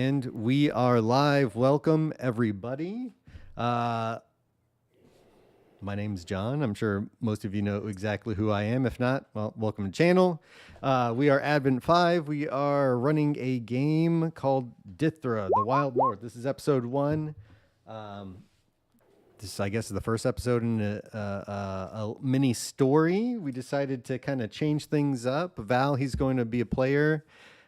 And we are live. Welcome, everybody. My name's John. I'm sure most of you know exactly who I am. If not, well, welcome to the channel. We are Advent 5. We are running a game called Dithra, the Wild North. This is episode 1. This, I guess, is the first episode in a mini story. We decided to kind of change things up. Val, he's going to be a player.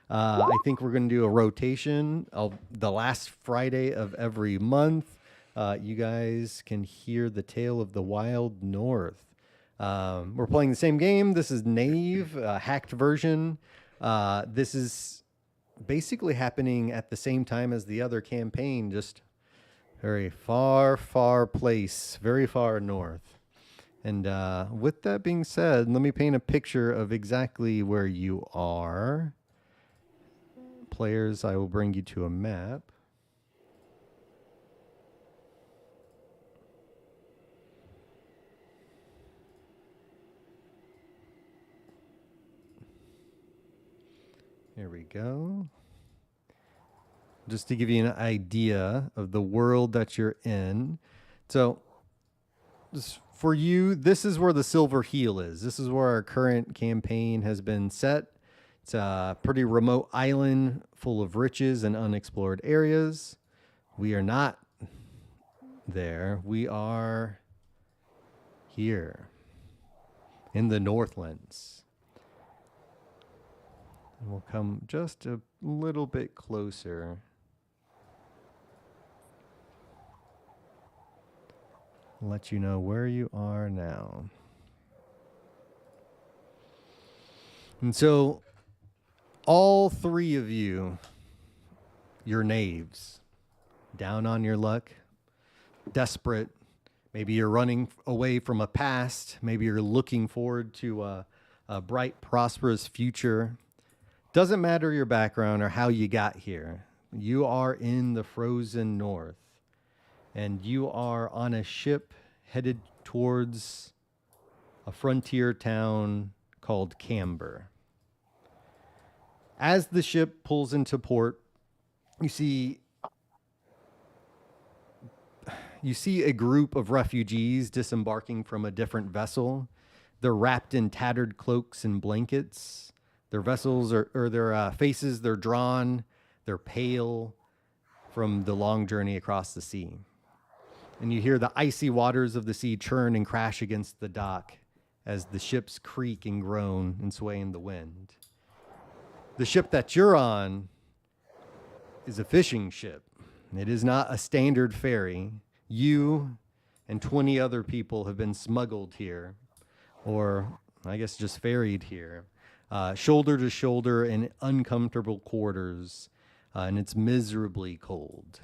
I think we're going to do a rotation of the last Friday of every month. You guys can hear the tale of the Wild North. We're playing the same game. This is Knave, a hacked version. This is basically happening at the same time as the other campaign, just very far, far place, very far north. And with that being said, let me paint a picture of exactly where you are. Players, I will bring you to a map. Here we go. Just to give you an idea of the world that you're in. So, for you, this is where the Silver Heel is. This is where our current campaign has been set. It's a pretty remote island full of riches and unexplored areas. We are not there. We are here in the Northlands. And we'll come just a little bit closer. Let you know where you are now. And so all three of you, you're knaves, down on your luck, desperate. Maybe you're running away from a past. Maybe you're looking forward to a bright, prosperous future. Doesn't matter your background or how you got here. You are in the frozen north, and you are on a ship headed towards a frontier town called Camber. As the ship pulls into port, you see a group of refugees disembarking from a different vessel. They're wrapped in tattered cloaks and blankets. Their vessels or their faces, they're drawn, they're pale from the long journey across the sea. And you hear the icy waters of the sea churn and crash against the dock as the ships creak and groan and sway in the wind. The ship that you're on is a fishing ship. It is not a standard ferry. You and 20 other people have been smuggled here, or I guess just ferried here, shoulder to shoulder in uncomfortable quarters, and it's miserably cold.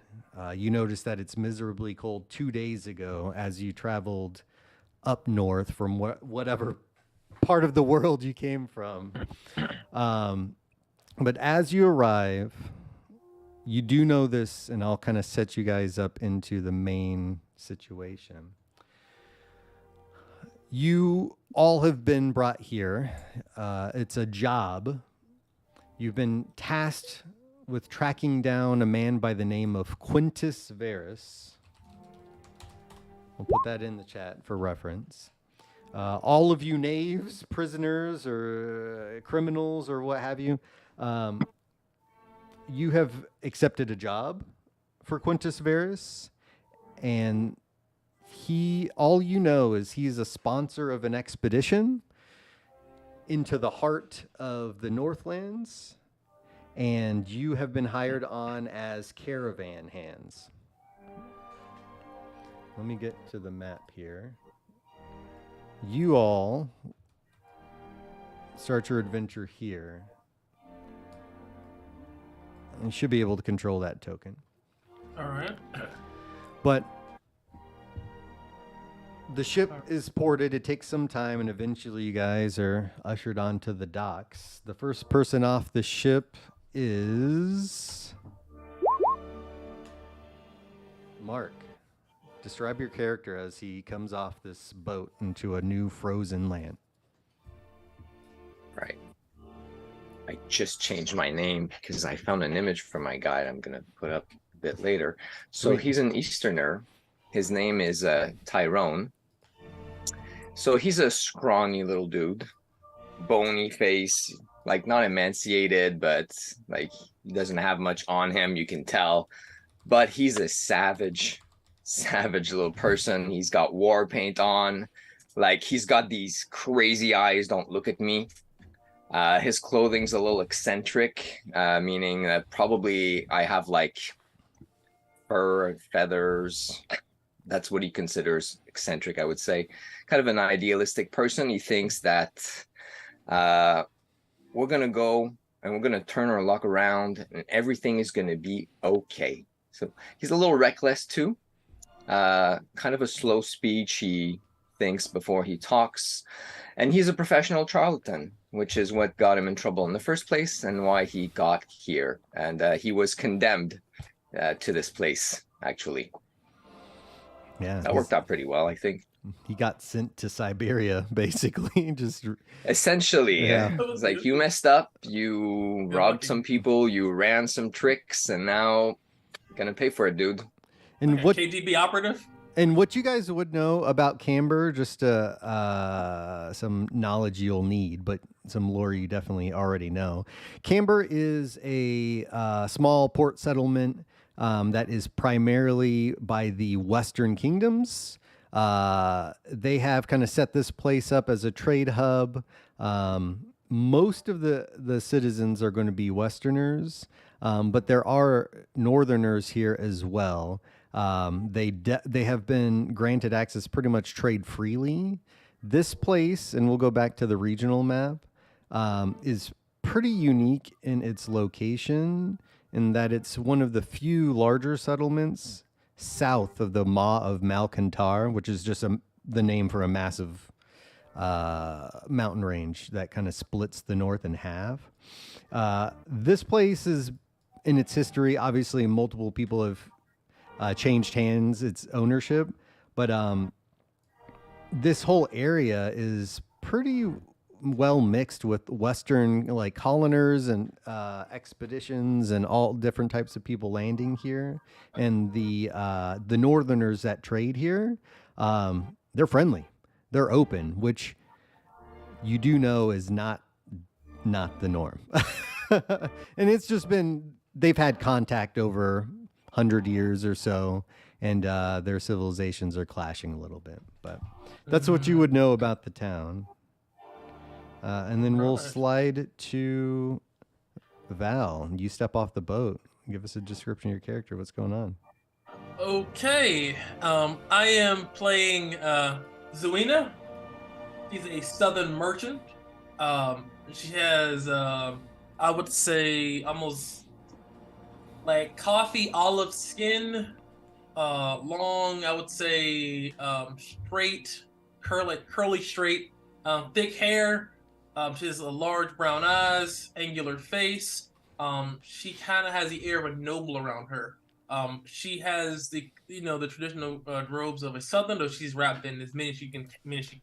You notice that it's miserably cold 2 days ago as you traveled up north from whatever part of the world you came from. But as you arrive, you do know this, and I'll kind of set you guys up into the main situation. You all have been brought here. It's a job. You've been tasked with tracking down a man by the name of Quintus Verus. We'll put that in the chat for reference. All of you knaves, prisoners, or criminals, or what have you, you have accepted a job for Quintus Verus, and all you know is he's a sponsor of an expedition into the heart of the Northlands, and you have been hired on as caravan hands. Let me get to the map here. You all start your adventure here. You should be able to control that token. All right. But the ship is ported. It takes some time, and eventually you guys are ushered onto the docks. The first person off the ship is Mark. Describe your character as he comes off this boat into a new frozen land. Right. I just changed my name because I found an image for my guide I'm going to put up a bit later. So Sweet. he's an Easterner. His name is Tyrone. So he's a scrawny little dude, bony face, like not emaciated, but like he doesn't have much on him, you can tell. But he's a savage little person. He's got war paint on. Like he's got these crazy eyes, don't look at me. His clothing's a little eccentric, meaning that probably I have like fur and feathers. That's what he considers eccentric, I would say. Kind of an idealistic person. He thinks that uh, we're going to go and we're going to turn our luck around and everything is going to be okay. So he's a little reckless too. Kind of a slow speech. He thinks before he talks. And he's a professional charlatan, which is what got him in trouble in the first place and why he got here. And he was condemned to this place, actually. Yeah, That worked out pretty well, I think. he got sent to Siberia, basically. Just Essentially, yeah. it's like you messed up, you robbed some people, you ran some tricks, and now you're gonna pay for it, dude. And Like what KGB operative. and what you guys would know about Camber, just some knowledge you'll need, but some lore you definitely already know. Camber is a small port settlement that is primarily by the Western Kingdoms. They have kind of set this place up as a trade hub. Most of the citizens are going to be Westerners, but there are Northerners here as well. They have been granted access pretty much trade freely. This place, and we'll go back to the regional map, is pretty unique in its location in that it's one of the few larger settlements south of the Maw of Malkantar, which is just the name for a massive mountain range that kind of splits the north in half. This place is, in its history, obviously multiple people have changed hands, its ownership, but this whole area is pretty well mixed with Western like coloners and expeditions and all different types of people landing here, and the Northerners that trade here, they're friendly, they're open, which you do know is not the norm. And it's just been they've had contact over 100 years or so, and their civilizations are clashing a little bit. But that's what you would know about the town. And then we'll slide to Val. You step off the boat. Give us a description of your character. What's going on? Okay. I am playing Zuina. She's a southern merchant. She has, I would say, almost like coffee olive skin, long, I would say, straight, curly straight, thick hair. She has a large brown eyes, angular face. She kind of has the air of a noble around her. She has the traditional robes of a southern, though she's wrapped in as many as she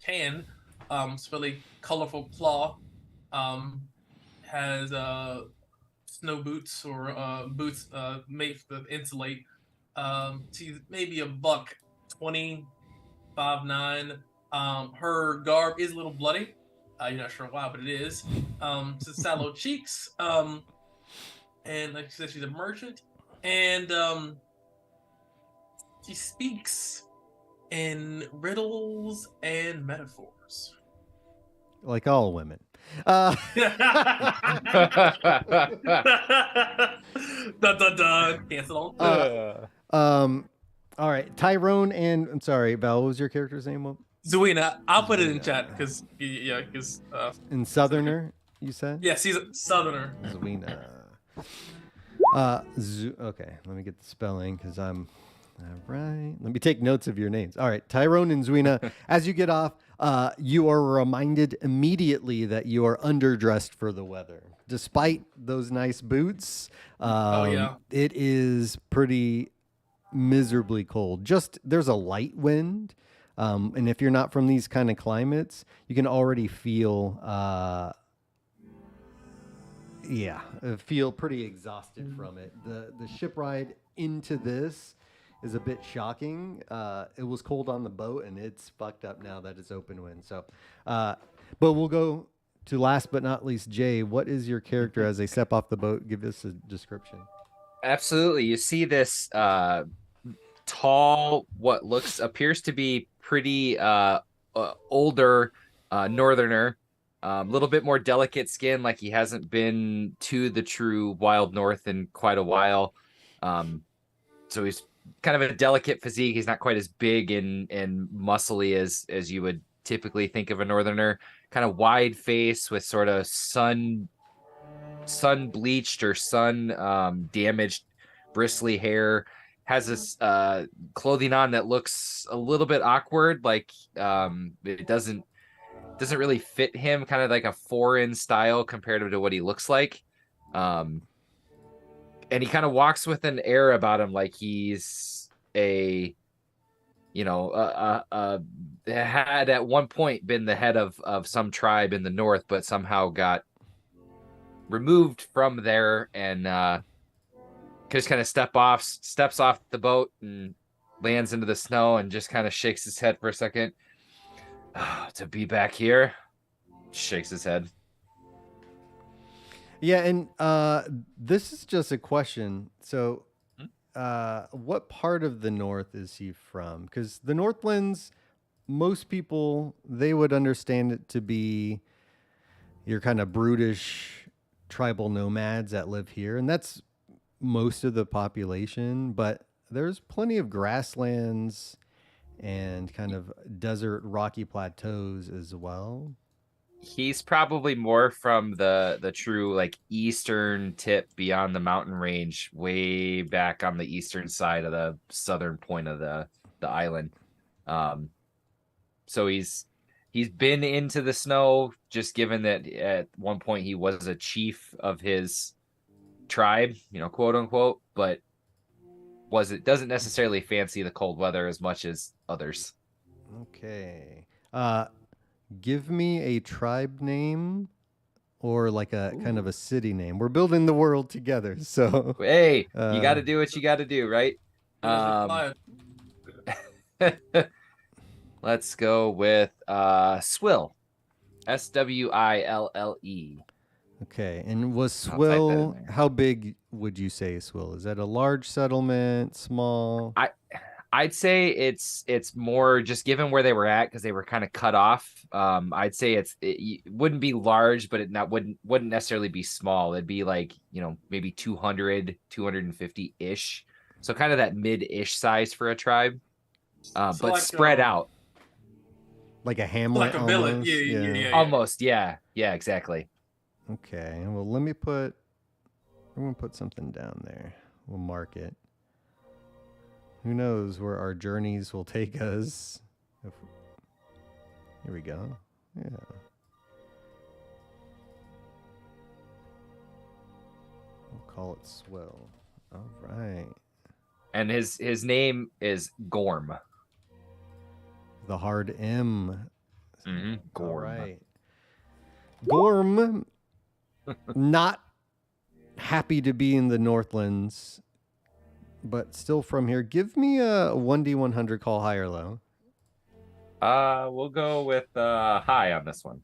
can. It's really colorful cloth. Has snow boots or boots made to insulate. She's maybe a buck 20, 5'9". Her garb is a little bloody. You're not sure why, but it is. She's sallow cheeks. And like I said, she's a merchant. And she speaks in riddles and metaphors. Like all women. Dun dun dun. Cancel on. All right, Tyrone and I'm sorry, Val. What was your character's name? Zuina. I'll put it in chat because In Southerner, you said? yes, he's a southerner. Zuina. Okay, let me get the spelling because I'm all right. Let me take notes of your names. All right, Tyrone and Zuina. As you get off, you are reminded immediately that you are underdressed for the weather. Despite those nice boots, it is pretty miserably cold. Just there's a light wind, and if you're not from these kind of climates, you can already feel Yeah, I feel pretty exhausted from it. The ship ride into this is a bit shocking. It was cold on the boat, and it's fucked up now that it's open wind. So, but we'll go to last but not least, Jay. What is your character as they step off the boat? Give us a description. Absolutely. You see this tall, what appears to be pretty older northerner, a little bit more delicate skin, like he hasn't been to the true wild north in quite a while. So he's kind of a delicate physique. He's not quite as big and muscly as you would typically think of a northerner. Kind of wide face with sort of sun bleached or sun damaged bristly hair. Has this clothing on that looks a little bit awkward, like it doesn't really fit him, kind of like a foreign style compared to what he looks like. And he kind of walks with an air about him, like he's had at one point been the head of some tribe in the north, but somehow got removed from there and just kind of steps off the boat and lands into the snow and just kind of shakes his head for a second. To be back here, shakes his head. Yeah, and this is just a question. So, what part of the North is he from? Because the Northlands, most people, they would understand it to be your kind of brutish tribal nomads that live here, and that's most of the population. But there's plenty of grasslands and kind of desert rocky plateaus as well. He's probably more from the true like eastern tip beyond the mountain range, way back on the eastern side of the southern point of the island. So he's been into the snow, just given that at one point he was a chief of his tribe, quote unquote, but doesn't necessarily fancy the cold weather as much as others. Okay. Give me a tribe name or like a kind of a city name. We're building the world together. So hey, you got to do what you got to do, right? Let's go with Swill. Swille. Okay. And was Swill, how big would you say Swill? Is that a large settlement, small? I'd say it's more just given where they were at, because they were kind of cut off. I'd say it wouldn't be large, but it wouldn't necessarily be small. It'd be like, maybe 250 ish. So kind of that mid-ish size for a tribe, but like, spread out. Like a hamlet, like a village. Yeah. Almost, yeah, exactly. Okay, well, I'm gonna put something down there. We'll mark it. Who knows where our journeys will take us? Here we go. Yeah. We'll call it Swill. All right. And his name is Gorm. The hard M. Mm-hmm. Gorm. All right. Gorm, not happy to be in the Northlands, but still from here. Give me a 1D100 call high or low. We'll go with high on this one.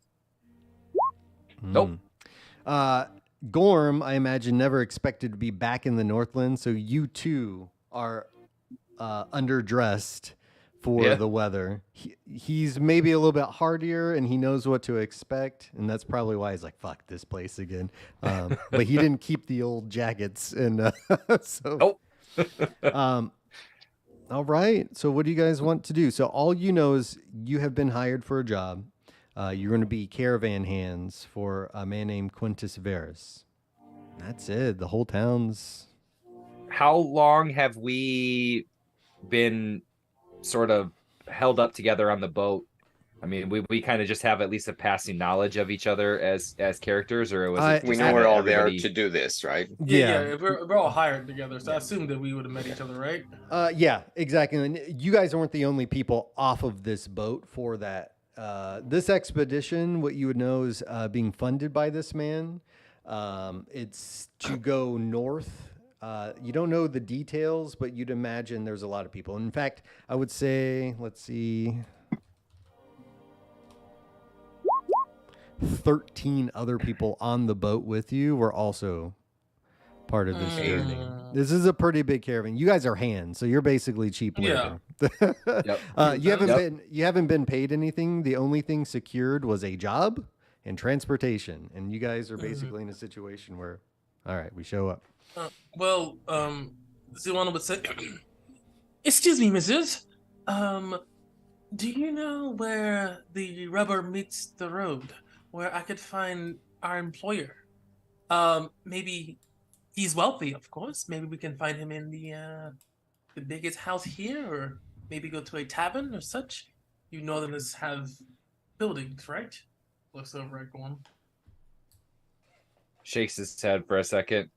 Nope. Gorm, I imagine, never expected to be back in the Northlands, so you too are underdressed for the weather. He's maybe a little bit hardier, and he knows what to expect, and that's probably why he's like, fuck this place again. But he didn't keep the old jackets, and so... Nope. All right. So what do you guys want to do? So all you know is you have been hired for a job. You're going to be caravan hands for a man named Quintus Verus. That's it. The whole town's... How long have we been sort of held up together on the boat? I mean, we kind of just have at least a passing knowledge of each other as characters, or was it we know we're all there to do this, right? Yeah. We're all hired together, so I assumed that we would have met each other, right? Yeah, exactly. And you guys weren't the only people off of this boat for that. This expedition, what you would know is being funded by this man. It's to go north. You don't know the details, but you'd imagine there's a lot of people. In fact, I would say, let's see, 13 other people on the boat with you were also part of this journey. This is a pretty big caravan. You guys are hands, so you're basically cheap labor. Yep. You haven't been paid anything. The only thing secured was a job and transportation, and you guys are basically in a situation where, all right, we show up. Zuana would say, "Excuse me, Mrs. Do you know where the rubber meets the road? Where I could find our employer? Maybe he's wealthy, of course. Maybe we can find him in the biggest house here, or maybe go to a tavern or such. You Northerners have buildings, right?" Looks over at Gorm. Shakes his head for a second.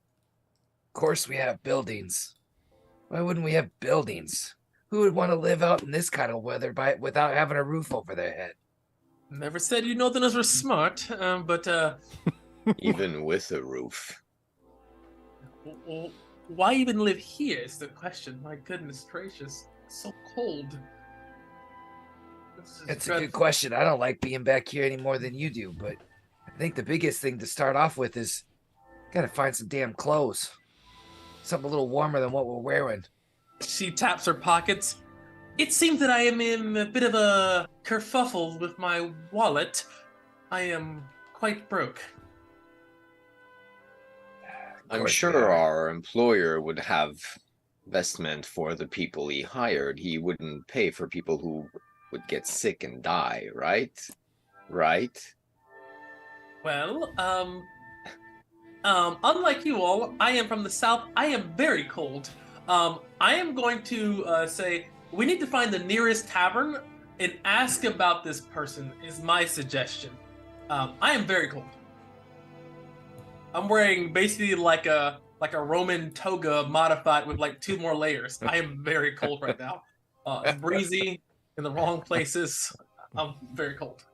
Of course we have buildings. Why wouldn't we have buildings? Who would want to live out in this kind of weather without having a roof over their head? Never said you Northerners were smart, but Even with a roof. why even live here is the question. My goodness gracious, it's so cold. It's a good question. I don't like being back here any more than you do, but I think the biggest thing to start off with is gotta find some damn clothes. Something a little warmer than what we're wearing. She taps her pockets. It seems that I am in a bit of a kerfuffle with my wallet. I am quite broke. I'm sure our employer would have vestment for the people he hired. He wouldn't pay for people who would get sick and die, right? Right? Well, unlike you all, I am from the south. I am very cold. I am going to say we need to find the nearest tavern and ask about this person. Is my suggestion. I am very cold. I'm wearing basically like a Roman toga modified with like 2 more layers. I am very cold right now. It's breezy in the wrong places. I'm very cold.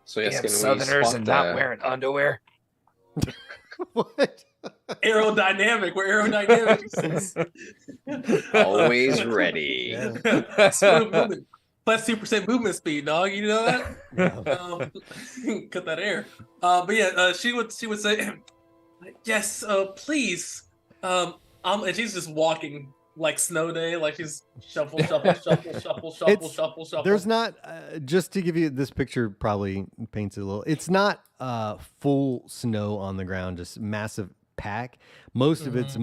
So yes, Damn can we Southerners spot and not wearing underwear. What? Aerodynamic. We're aerodynamic. always ready? Yeah. Smooth movement. Plus 2% movement speed, dog. You know that? Yeah. Cut that air. But yeah, she would say, yes, please. And she's just walking like snow day, like she's shuffle. There's not just to give you this picture probably paints it a little. It's not full snow on the ground, just massive pack. Most of it's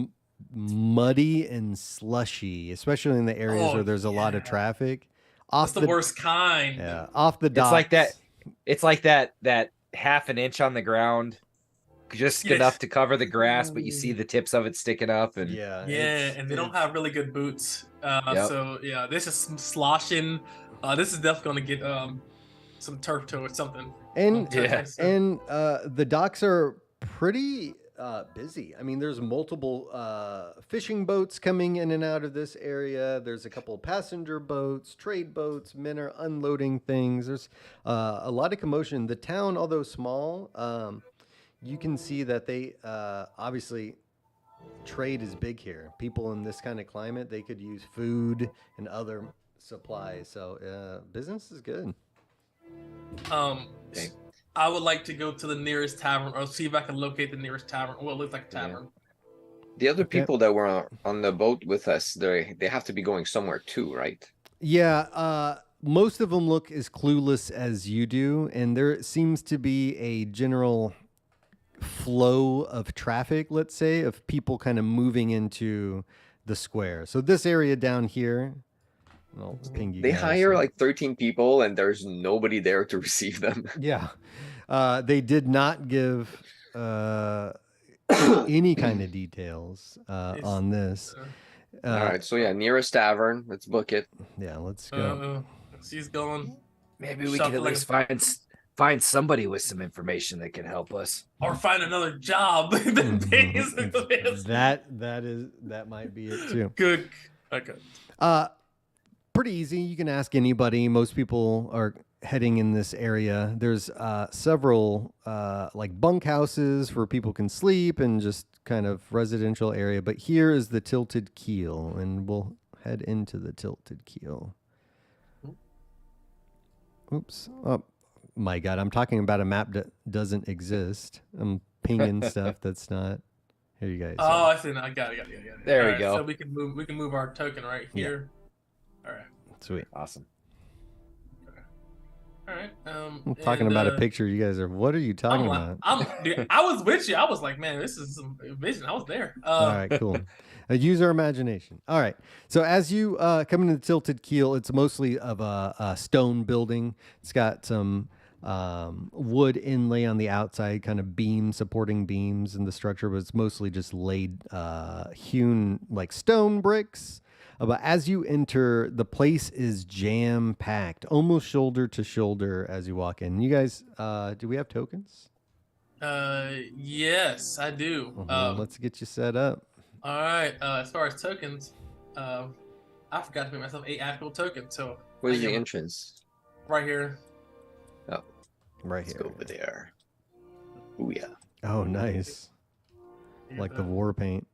muddy and slushy, especially in the areas where there's a lot of traffic. That's the worst kind. Yeah, off the docks. It's like that. It's like that half an inch on the ground, just enough to cover the grass, but you see the tips of it sticking up. And and they don't have really good boots. So yeah, this is some sloshing. This is definitely gonna get some turf toe or something. And the docks are pretty busy. I mean, there's multiple fishing boats coming in and out of this area. There's a couple of passenger boats, trade boats. Men are unloading things. There's a lot of commotion. The town, although small, you can see that they obviously trade is big here. People in this kind of climate, they could use food and other supplies. So business is good. I would like to go to the nearest tavern or see if I can locate the nearest tavern. Well, it looks like a tavern. The other people that were on the boat with us, they have to be going somewhere too, right? Yeah, most of them look as clueless as you do, and there seems to be a general flow of traffic, let's say, of people kind of moving into the square. So this area down here, I'll ping you They guys. hire like 13 people and there's nobody there to receive them. Yeah. They did not give any kind of details on this. All right, so yeah, nearest tavern. Let's book it. Yeah, let's go. She's going. Maybe we can at least find somebody with some information that can help us, or find another job that pays the best. That might be it too. Good. Okay. Pretty easy. You can ask anybody. Most people heading in this area. There's several like bunkhouses where people can sleep and just kind of residential area. But here is the Tilted Keel, and we'll head into the Tilted Keel. Oops. Oh, my God. I'm talking about a map that doesn't exist. I'm pinging stuff that's not. Here you guys. Oh, I see. Now. I got it. There All we right, go. So we can move our token right here. All right. Sweet. Awesome. All right. I'm talking about a picture. You guys are. What are you talking about? Dude, I was with you. I was like, man, this is some vision. I was there. All right, cool. Use our imagination. All right. So as you come into the Tilted Keel, it's mostly of a stone building. It's got some wood inlay on the outside, kind of supporting beams in the structure, but it's mostly just laid, hewn like stone bricks. But as you enter, the place is jam-packed, almost shoulder to shoulder as you walk in. You guys, do we have tokens? Yes, I do. Let's get you set up. All right. As far as tokens, I forgot to make myself 8 actual tokens. So Where's the entrance? right here. Oh, Right let's here. go over there. Ooh, yeah. Oh, nice. Like the war paint.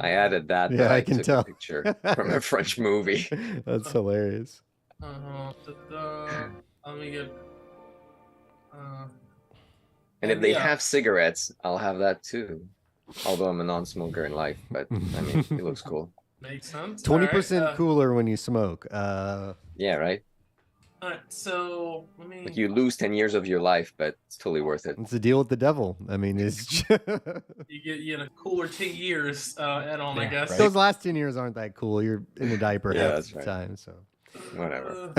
I added that. Yeah, but I can took tell. A picture from a French movie. That's hilarious. Let me get. And if they yeah. have cigarettes, I'll have that too. Although I'm a non-smoker in life, but I mean, it looks cool. Makes sense. 20% cooler when you smoke. Yeah, right? All right, so let me. Like you lose 10 years of your life, but it's totally worth it. It's a deal with the devil. I mean, it's You get a cooler 10 years add on, I guess. right. those last 10 years aren't that cool. You're in a diaper Yeah, half that's the right. time. So Whatever.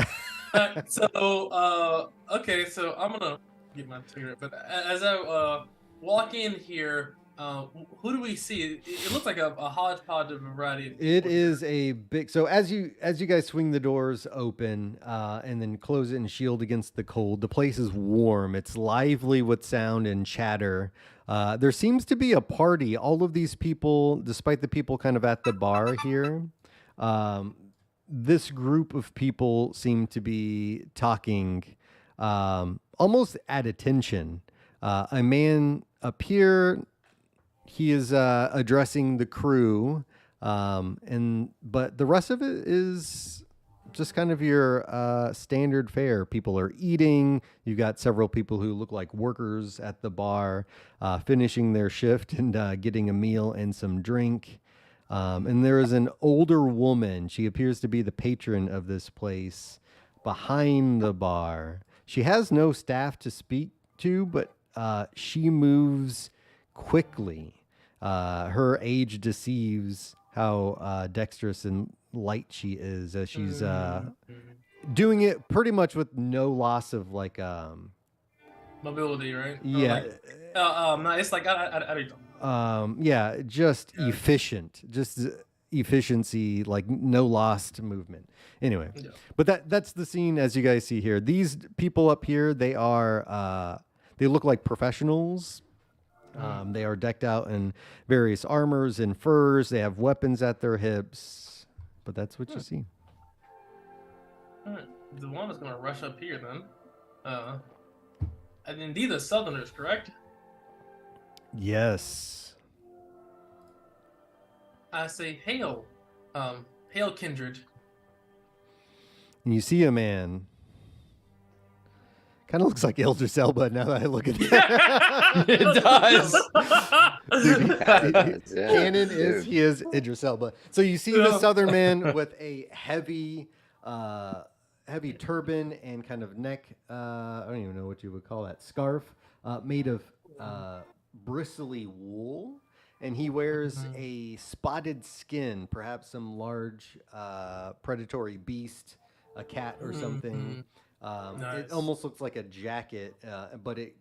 Okay, so I'm gonna get my cigarette. But as I walk in here, who do we see? It looks like a hodgepodge of a variety of it people. is a big. So as you guys swing the doors open and then close it and shield against the cold, the place is warm. It's lively with sound and chatter. There seems to be a party. All of these people, despite the people kind of at the bar here, this group of people seem to be talking almost at attention. A man up here, he is addressing the crew, but the rest of it is just kind of your standard fare. People are eating. You've got several people who look like workers at the bar, finishing their shift and getting a meal and some drink. And there is an older woman. She appears to be the patron of this place behind the bar. She has no staff to speak to, but she moves quickly. Her age deceives how dexterous and light she is. She's doing it pretty much with no loss of like mobility, right? yeah. No, it's like I don't know. Yeah, just efficient, just efficiency, like no lost movement. Anyway, but that's the scene as you guys see here. These people up here, they look like professionals. They are decked out in various armors and furs. They have weapons at their hips, but that's what you see. All right. The one is going to rush up here then. And indeed, the Southerners, correct? Yes. I say, hail, hail, kindred. And you see a man. Kind of looks like Idris Elba now that I look at it. It does. Dude, canon is he is Idris Elba. So you see the Southern man with a heavy turban and kind of neck. I don't even know what you would call that, scarf made of bristly wool, and he wears a spotted skin, perhaps some large predatory beast, a cat or something. Nice. It almost looks like a jacket, but it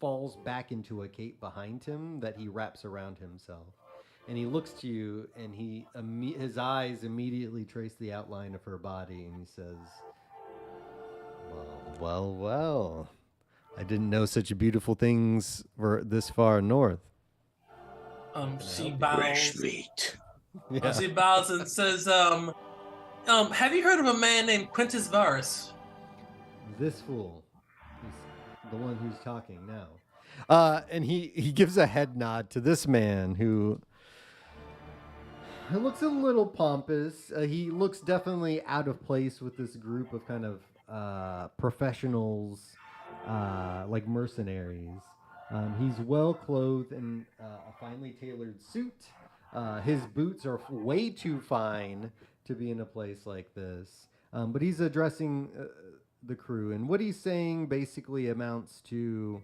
falls back into a cape behind him that he wraps around himself. And he looks to you, and his eyes immediately trace the outline of her body, and he says, well. I didn't know such beautiful things were this far north. She bows. meat. Yeah. She bows and says, Have you heard of a man named Quintus Varus? This fool is the one who's talking now. And he gives a head nod to this man who looks a little pompous. He looks definitely out of place with this group of kind of professionals, like mercenaries. He's well clothed in a finely tailored suit. His boots are way too fine to be in a place like this. But he's addressing the crew, and what he's saying basically amounts to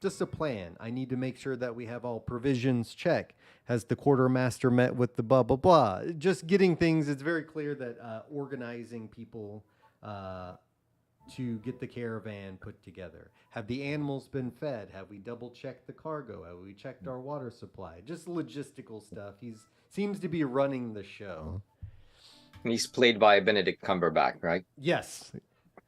just a plan. I need to make sure that we have all provisions check. Has the quartermaster met with the blah blah blah? Just getting things. It's very clear that organizing people to get the caravan put together. Have the animals been fed? Have we double checked the cargo? Have we checked our water supply? Just logistical stuff. He's seems to be running the show. He's played by Benedict Cumberbatch, right? Yes.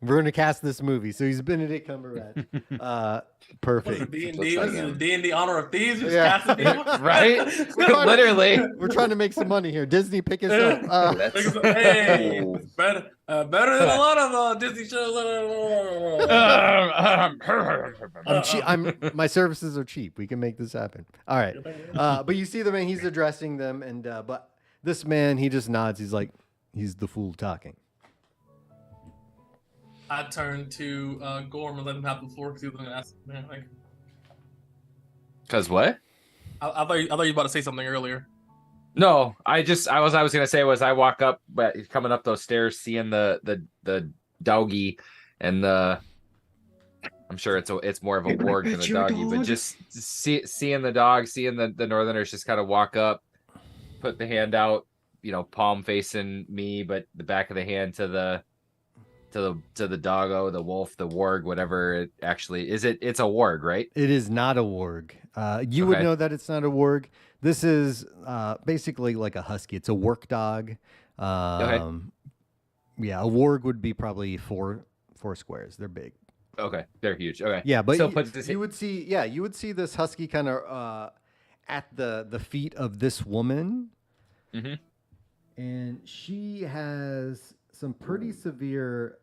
We're going to cast this movie, so he's Benedict Cumberbatch. Perfect. D&D, Looks like this him. is D&D Honor of Thieves. Just Yeah. casting people. Right? Literally. We're trying to make some money here. Disney, pick us up. That's Hey, Ooh. better than a lot of Disney shows. My services are cheap. We can make this happen. All right. But you see the man, he's addressing them, and but this man, he just nods. He's like, he's the fool talking. I turned to Gorm and let him have the floor because he was going to ask. Man, like, Because what? I thought you were about to say something earlier. No, I was gonna say was I walk up, but coming up those stairs, seeing the doggy, and the. I'm sure it's more of a warg than a doggy, but just seeing the dog, seeing the Northerners just kind of walk up, put the hand out, palm facing me, but the back of the hand to the doggo, the wolf, the warg, whatever it actually is. It's a warg, right? It is not a warg. You would Okay. know that it's not a warg. This is basically like a husky. It's a work dog. Yeah, a warg would be probably four squares. They're big. Okay, they're huge. Okay, Yeah, but so you would see this husky kind of at the feet of this woman, and she has some pretty severe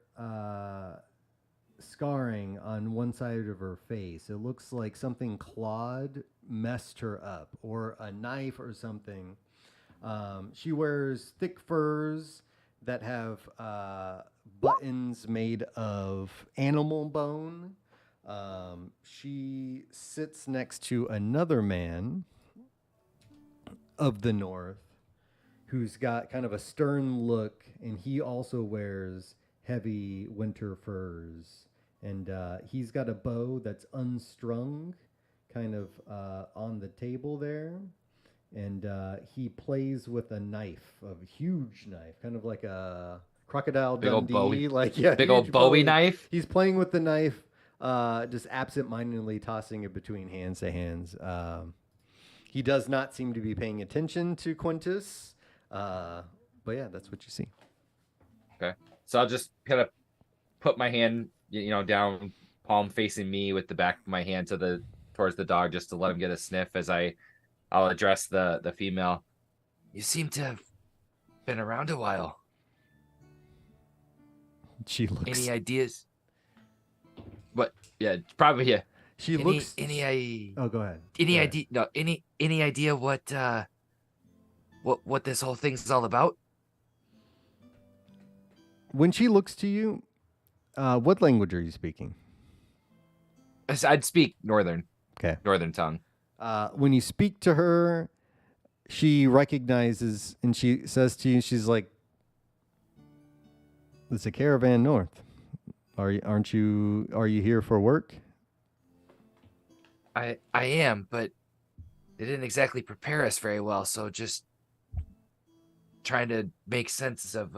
scarring on one side of her face. It looks like something clawed messed her up, or a knife or something. She wears thick furs that have buttons made of animal bone. She sits next to another man of the north who's got kind of a stern look, and he also wears heavy winter furs. And he's got a bow that's unstrung kind of on the table there. And he plays with a knife, a huge knife, kind of like a Crocodile Big old Dundee. Bowie. Big big old Bowie knife. He's playing with the knife, just absent-mindedly tossing it between hands to hands. He does not seem to be paying attention to Quintus. But yeah, that's what you see. Okay, so I'll just kind of put my hand, down, palm facing me, with the back of my hand towards the dog, just to let him get a sniff as I'll address the female. You seem to have been around a while. She looks. Any ideas? What? Yeah, probably. Yeah. She looks. Oh, go ahead. Any Go ahead. idea? No. Any idea what this whole thing's all about? When she looks to you, what language are you speaking? I'd speak Northern. Okay. Northern tongue. When you speak to her, she recognizes and she says to you, she's like, "It's a caravan north. Are you here for work?" I am, but they didn't exactly prepare us very well, so just trying to make sense of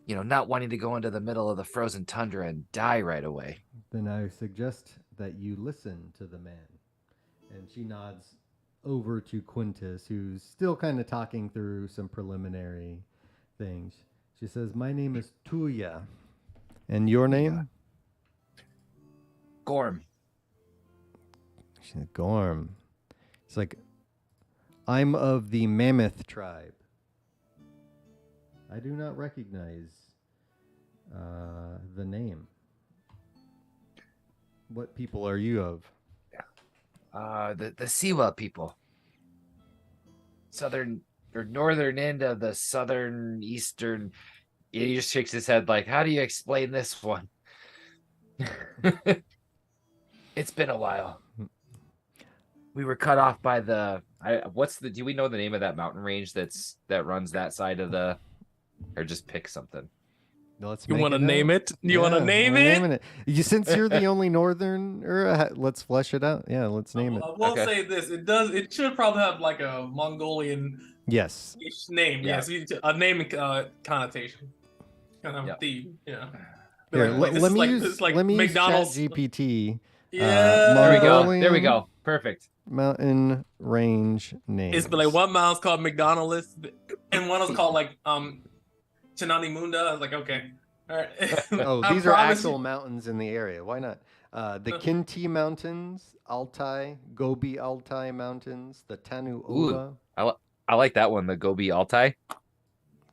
not wanting to go into the middle of the frozen tundra and die right away. Then I suggest that you listen to the man. And she nods over to Quintus, who's still kind of talking through some preliminary things. She says, "My name is Tuya. And your name?" Gorm. She said, "Gorm." It's like, "I'm of the Mammoth tribe. I do not recognize the name. What people are you of? The Siwa people. Southern or northern end of the southern eastern. He just shakes his head like, how do you explain this one? It's been a while. We were cut off by do we know the name of that mountain range that runs that side of the, or just pick something? You want to name it? You want to name we're it? naming it. Since you're the only northern, let's flesh it out. Yeah, let's name it. I will say this: it should probably have like a Mongolian Yes. name. Yeah. Yes, a naming connotation, kind of Yep. theme. Yeah. Here, Like, let me this is like use McDonald's. ChatGPT. Yeah. There we go. Mongolian There we go. Perfect. Mountain range names. It's been like one mountain's called McDonald's, and one is called like Chinani Munda. I was like, okay, all right. Oh, I these are promise actual you- mountains in the area. Why not? The Kinti Mountains, Altai, Gobi Altai Mountains, the Tanu Oba. I like that one, the Gobi Altai.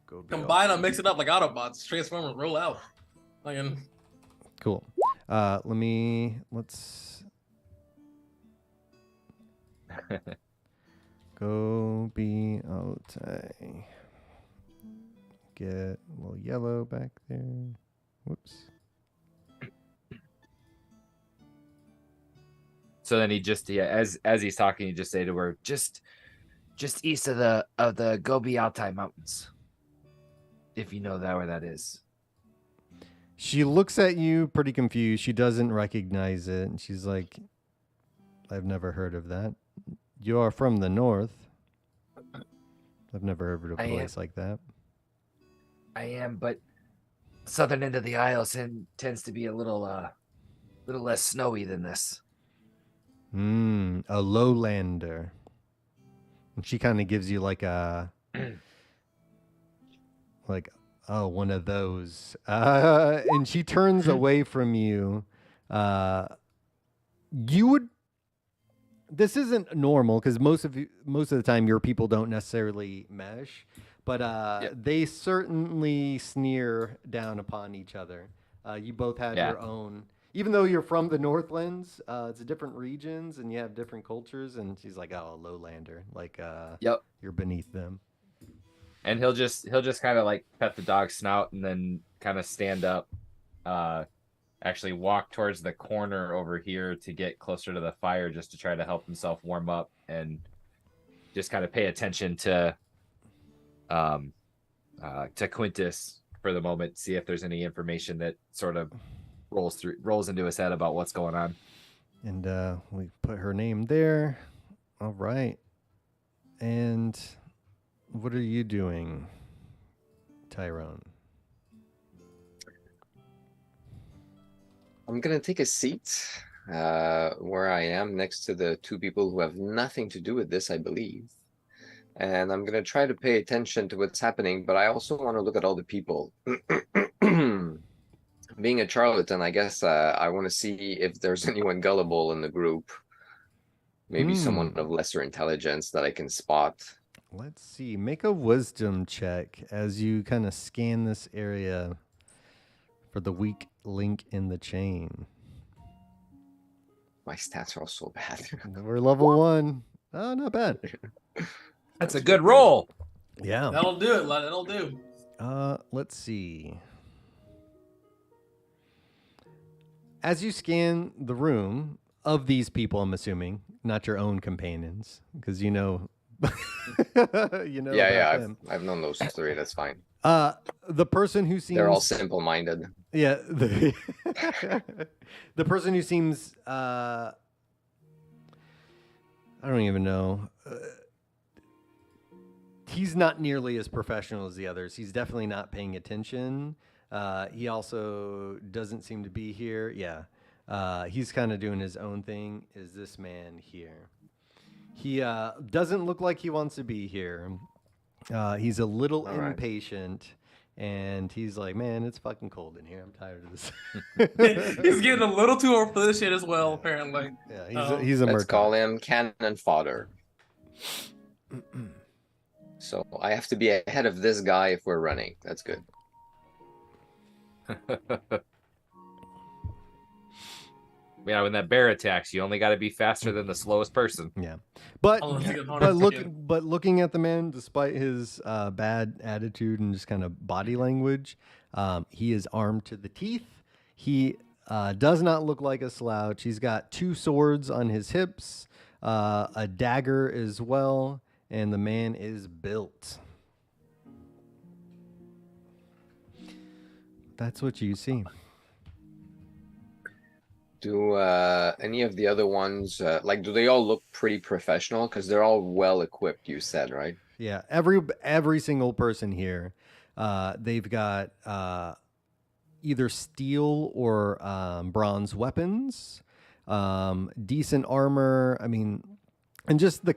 Gobi Combine Altai. them, mix it up like Autobots, transform and roll out. Like, Cool. Let's Gobi Altai. Get a little yellow back there. Whoops. So then he just as he's talking, he just say to her, just east of the Gobi Altai Mountains. If you know where that is. She looks at you pretty confused. She doesn't recognize it. And she's like, I've never heard of that. You are from the north. I've never heard of a I am. place like that. I am, but southern end of the Isles tends to be a little less snowy than this. A lowlander. And she kind of gives you like a, one of those. And she turns away from you. This isn't normal because most of the time your people don't necessarily mesh, but they certainly sneer down upon each other. You both have your own, even though you're from the Northlands, it's different regions and you have different cultures. And she's like, "Oh, a lowlander, Yep. you're beneath them." And he'll just kind of like pet the dog's snout and then kind of stand up, actually walk towards the corner over here to get closer to the fire just to try to help himself warm up and just kind of pay attention to Quintus for the moment, see if there's any information that sort of rolls into his head about what's going on. And we put her name there. All right. And what are you doing, Tyrone? I'm gonna take a seat where I am next to the two people who have nothing to do with this, I believe. And I'm gonna try to pay attention to what's happening, but I also want to look at all the people. Being a charlatan, I guess I want to see if there's anyone gullible in the group. Maybe someone of lesser intelligence that I can spot. Let's see. Make a wisdom check as you kind of scan this area for the weak link in the chain. My stats are all so bad. We're level 1. Oh, not bad. That's a good roll. Yeah. that'll do it. That'll do. Let's see. As you scan the room of these people, I'm assuming, not your own companions, because you know Yeah, about them. I've known those three. That's fine. The person who seems They're all simple-minded. Yeah, the person who seems I don't even know. He's not nearly as professional as the others. He's definitely not paying attention. He also doesn't seem to be here. Yeah. He's kind of doing his own thing. Is this man here? He doesn't look like he wants to be here. He's a little All right. impatient. And he's like, man, it's fucking cold in here. I'm tired of this. He's getting a little too old for this shit as well, apparently. Yeah, he's a Let's Murkoff. call him cannon fodder. So I have to be ahead of this guy if we're running. That's good. Yeah, when that bear attacks, you only got to be faster than the slowest person. Yeah, but I'll take it but 100 again. looking at the man, despite his bad attitude and just kind of body language, he is armed to the teeth. He does not look like a slouch. He's got 2 swords on his hips, a dagger as well, and the man is built. That's what you see. Do any of the other ones like do they all look pretty professional? Because they're all well equipped, you said, right? Yeah, every single person here, they've got either steel or bronze weapons, decent armor. I mean, and just the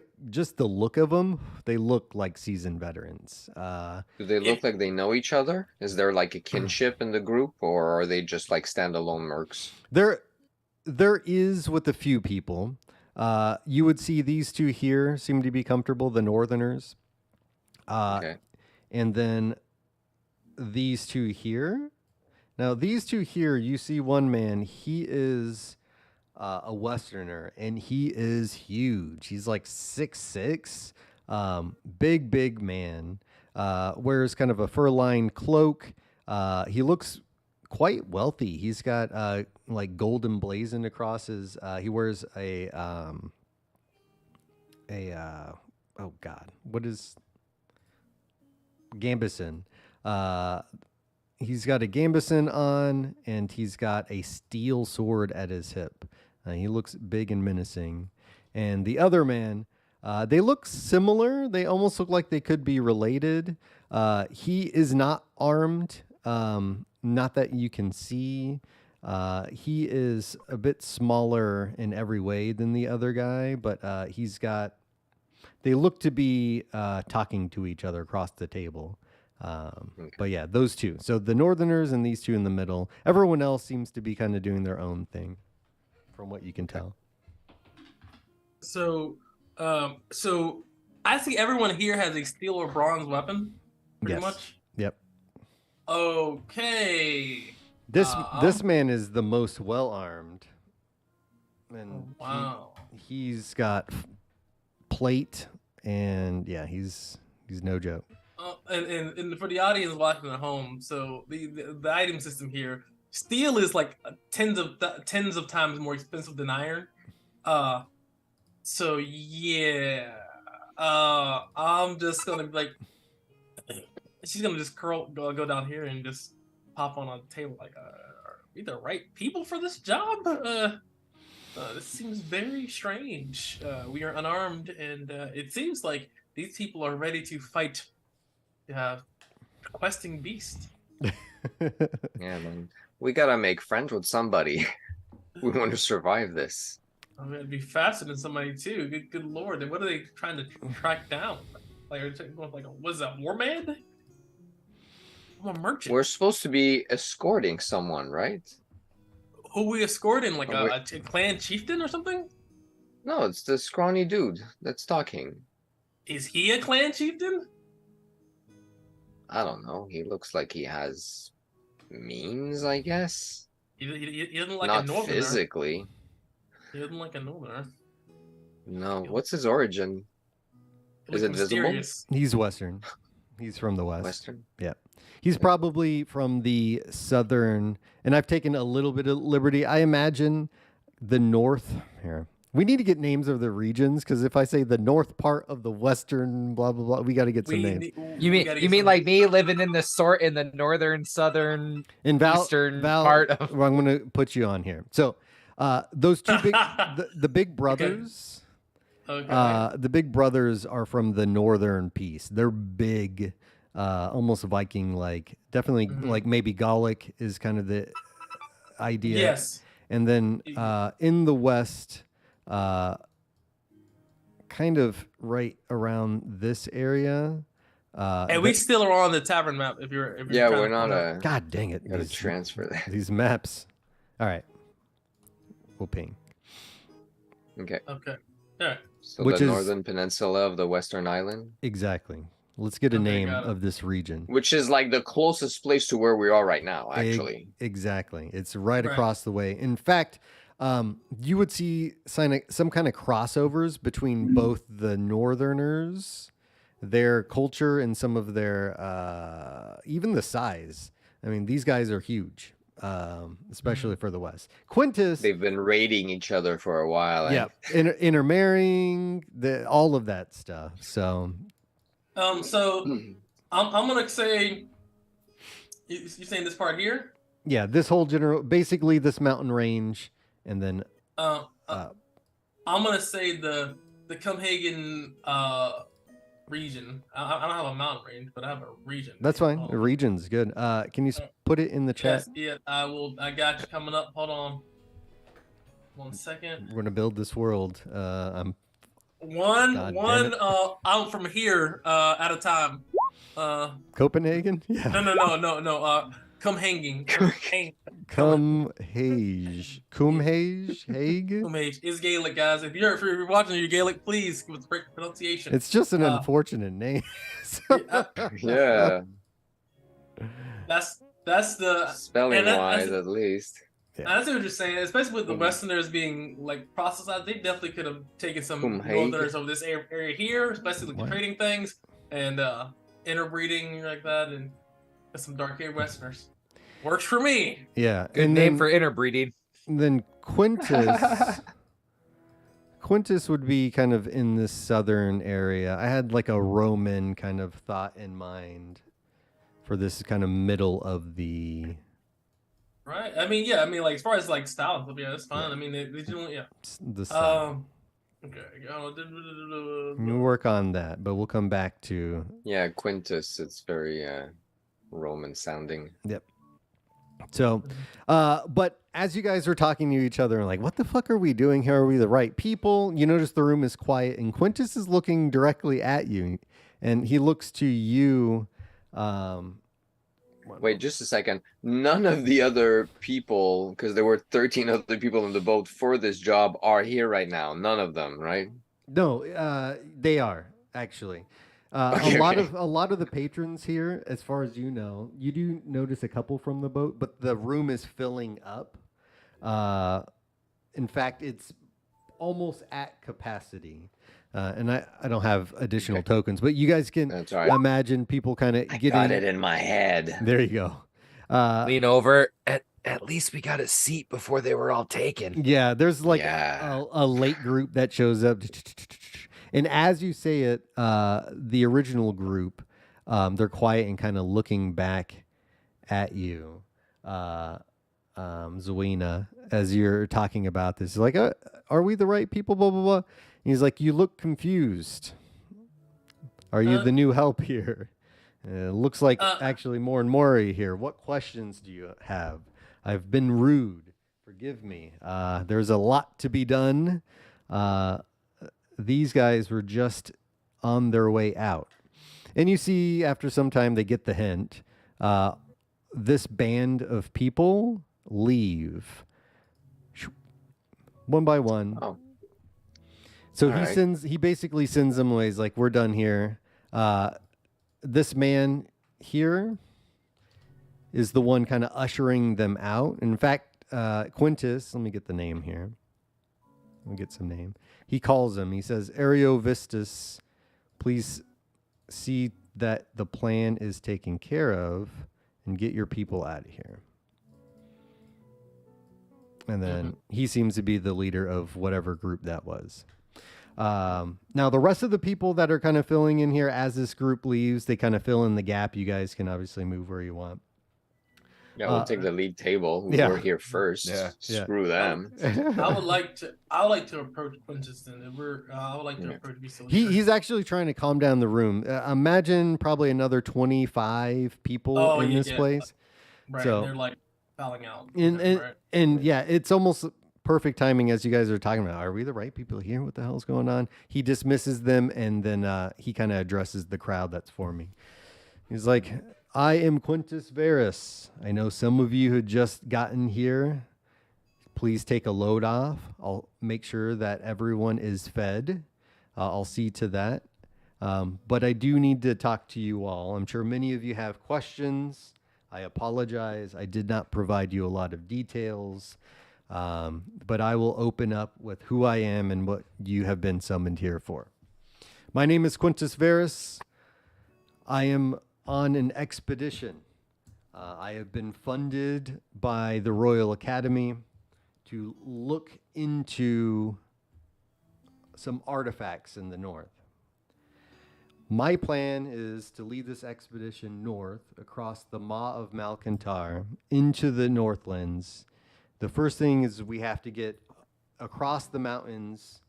look of them, they look like seasoned veterans. Do they look like they know each other? Is there like a kinship in the group, or are they just like standalone mercs? There is with a few people. You would see these 2 here seem to be comfortable, the Northerners. Okay. And then these 2 here. Now, these 2 here, you see one man, he is a Westerner, and he is huge. He's like 6'6", big man, wears kind of a fur-lined cloak. He looks quite wealthy. He's got like gold emblazoned across his. He wears a oh god, what is gambeson? He's got a gambeson on, and he's got a steel sword at his hip. He looks big and menacing. And the other man, they look similar. They almost look like they could be related. He is not armed. Not that you can see. He is a bit smaller in every way than the other guy, but he's got. They look to be talking to each other across the table. Okay. But yeah, those 2. So the Northerners and these 2 in the middle. Everyone else seems to be kind of doing their own thing, from what you can tell. So, so I see everyone here has a steel or bronze weapon, pretty Yes. much. Yep. Okay. This man is the most well armed, and Wow. he's got plate, and yeah, he's no joke. And for the audience watching at home, so the item system here, steel is like tens of times more expensive than iron. So yeah, I'm just gonna like, she's gonna just go down here and just pop on a table like, are we the right people for this job? This seems very strange. We are unarmed, and it seems like these people are ready to fight questing beast. Yeah, man. We gotta make friends with somebody. We want to survive this. I mean, it'd be faster than somebody too. Good lord! And what are they trying to track down? Like, are they going like, what is that, war man? I'm a merchant. We're supposed to be escorting someone, right? Who we escorting? Like Oh, a clan chieftain or something? No, it's the scrawny dude that's talking. Is he a clan chieftain? I don't know. He looks like he has means, I guess. He doesn't like Not a northerner. physically. He doesn't like a northerner. No. What's his origin? He Is looks it visible? mysterious. He's Western. He's from the West. Western? Yeah. He's probably from the southern, and I've taken a little bit of liberty. I imagine the north here. We need to get names of the regions, because if I say the north part of the western, blah blah blah, we got to get some names. You mean like me living in the northern, southern, In eastern Val, part of? well, I'm going to put you on here. So those 2 big, the big brothers. Okay. The big brothers are from the northern piece. They're big, almost Viking like. Definitely like maybe Gallic is kind of the idea. Yes. And then in the west, kind of right around this area. And we still are on the tavern map. If you're Yeah, trying we're to not pull it. a. God dang it! Gotta transfer that. These maps. All right, we'll ping. Okay. Okay. All right. So Which the is- northern peninsula of the Western Island. Exactly. Let's get a Okay, name got it. of this region. Which is like the closest place to where we are right now, actually. Exactly. It's right Right. across the way. In fact, you would see some kind of crossovers between both the Northerners, their culture, and some of their, even the size. I mean, these guys are huge, especially for the West. Quintus, They've been raiding each other for a while. yeah, intermarrying, all of that stuff. So, So I'm gonna say you saying this part here. yeah, this whole basically this mountain range, and then I'm gonna say the Copenhagen region. I don't have a mountain range, but I have a region. that's fine. Hold The on. region's good. Can you put it in the chat? Yes, yeah, I will. I got you coming up. Hold on. 1 second. We're gonna build this world. I'm One, God damn one. it. I'm from here. At a time. Copenhagen. Yeah. No. Come hanging. Hague. Cumhage. Is Gaelic, guys. If you're watching, you're Gaelic. Please with great pronunciation. It's just an unfortunate name. Yeah. That's the Spelling that's- wise, at least. I see what you're saying, especially with the Mhm. Westerners being like processed. They definitely could have taken some Copenhagen. Northerners over this area here, especially like What? trading things and interbreeding like that, and some dark-haired Westerners. Works for me. Yeah. Good and name then, for interbreeding. then Quintus would be kind of in this southern area. I had like a Roman kind of thought in mind for this kind of middle of the Right. I mean, like as far as like style, yeah, that's fine. Yeah. I mean, they do, yeah. south. Okay. We'll work on that, but we'll come back to Yeah, Quintus. It's very Roman sounding. so. But as you guys are talking to each other, like, what the fuck are we doing here? Are we the right people? You notice the room is quiet, and Quintus is looking directly at you, and he looks to you. Wait, just a second. None of the other people, because there were 13 other people in the boat for this job, are here right now. None of them, right? No, they are actually. Okay, A lot of the patrons here, as far as you know, you do notice a couple from the boat, but the room is filling up. In fact, it's almost at capacity. And I don't have additional tokens, but you guys can That's all right. imagine people kind of I getting got it in my head. There you go. Lean over. At least we got a seat before they were all taken. Yeah, there's like Yeah. a late group that shows up. And as you say it, the original group, they're quiet and kind of looking back at you, Zawina, as you're talking about this. Like, are we the right people? Blah, blah, blah. And he's like, you look confused. Are you the new help here? Looks like actually more and more are you here. What questions do you have? I've been rude. Forgive me. There's a lot to be done. These guys were just on their way out. And you see, after some time, they get the hint. This band of people leave one by one. Oh. So All right. he basically sends them away. He's like, we're done here. This man here is the one kind of ushering them out. In fact, Quintus, let me get the name here. Let me get some name. He calls him. He says, Ariovistus, please see that the plan is taken care of and get your people out of here. And then he seems to be the leader of whatever group that was. Now, the rest of the people that are kind of filling in here as this group leaves, they kind of fill in the gap. You guys can obviously move where you want. Yeah, we'll take the lead table. Who yeah. were here first. Yeah. Screw them. I would like to approach Quintus then. I would like to approach Visa. He's actually trying to calm down the room. Imagine probably another 25 people in this place. Right, So- they're like fouling out. And right? yeah, it's almost perfect timing as you guys are talking about. Are we the right people here? What the hell's going on? He dismisses them, and then he kind of addresses the crowd that's forming. He's like, I am Quintus Verus. I know some of you had just gotten here. Please take a load off. I'll make sure that everyone is fed. I'll see to that. But I do need to talk to you all. I'm sure many of you have questions. I apologize. I did not provide you a lot of details. But I will open up with who I am and what you have been summoned here for. My name is Quintus Verus. I am on an expedition. I have been funded by the Royal Academy to look into some artifacts in the north. My plan is to lead this expedition north across the Maw of Malkantar into the Northlands. The first thing is we have to get across the mountains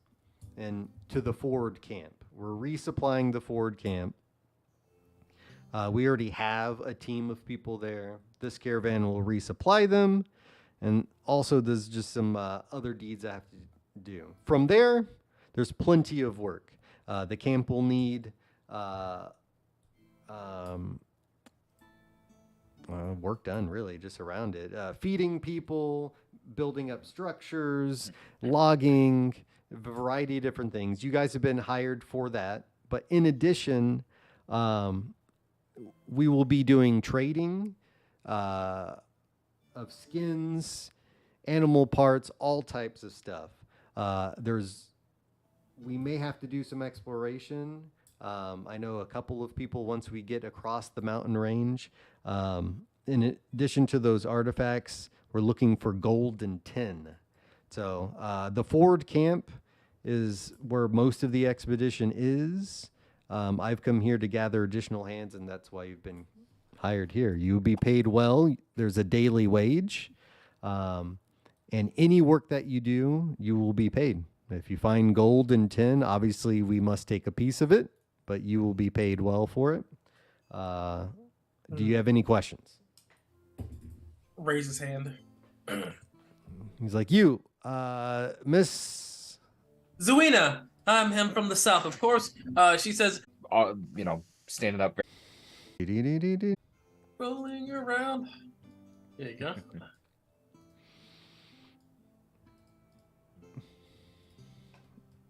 and to the Ford camp. We're resupplying the Ford camp. We already have a team of people there. This caravan will resupply them. And also there's just some other deeds I have to do. From there, there's plenty of work. The camp will need work done, really, just around it. Feeding people, building up structures, logging, a variety of different things. You guys have been hired for that. But in addition, we will be doing trading of skins, animal parts, all types of stuff. We may have to do some exploration. I know a couple of people once we get across the mountain range. In addition to those artifacts, we're looking for gold and tin. So the Ford camp is where most of the expedition is. I've come here to gather additional hands, and that's why you've been hired here. You'll be paid well. There's a daily wage. And any work that you do, you will be paid. If you find gold and tin, obviously we must take a piece of it, but you will be paid well for it. Do you have any questions? Raise his hand. He's like, you, Miss... Zuina! I'm him from the south, of course. She says, standing up. rolling around. There you go.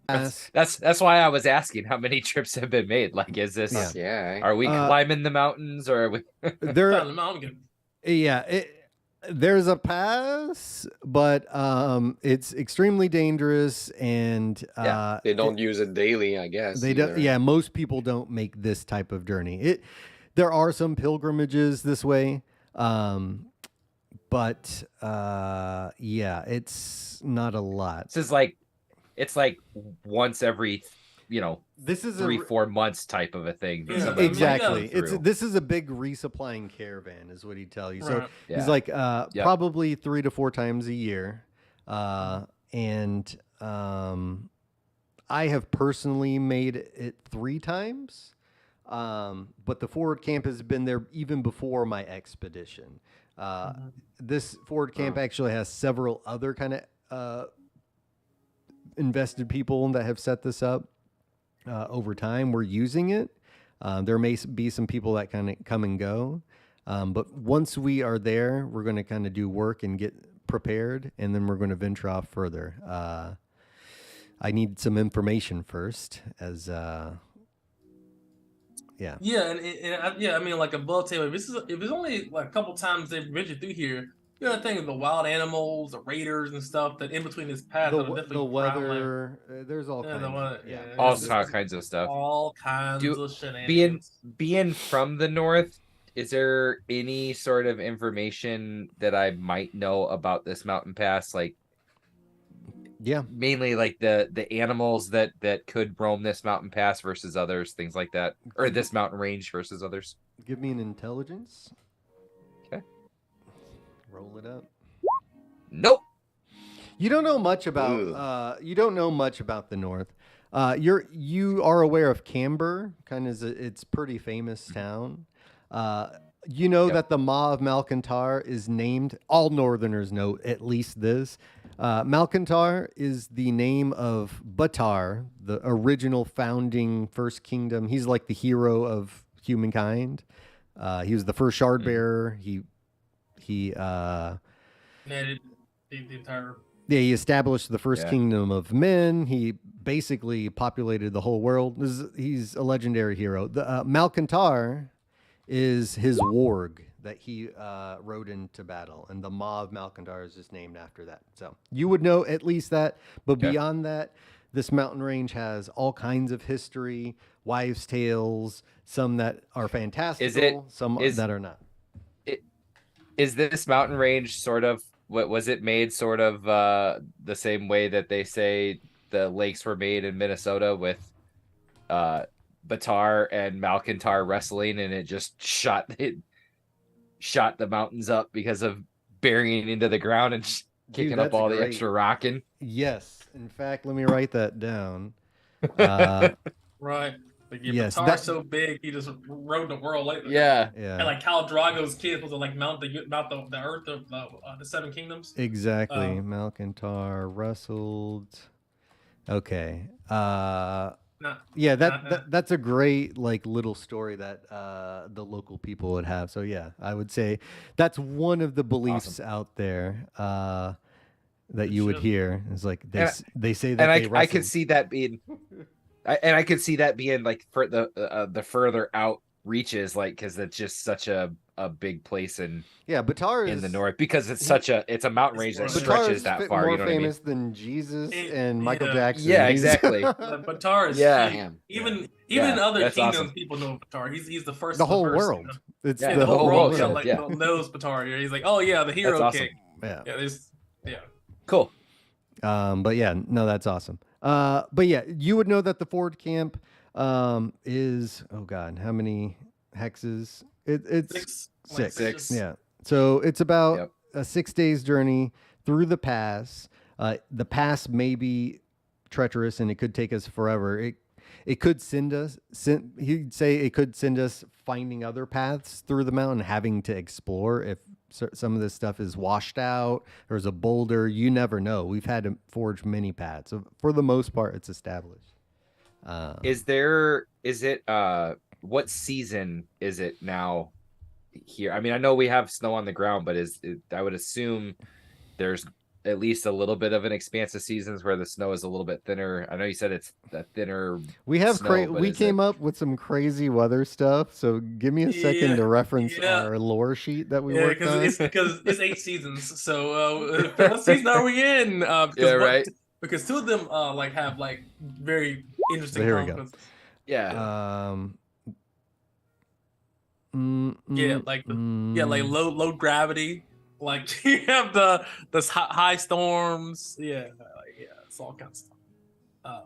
That's why I was asking how many trips have been made. Like, is this? Yeah. Are we climbing the mountains, or are we? There's a pass, but it's extremely dangerous, and they don't use it daily, I guess. They don't. Yeah, most people don't make this type of journey. There are some pilgrimages this way, but it's not a lot. It's like once every, this is 3-4 months type of a thing. Yeah, exactly. This is a big resupplying caravan, is what he'd tell you. So he's like probably 3 to 4 times a year, and I have personally made it 3 times, but the forward camp has been there even before my expedition. This forward camp actually has several other kind of invested people that have set this up. Over time, we're using it. There may be some people that kind of come and go. But once we are there, we're going to kind of do work and get prepared, and then we're going to venture off further. I need some information first, as I mean, like a bull tail. If it's only like a couple times they've ventured through here, you know, the thing of the wild animals, the raiders and stuff that in between this path. The weather, there's all kinds. All kinds of stuff. All kinds of shenanigans. Being from the north, is there any sort of information that I might know about this mountain pass? Like, mainly like the animals that could roam this mountain pass versus others, things like that, or this mountain range versus others. Give me an intelligence. Okay. Roll it up. Nope. You don't know much about the north. You are aware of Camber, kind of it's pretty famous town. You know that the Maw of Malkantar is named. All Northerners know at least this. Malkantar is the name of Batar, the original founding first kingdom. He's like the hero of humankind. He was the first shard bearer. He the entire Yeah, he established the first Yeah. kingdom of men. He basically populated the whole world. He's a legendary hero. The Malkantar is his warg that he rode into battle, and the Maw of Malkantar is just named after that. So you would know at least that. But Okay. beyond that, this mountain range has all kinds of history, wives' tales, some that are fantastical, some that are not. Is this mountain range sort of what was it made sort of the same way that they say the lakes were made in Minnesota with Batar and Malkantar wrestling, and it just shot the mountains up because of burying into the ground and kicking up that's all the great. extra rocking. Yes. In fact, let me write that down. Right. Like, yeah, Yes, Batar's that- so big, he just rode the world like Yeah. Yeah. And like Khal Drago's kids was to like mount the earth of the Seven Kingdoms. Exactly. Malkantar wrestled. Okay. Yeah, that's a great like little story that the local people would have. So yeah, I would say that's one of the beliefs out there that you would hear. Is like they say that And I could see that being I could see that being like for the further out reaches, like because it's just such a big place in Batar is in the north because it's a mountain range that Batar stretches is that far. more You know what I mean? famous than Jesus It- and Michael yeah. Jackson. Yeah, He's- exactly. Batar is Yeah. huge. Damn. Even Yeah, in other that's kingdoms, awesome. people know Batar. He's the first. the of whole first, world. you know? It's Yeah, the whole world yeah, like, yeah. knows Batar. He's like, oh yeah, the hero awesome. king. Yeah. Yeah, there's Cool. But yeah, no, that's awesome. But yeah, you would know that the Ford camp is how many hexes? It's six. Yeah. So it's about a 6 days journey through the pass. The pass may be treacherous and it could take us forever. It could he'd say it could send us finding other paths through the mountain, having to explore if some of this stuff is washed out. There's a boulder. You never know. We've had to forge many paths. So for the most part, it's established. What season is it now here? I mean, I know we have snow on the ground, but I would assume there's at least a little bit of an expanse of seasons where the snow is a little bit thinner. I know you said it's that thinner. We have snow, but we came up with some crazy weather stuff. So give me a second to reference our lore sheet that we worked on. because it's 8 seasons. So what season are we in? Right. Because 2 of them have very interesting. Here we go. consequences. Yeah. Like low gravity. Like you have the high storms. Yeah, it's all kinds of stuff.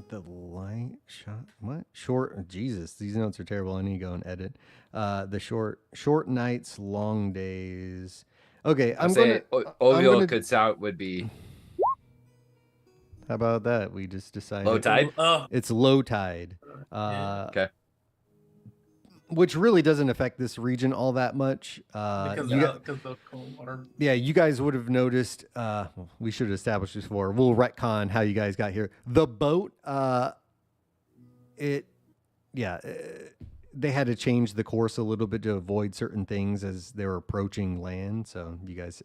The light shot. What short? Jesus, these notes are terrible. I need to go and edit. The short nights, long days. Okay, I'm saying gonna Kutsao would be. How about that? We just decided Low tide? It's low tide. Okay. Which really doesn't affect this region all that much. Because of the cold water. Yeah, you guys would have noticed. We should have established this before. We'll retcon how you guys got here. The boat, they had to change the course a little bit to avoid certain things as they were approaching land. So you guys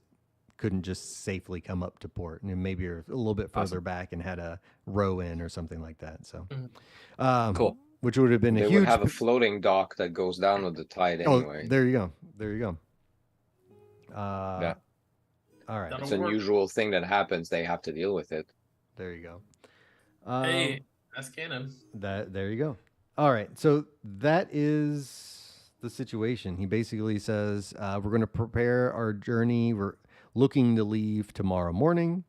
couldn't just safely come up to port, and maybe you're a little bit further back and had a row in or something like that. So, cool. Which would have been They a would huge. have a floating dock that goes down with the tide anyway. Oh, there you go. There you go. All right. That'll It's an work. unusual thing that happens. They have to deal with it. There you go. Hey, that's canon. There you go. All right. So that is the situation. He basically says we're going to prepare our journey. We're looking to leave tomorrow morning.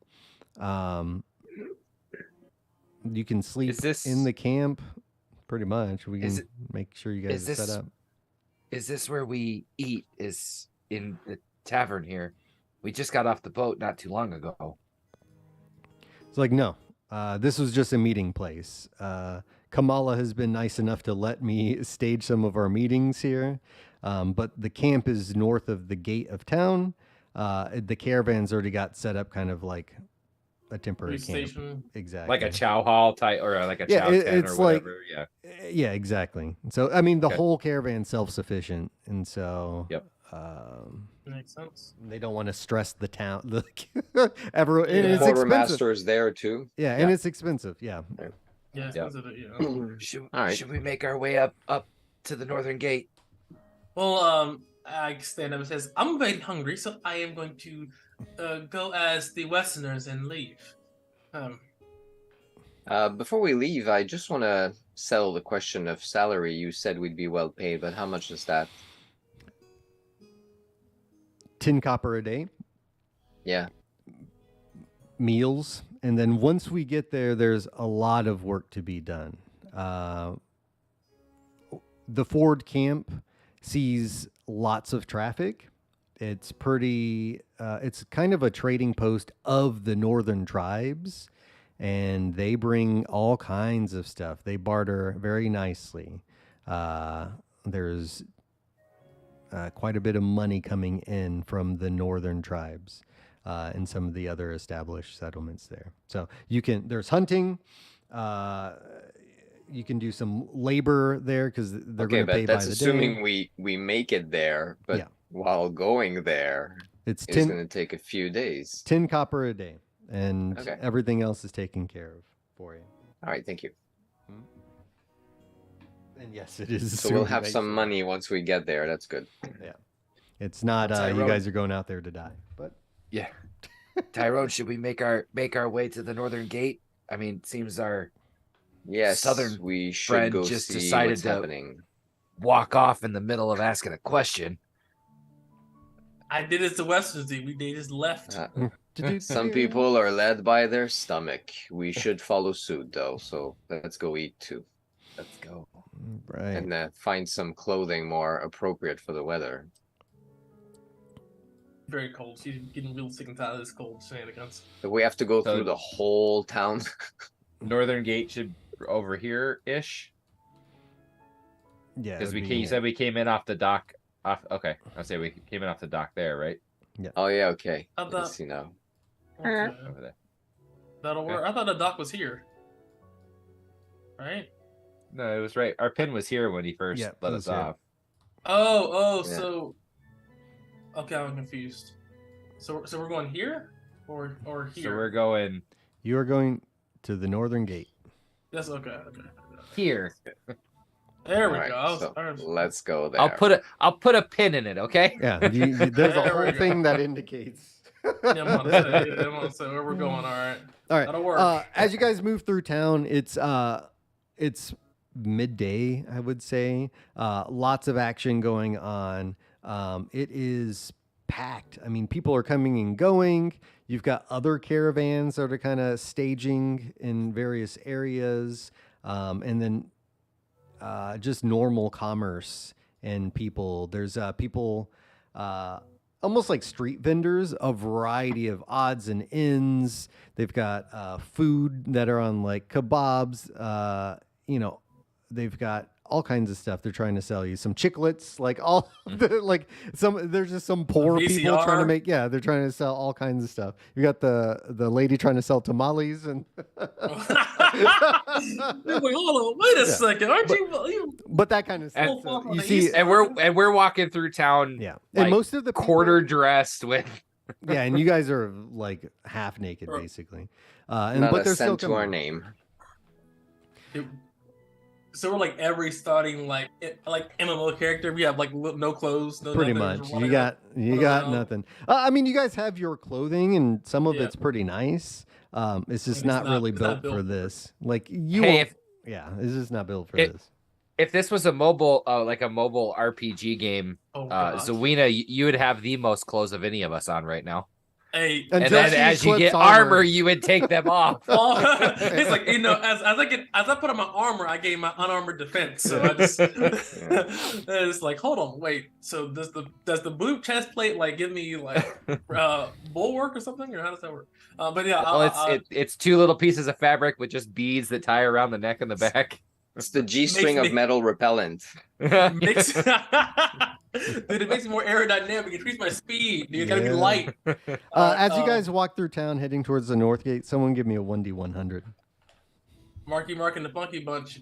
You can sleep in the camp. Pretty much. We can make sure you guys are set up. Is this where we eat? Is in the tavern here? We just got off the boat not too long ago. It's like, no. This was just a meeting place. Kamala has been nice enough to let me stage some of our meetings here. But the camp is north of the gate of town. The caravan's already got set up kind of like a temporary camp. Station. Exactly. Like a chow hall type or like a chow tent it's or whatever. Yeah, exactly. So, I mean, the whole caravan's self-sufficient. And so, Yep. Makes sense. They don't want to stress the town. Everyone, and Yeah. it's expensive. Quartermaster is there too. Yeah, and it's expensive. Yeah. Yeah, Yeah. expensive, yeah. Should we make our way up to the northern gate? Well, I stand up and says, "I'm very hungry, so I am going to go as the Westerners and leave." Before we leave, I just want to settle the question of salary. You said we'd be well paid, but how much is that? 10 copper a day, Yeah. meals, and then once we get there, there's a lot of work to be done. The Ford camp sees lots of traffic. It's pretty. It's kind of a trading post of the northern tribes, and they bring all kinds of stuff. They barter very nicely. There's quite a bit of money coming in from the northern tribes and some of the other established settlements there. So there's hunting. You can do some labor there because they're Okay, going to pay but by that's the assuming day. we make it there. But Yeah. while going there, It's it's 10, going to take a few days. 10 copper a day, and Okay. everything else is taken care of for you. All right, thank you. And yes, it is. So we'll assuming have that some you- money once we get there. That's good. It's not you Tyrone. guys are going out there to die, but Yeah. Tyrone, should we make our way to the northern gate? I mean, it seems our Yes, Southern we should friend go just see decided what's to- happening. walk off in the middle of asking a question. I did it to Westerners. They just left. Some people are led by their stomach. We should follow suit, though. So let's go eat too, Let's go. right. and find some clothing more appropriate for the weather. Very cold. She's getting real sick and tired of this cold shenanigans. But we have to go So- through the whole town. Northern gate should over here ish. Yeah, Because it'd you be- said we came in off the dock. Okay, I'll say we came in off the dock there, right? Oh yeah, okay. I I thought- see now. Okay. Over there. That'll work. I thought the dock was here. Right? No, it was right. Our pin was here when he first Yeah, let it us was here. off. Oh, Yeah. so okay, I'm confused. So we're going here or here? So we're going You are going to the northern gate. Yes, okay. here. There we Alright, go. so let's go there. I'll put a pin in it, okay? Yeah, there's a There we whole go. thing that indicates. Yeah, I'm gonna say where we're going. All right. All right. That'll work. As you guys move through town, it's midday, I would say. Lots of action going on. It is packed. I mean, people are coming and going. You've got other caravans that are kind of staging in various areas, and then just normal commerce and people. There's people. Almost like street vendors, a variety of odds and ends. They've got food that are on like kebabs. They've got all kinds of stuff they're trying to sell you. Some chiclets, like all there's just some poor people trying to VCR. make, they're trying to sell all kinds of stuff. You got the lady trying to sell tamales and Wait, hold on. Wait a second. Aren't you? but that kind of stuff. And- So on you the see, east And we're walking through town, yeah. like, And most of the people- quarter dressed with yeah, and you guys are like half naked Or- basically. Not But a they're still cent to our coming. name. So we're like every starting like MMO character. We have like no clothes. No Pretty nothing, much. just You running got around. nothing. I mean, you guys have your clothing, and some of Yeah. it's pretty nice. It's just It's not not- really it's built not built for for this. Like you, Hey, won't- yeah, it's just not built for It- this. if this was a mobile like a mobile RPG game, Oh, gosh. Zawina, you would have the most clothes of any of us on right now. Hey, Until And then she as you equips get armor, you would take them off. oh, it's like as I put on my armor, I gain my unarmored defense. So I just it's like, hold on, wait. So does the blue chest plate like give me like bulwark or something, or how does that work? But yeah, Well, it's two little pieces of fabric with just beads that tie around the neck and the back. It's the G-string Makes of me- metal repellent. makes dude, it makes me more aerodynamic. Increase my speed. Dude, you gotta be Yeah. light. As you guys walk through town, heading towards the north gate, someone give me a 1d100. Marky Mark and the Funky Bunch.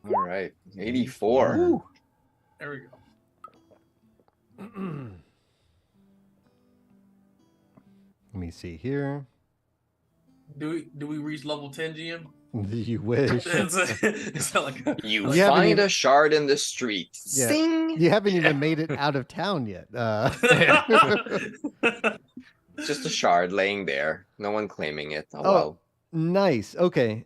All right, 84. There we go. Let me see here. Do we reach level 10, GM? You wish. It's not like You You haven't find even- a shard in the street. Yeah. Sing! You haven't even made it out of town yet. Just a shard laying there. No one claiming it. Oh, Oh. well. Nice. Okay.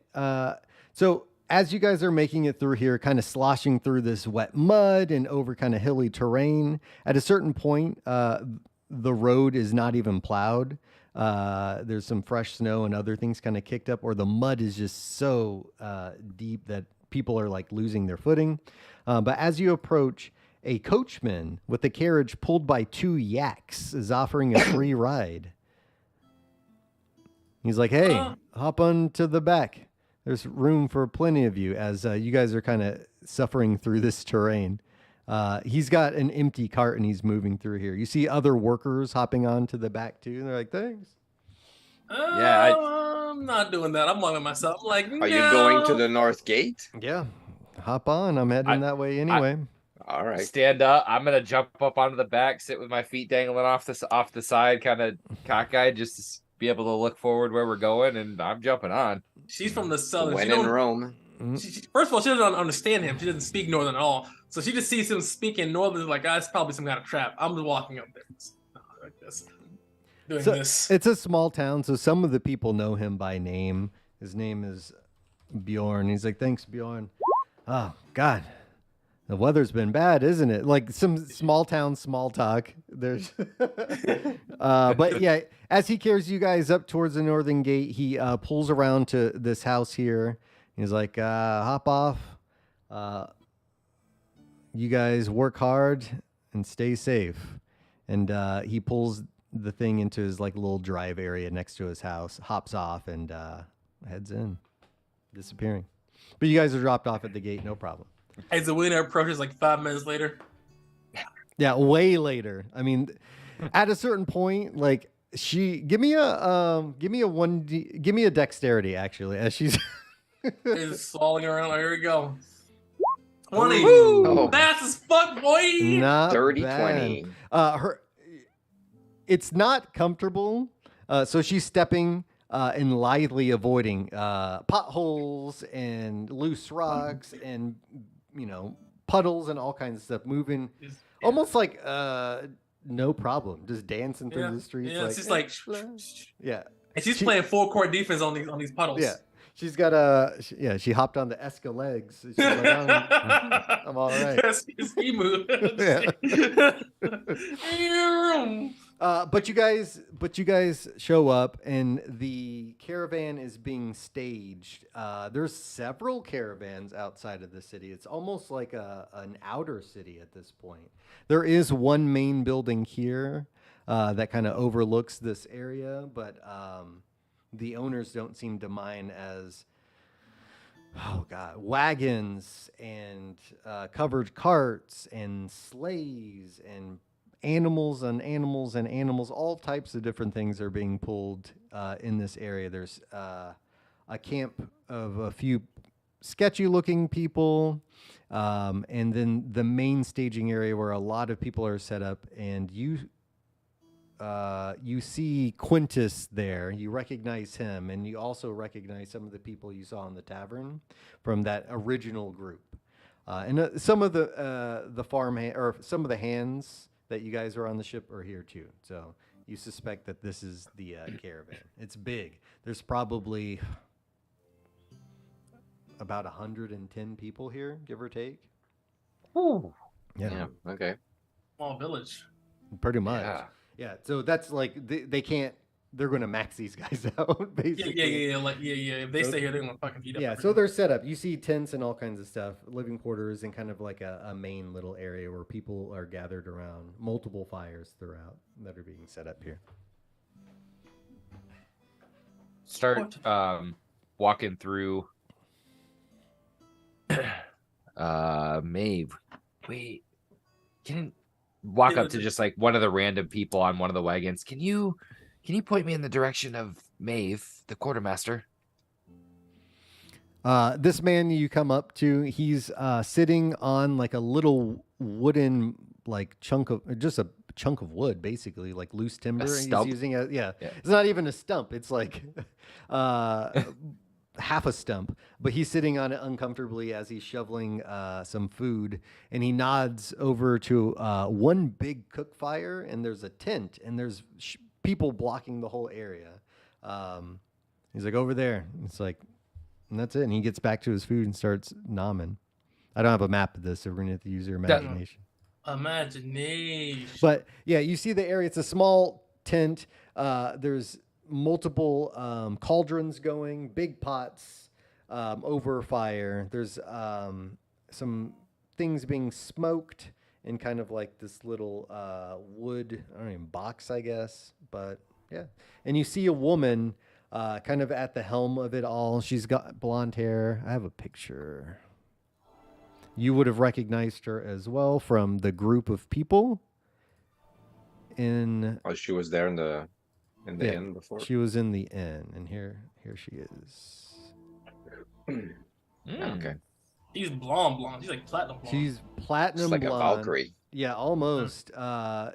So as you guys are making it through here, kind of sloshing through this wet mud and over kind of hilly terrain, at a certain point, the road is not even plowed. There's some fresh snow and other things kind of kicked up, or the mud is just so deep that people are like losing their footing. But as you approach, a coachman with a carriage pulled by 2 yaks is offering a free ride. He's like, hey, hop on to the back. There's room for plenty of you as you guys are kind of suffering through this terrain. He's got an empty cart and he's moving through here. You see other workers hopping on to the back too. And they're like, thanks. Yeah, I'm not doing that. I'm loving myself. I'm like, Are you going to the north gate? Yeah, hop on. I'm heading that way anyway. All right. Stand up. I'm gonna jump up onto the back, sit with my feet dangling off the side, kind of cockeyed, just to be able to look forward where we're going. And I'm jumping on. She's from the southern. When She in don't- Rome. First of all, she doesn't understand him. She doesn't speak Northern at all. So she just sees him speaking Northern, like, it's probably some kind of trap. I'm just walking up there. Like this. Doing So this. it's a small town, so some of the people know him by name. His name is Bjorn. He's like, thanks, Bjorn. Oh, God. The weather's been bad, isn't it? Like some small town small talk. There's, but yeah, as he carries you guys up towards the northern gate, he pulls around to this house here. He's like, hop off. You guys work hard and stay safe. And he pulls the thing into his like little drive area next to his house, hops off, and heads in, disappearing. But you guys are dropped off at the gate, no problem. As the winner approaches like 5 minutes later. Yeah, way later. I mean, at a certain point, like give me a dexterity actually, as she's Is falling around. Here we go. 20. Oh. That's as fuck, boy. not Dirty bad. 20. It's not comfortable. So she's stepping and lithely avoiding potholes and loose rocks and puddles and all kinds of stuff, moving almost like no problem, just dancing through the streets. Yeah, it's just like yeah. And she's playing full court defense on these puddles. Yeah. She's got she hopped on the Escalegs. She's like, I'm all right. That's ski move. But you guys show up and the caravan is being staged. There's several caravans outside of the city. It's almost like an outer city at this point. There is one main building here that kind of overlooks this area, but the owners don't seem to mind as, wagons and covered carts and sleighs and animals and animals and animals. All types of different things are being pulled in this area. There's a camp of a few sketchy-looking people, and then the main staging area where a lot of people are set up, and you see Quintus there. You recognize him, and you also recognize some of the people you saw in the tavern from that original group. And some of the farm or some of the hands that you guys are on the ship are here too. So you suspect that this is the caravan. It's big. There's probably about 110 people here, give or take. Ooh. Yeah, Okay. Small village. pretty much. Yeah. Yeah, so that's like they can't. They're going to max these guys out, basically. Yeah. If they stay here, they're gonna fucking eat up. Yeah, so everything. they're set up. You see tents and all kinds of stuff, living quarters, and kind of like a main little area where people are gathered around, multiple fires throughout that are being set up here. Start walking through. Maeve, wait. Can walk up to just like one of the random people on one of the wagons. Can you point me in the direction of Maeve, the quartermaster? This man you come up to, he's sitting on like a little wooden like just a chunk of wood, basically, like loose timber. He's stump? using it. Yeah, it's not even a stump. It's like half a stump, but he's sitting on it uncomfortably as he's shoveling some food, and he nods over to one big cook fire, and there's a tent, and there's people blocking the whole area. He's like, over there. It's like, and that's it. And he gets back to his food and starts nomming. I don't have a map of this, so we're gonna have to use your imagination. Imagination. But yeah, you see the area. It's a small tent. There's multiple cauldrons going, big pots over fire. There's some things being smoked in kind of like this little wood, I don't know, box, I guess. But yeah. And you see a woman kind of at the helm of it all. She's got blonde hair. I have a picture. You would have recognized her as well from the group of people in. Oh, she was there in the Yeah, inn before. She was in the inn, and here she is. Okay. She's blonde. She's like platinum blonde. She's platinum It's like blonde. a Valkyrie. Yeah, almost.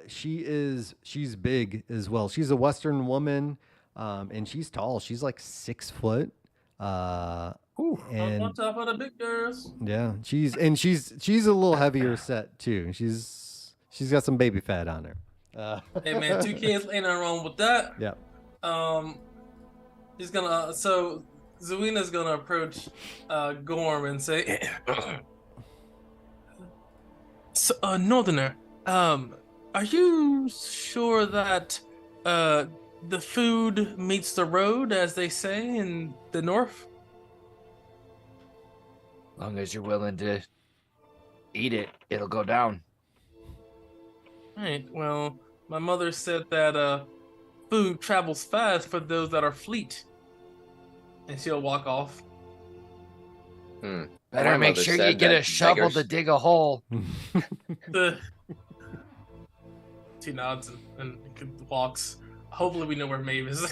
She's big as well. She's a Western woman, and she's tall. She's like 6 foot. And on top of the big girls. yeah, she's a little heavier set too. She's got some baby fat on her. Hey man, 2 kids ain't nothing wrong with that. Yeah. He's gonna so Zuina's gonna approach Gorm and say, so, Northerner, are you sure that the food meets the road, as they say in the north? Long as you're willing to eat it, it'll go down. Right. Well, my mother said that food travels fast for those that are fleet. And she'll walk off. My Better make mother sure you said get a that shovel beggars- to dig a hole. She nods and walks. Hopefully we know where Maeve is.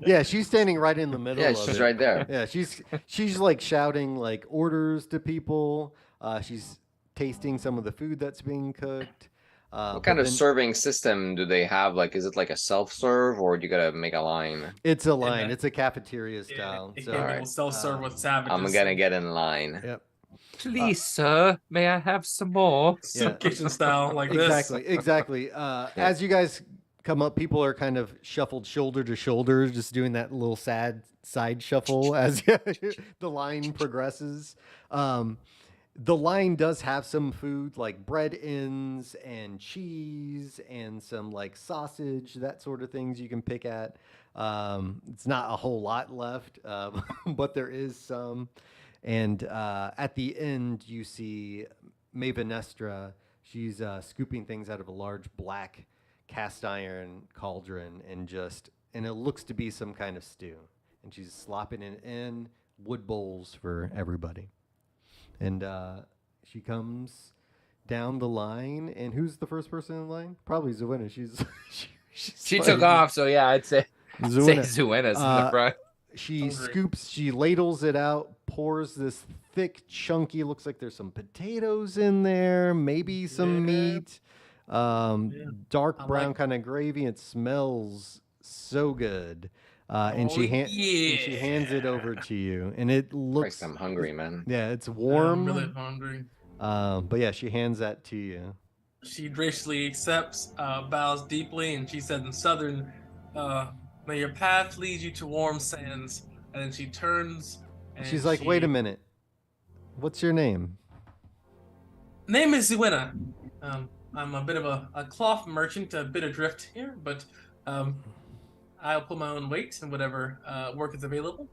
Yeah, she's standing right in the middle. Yeah, of she's it. right there. Yeah, she's like shouting like orders to people. She's tasting some of the food that's being cooked. What kind of serving system do they have? Like, is it like a self-serve, or do you gotta make a line? It's a line. Yeah. It's a cafeteria style. Yeah, So people alright. self-serve with savages. I'm gonna get in line. yep. Please, sir, may I have some more? So Yeah. kitchen style like this. Exactly. As you guys come up, people are kind of shuffled shoulder to shoulder, just doing that little sad side shuffle as the line progresses. The line does have some food like bread ends and cheese and some like sausage, that sort of things you can pick at. It's not a whole lot left, but there is some. And at the end, you see Mavenestra. She's scooping things out of a large black cast iron cauldron and it looks to be some kind of stew. And she's slopping it in wood bowls for everybody. And she comes down the line, and who's the first person in line? Probably Zuena. She took off, so yeah, I'd say Zuena's in the front. She scoops, she ladles it out, pours this thick, chunky, looks like there's some potatoes in there, maybe some meat, dark brown kind of gravy. It smells so good. And she hands it over to you, and it looks. Christ, I'm hungry, man. Yeah, it's warm. I'm really hungry. But yeah, she hands that to you. She graciously accepts, bows deeply, and she said in Southern, may your path lead you to warm sands. And then she turns and She's like, wait a minute. What's your name? Name is Zuena. I'm a bit of a cloth merchant, a bit adrift here, but I'll pull my own weight and whatever work is available.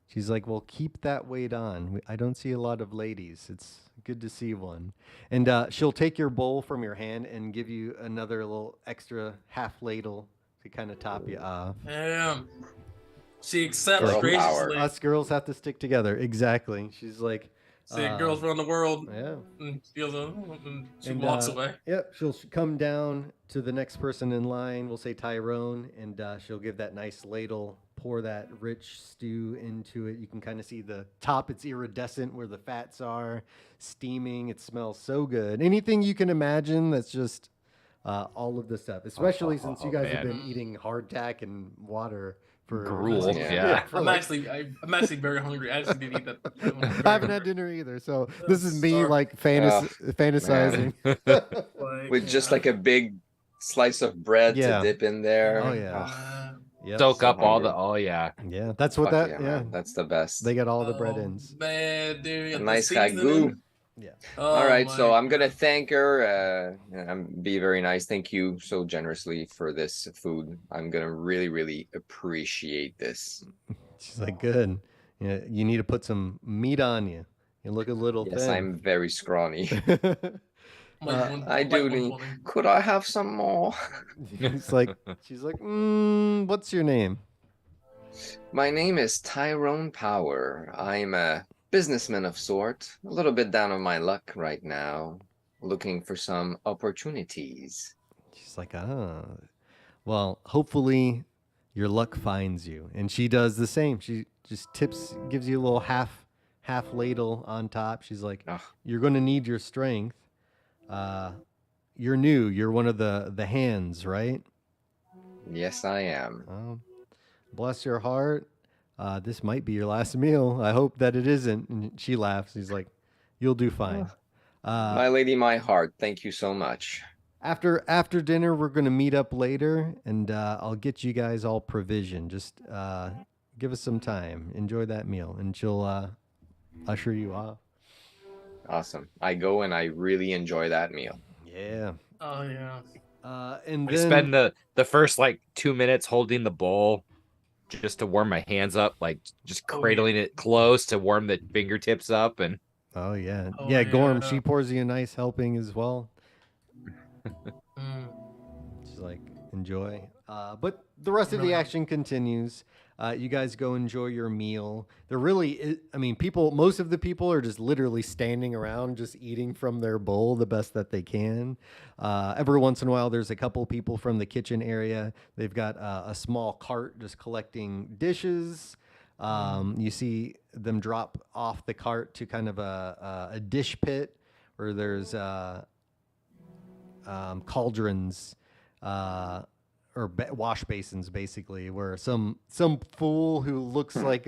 She's like, well, keep that weight on. I don't see a lot of ladies. It's good to see one. And she'll take your bowl from your hand and give you another little extra half ladle to kind of top you off. She accepts Girl graciously. power. Us girls have to stick together. Exactly. She's like, See, girls around the world. yeah. And she And, walks away. Yep, she'll come down to the next person in line. We'll say Tyrone, and she'll give that nice ladle, pour that rich stew into it. You can kind of see the top, it's iridescent where the fats are, steaming. It smells so good. Anything you can imagine that's just all of the stuff, especially since you guys have man. been eating hardtack and water for Gruel, yeah. for I'm like- actually very hungry. I actually didn't eat that. I haven't had dinner either, so this is me Sorry. like fantasizing. With just like a big slice of bread Yeah. to dip in there. Oh, yeah. Yep. Soak so up all the. hungry. Oh yeah. Yeah, that's what Fuck that. yeah, Yeah, man. That's the best. they got all the bread Oh, ends. Man, dude, A the nice seasoning. ragu. Yeah. Oh, All right, so my I'm gonna God. thank her. Be very nice. Thank you so generously for this food. I'm gonna really appreciate this. She's like, good. Yeah, you need to put some meat on you. You look a little Yes, thin. I'm very scrawny. I Like do need. 120. Could I have some more? It's like, she's like, what's your name? My name is Tyrone Power. I'm a businessman of sort. A little bit down on my luck right now. Looking for some opportunities. She's like, well, hopefully your luck finds you. And she does the same. She just gives you a little half ladle on top. She's like, Ugh. you're going to need your strength. You're new. You're one of the hands, right? Yes, I am. Bless your heart. This might be your last meal. I hope that it isn't. And she laughs. She's like, you'll do fine. My lady, my heart. Thank you so much. After dinner, we're going to meet up later, and I'll get you guys all provisioned. Just give us some time. Enjoy that meal, and she'll usher you off. Awesome. I go and I really enjoy that meal. Yeah. Oh yeah. And I then spend the first like 2 minutes holding the bowl just to warm my hands up, like just Oh, yeah. cradling it close to warm the fingertips up. And oh yeah, Oh, yeah. Gorm, yeah. she pours you a nice helping as well. Mm. She's like, enjoy. But the rest of the Really? action continues. You guys go enjoy your meal. Most of the people are just literally standing around, just eating from their bowl the best that they can. Every once in a while, there's a couple people from the kitchen area. They've got a small cart just collecting dishes. You see them drop off the cart to kind of a dish pit where there's cauldrons or wash basins, basically, where some fool who looks like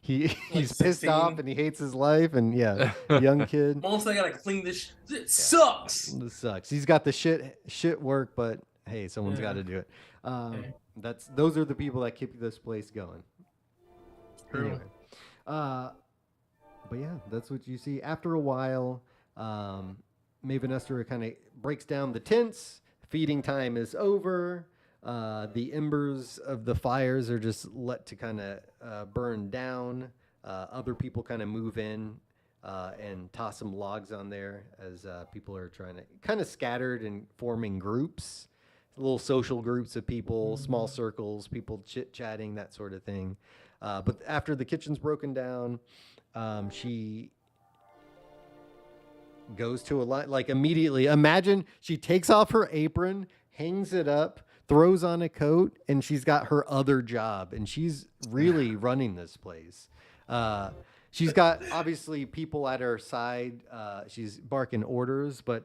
he's pissed 16. off and he hates his life, and yeah, young kid. Once I gotta clean this. It sucks. This sucks. He's got the shit work, but hey, someone's Yeah. got to do it. Okay. Those are the people that keep this place going. True. Anyway, but yeah, that's what you see. After a while, Maven Esther kind of breaks down the tents. Feeding time is over. The embers of the fires are just let to kind of burn down. Other people kind of move in and toss some logs on there as people are trying to kind of scattered and forming groups, little social groups of people, small circles, people chit-chatting, that sort of thing. But after the kitchen's broken down, she goes to a line, like immediately. Imagine she takes off her apron, hangs it up, throws on a coat, and she's got her other job, and she's really running this place. She's got obviously people at her side. She's barking orders, but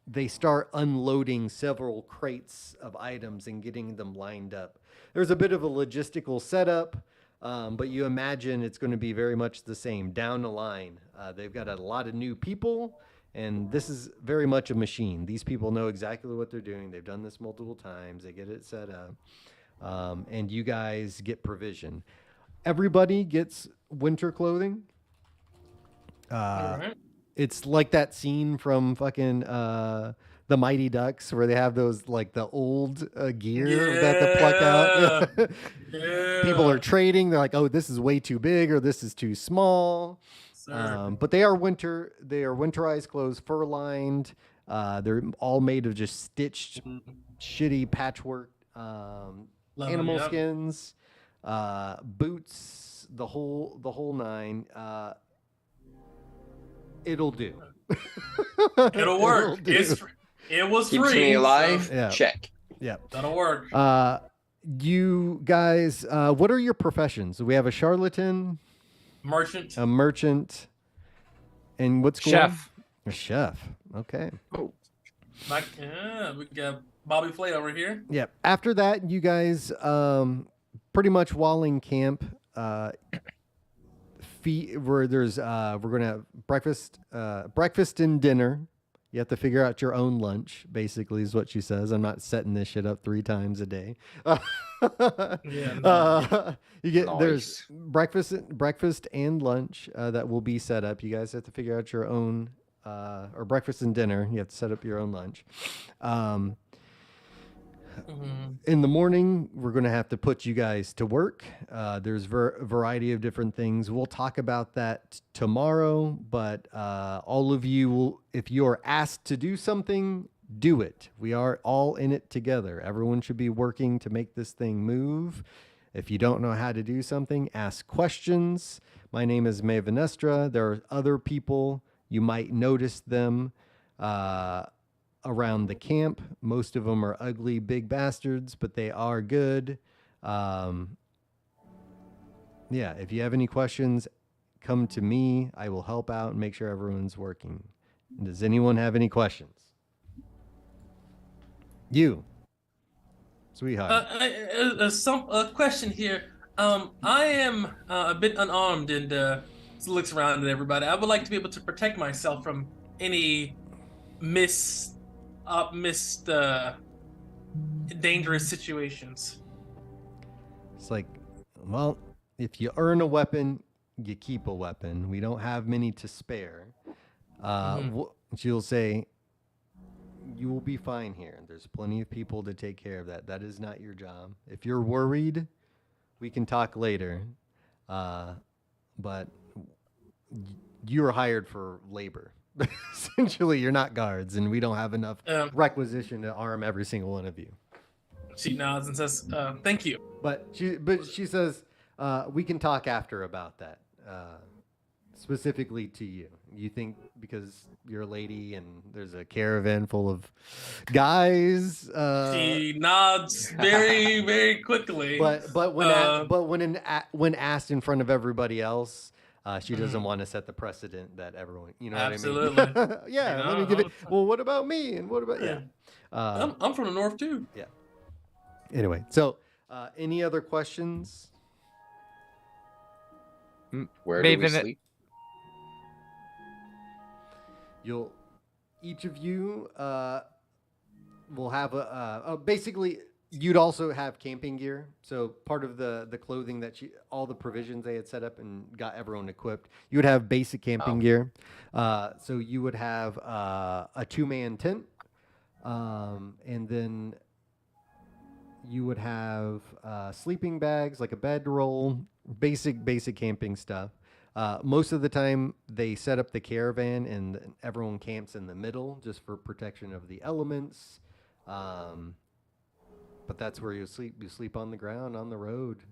they start unloading several crates of items and getting them lined up. There's a bit of a logistical setup, but you imagine it's going to be very much the same down the line. They've got a lot of new people, and this is very much a machine. These people know exactly what they're doing. They've done this multiple times. They get it set up, and you guys get provision. Everybody gets winter clothing. All right. It's like that scene from fucking the Mighty Ducks where they have those like the old gear that they pluck out. Yeah. People are trading. They're like, "Oh, this is way too big," or "This is too small." Sir. But they are winterized clothes, fur lined. They're all made of just stitched, shitty patchwork Love animal it, yep. skins, boots, the whole nine. It'll do. It'll work. do. It was Keeps free. me alive. So Yeah. Check. Yep. that'll work. you guys, what are your professions? We have a charlatan, Merchant. a merchant, and what's going Chef. A chef. Okay. We got Bobby Flay over here. Yeah. After that, you guys pretty much walling camp. Where there's we're gonna have breakfast and dinner. You have to figure out your own lunch, basically, is what she says. I'm not setting this shit up 3 times a day. Yeah. You get Nice. there's breakfast and lunch that will be set up. You guys have to figure out your own or breakfast and dinner. You have to set up your own lunch. In the morning, we're going to have to put you guys to work. There's a variety of different things. We'll talk about that tomorrow, but all of you will, if you're asked to do something, do it. We are all in it together. Everyone should be working to make this thing move. If you don't know how to do something, ask questions. My name is May Venestra. There are other people. You might notice them around the camp. Most of them are ugly big bastards, but they are good. Yeah, if you have any questions, come to me. I will help out and make sure everyone's working. Does anyone have any questions? You, sweetheart. A question here. I am a bit unarmed and looks around at everybody. I would like to be able to protect myself from any missed dangerous situations. It's like, well, if you earn a weapon, you keep a weapon. We don't have many to spare. She'll say, you will be fine here. There's plenty of people to take care of that. That is not your job. If you're worried, we can talk later. But you're hired for labor. Essentially, you're not guards, and we don't have enough requisition to arm every single one of you. She nods and says, "Thank you." But she says, we can talk after about that. Specifically to you. You think because you're a lady and there's a caravan full of guys. She nods very, very quickly. But when asked in front of everybody else, she doesn't want to set the precedent that everyone, you know Absolutely. what I mean? Yeah, You know, let me give it. Well, what about me? And what about yeah? I'm from the north too. Yeah. Anyway, so any other questions? Where do we Maven- sleep? Each of you will have basically you'd also have camping gear. So part of the clothing that all the provisions they had set up and got everyone equipped, you would have basic camping gear. So you would have a 2-man tent, and then you would have sleeping bags, like a bedroll, basic camping stuff. Most of the time, they set up the caravan and everyone camps in the middle just for protection of the elements. But that's where you sleep. You sleep on the ground, on the road.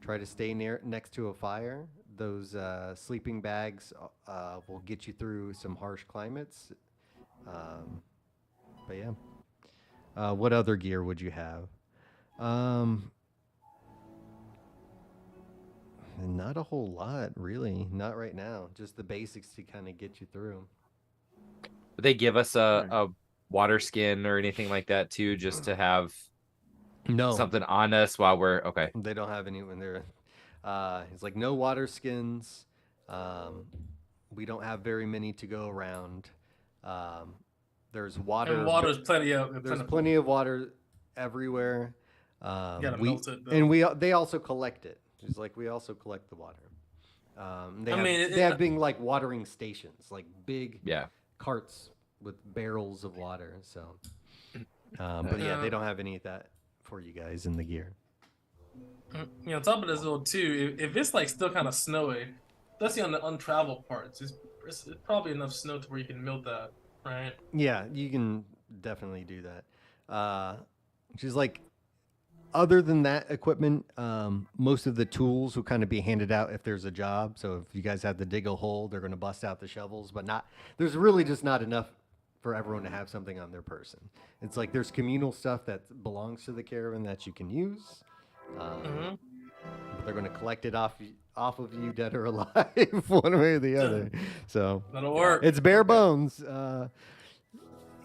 Try to stay next to a fire. Those sleeping bags will get you through some harsh climates. But yeah. What other gear would you have? Not a whole lot, really. Not right now. Just the basics to kind of get you through. Would they give us a water skin or anything like that too, just to have something on us while we're okay? They don't have any when they're. It's like no water skins. We don't have very many to go around. There's water. And water's plenty of. There's plenty of water everywhere. Gotta melt it, though. And they also collect it. It's like we also collect the water. They have being like watering stations, like big carts with barrels of water. So, but yeah, they don't have any of that for you guys in the gear. You know, on top of this though too, if it's like still kind of snowy, especially on the untraveled parts, it's probably enough snow to where you can melt that, right? Yeah, you can definitely do that. She's like, other than that equipment, most of the tools will kind of be handed out if there's a job. So if you guys have to dig a hole, they're going to bust out the shovels, but there's really just not enough for everyone to have something on their person. It's like there's communal stuff that belongs to the caravan that you can use. Mhm. But they're going to collect it off of you, dead or alive, one way or the other. So That'll work. it's bare bones. That'll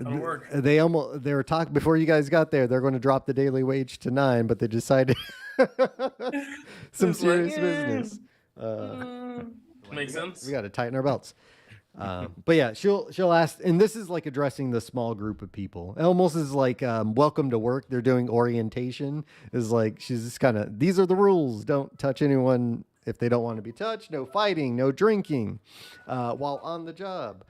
work. They were talking before you guys got there. They're going to drop the daily wage to 9, but they decided some It's like, serious yeah. business. Makes sense. We got to tighten our belts. But yeah, she'll ask, and this is like addressing the small group of people. It almost is like welcome to work. They're doing orientation. Is like she's just kind of, these are the rules. Don't touch anyone if they don't want to be touched. No fighting. No drinking while on the job.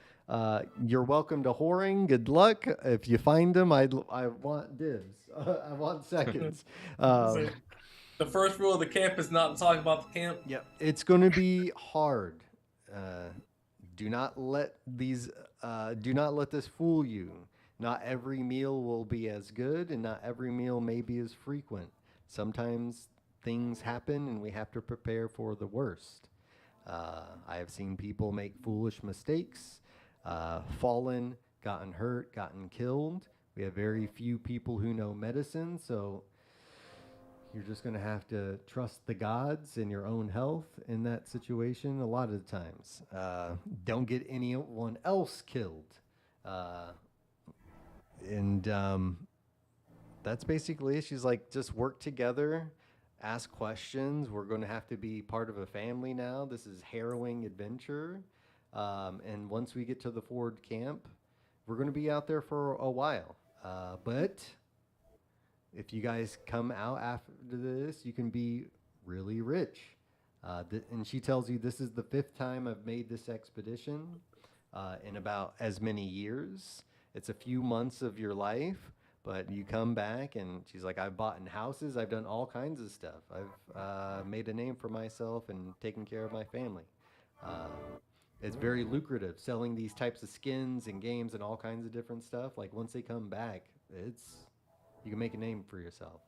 You're welcome to whoring. Good luck. If you find them, I want dibs. I want seconds. So, the first rule of the camp is not to talk about the camp. Yep, it's going to be hard. Do not let this fool you. Not every meal will be as good, and not every meal may be as frequent. Sometimes things happen, and we have to prepare for the worst. I have seen people make foolish mistakes, fallen, gotten hurt, gotten killed. We have very few people who know medicine, so you're just going to have to trust the gods and your own health in that situation a lot of the times. Don't get anyone else killed. And that's basically it. She's like, just work together, ask questions. We're going to have to be part of a family now. This is harrowing adventure. And once we get to the Ford camp, we're going to be out there for a while. But if you guys come out after this, you can be really rich. And she tells you this is the 5th time I've made this expedition in about as many years. It's a few months of your life, but you come back and she's like, I've bought in houses. I've done all kinds of stuff. I've made a name for myself and taken care of my family. It's very lucrative selling these types of skins and games and all kinds of different stuff. Like once they come back, you can make a name for yourself.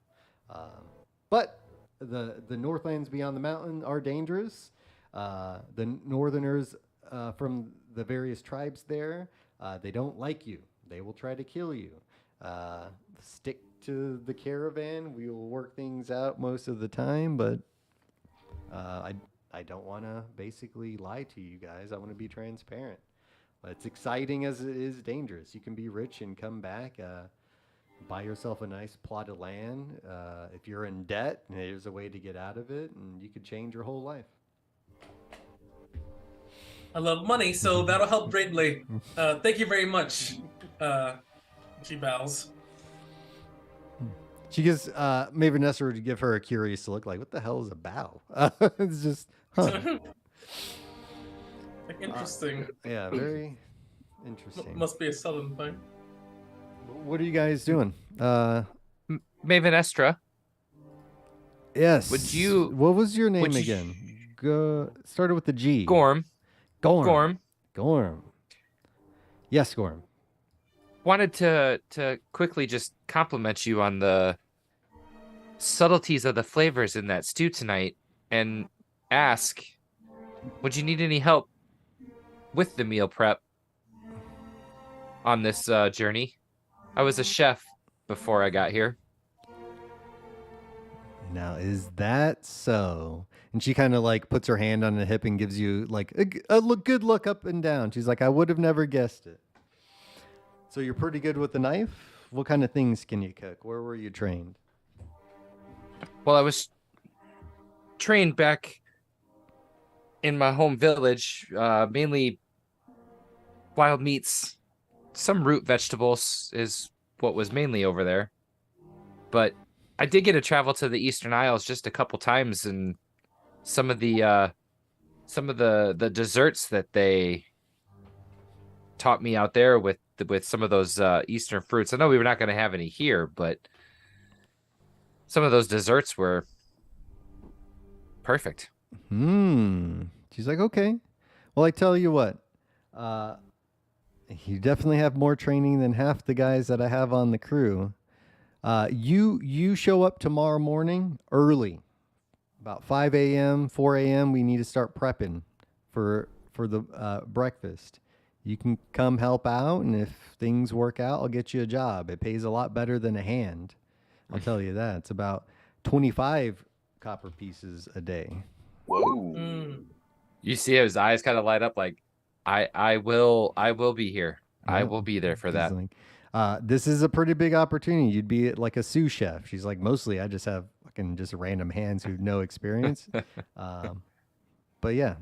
But the Northlands beyond the mountain are dangerous. The Northerners from the various tribes there, they don't like you. They will try to kill you. Stick to the caravan. We will work things out most of the time, but I don't want to basically lie to you guys. I want to be transparent. It's exciting as it is dangerous. You can be rich and come back. Buy yourself a nice plot of land. If you're in debt, there's a way to get out of it, and you could change your whole life. I love money, so that'll help greatly. Thank you very much. She bows. She gives Maven Nessa to give her a curious look, like, what the hell is a bow? It's just, huh. Interesting. Yeah, very interesting. Must be a southern thing. What are you guys doing? Maven Estra, Yes. What was your name would you- again? Started with the G. Gorm, Gorm. Yes, Gorm. wanted to quickly just compliment you on the subtleties of the flavors in that stew tonight and ask, would you need any help with the meal prep on this journey? I was a chef before I got here. Now, is that so? And she kind of like puts her hand on the hip and gives you like a good look up and down. She's like, I would have never guessed it. So you're pretty good with the knife? What kind of things can you cook? Where were you trained? Well, I was trained back in my home village, mainly wild meats. Some root vegetables is what was mainly over there. But I did get to travel to the Eastern Isles just a couple times, and some of the desserts that they taught me out there with some of those Eastern fruits. I know we were not going to have any here, but some of those desserts were perfect. She's like, okay. Well, I tell you what, you definitely have more training than half the guys that I have on the crew. You show up tomorrow morning early, about 5 a.m., 4 a.m. We need to start prepping for the breakfast. You can come help out, and if things work out, I'll get you a job. It pays a lot better than a hand. I'll tell you that. It's about 25 copper pieces a day. Whoa. Mm. You see his eyes kind of light up like, I will be here. I Yeah. will be there for She's that. like, this is a pretty big opportunity. You'd be like a sous chef. She's like, mostly I just have fucking just random hands who have no experience. But yeah,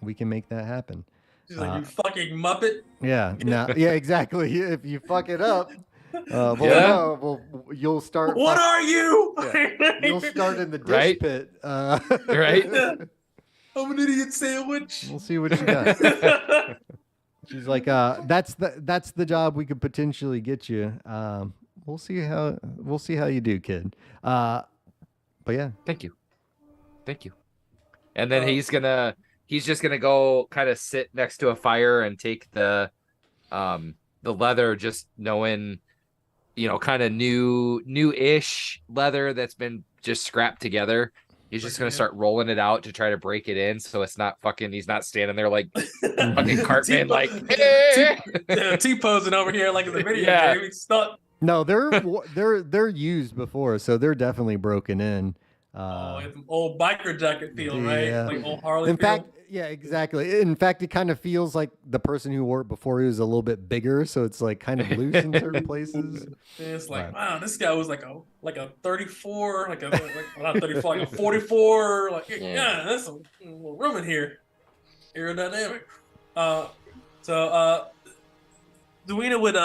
we can make that happen. She's like, you fucking muppet. Yeah, no, yeah, exactly. If you fuck it up, well, Yeah. no, well, you'll start. What are you? Yeah. You'll start in the dish Right? pit. Right? I'm an idiot sandwich. We'll see what you got. She's like, that's the job we could potentially get you. We'll see how you do, kid. But yeah, Thank you. And then he's just gonna go kind of sit next to a fire and take the leather, just knowing, kind of new-ish leather that's been just scrapped together. He's just gonna start rolling it out to try to break it in, so it's not fucking. He's not standing there like fucking Cartman, like hey! T-posing over here like in the video Yeah. game. He's stuck. no, they're used before, so they're definitely broken in. It's an old biker jacket feel, right? Yeah. Like old Harley In feel. fact, yeah, exactly. In fact, it kind of feels like the person who wore it before he was a little bit bigger, so it's like kind of loose in certain places. It's like, Right. wow, this guy was like a 34, like not 34, like a 44. Like, yeah, that's a little room in here. Aerodynamic. So Duina would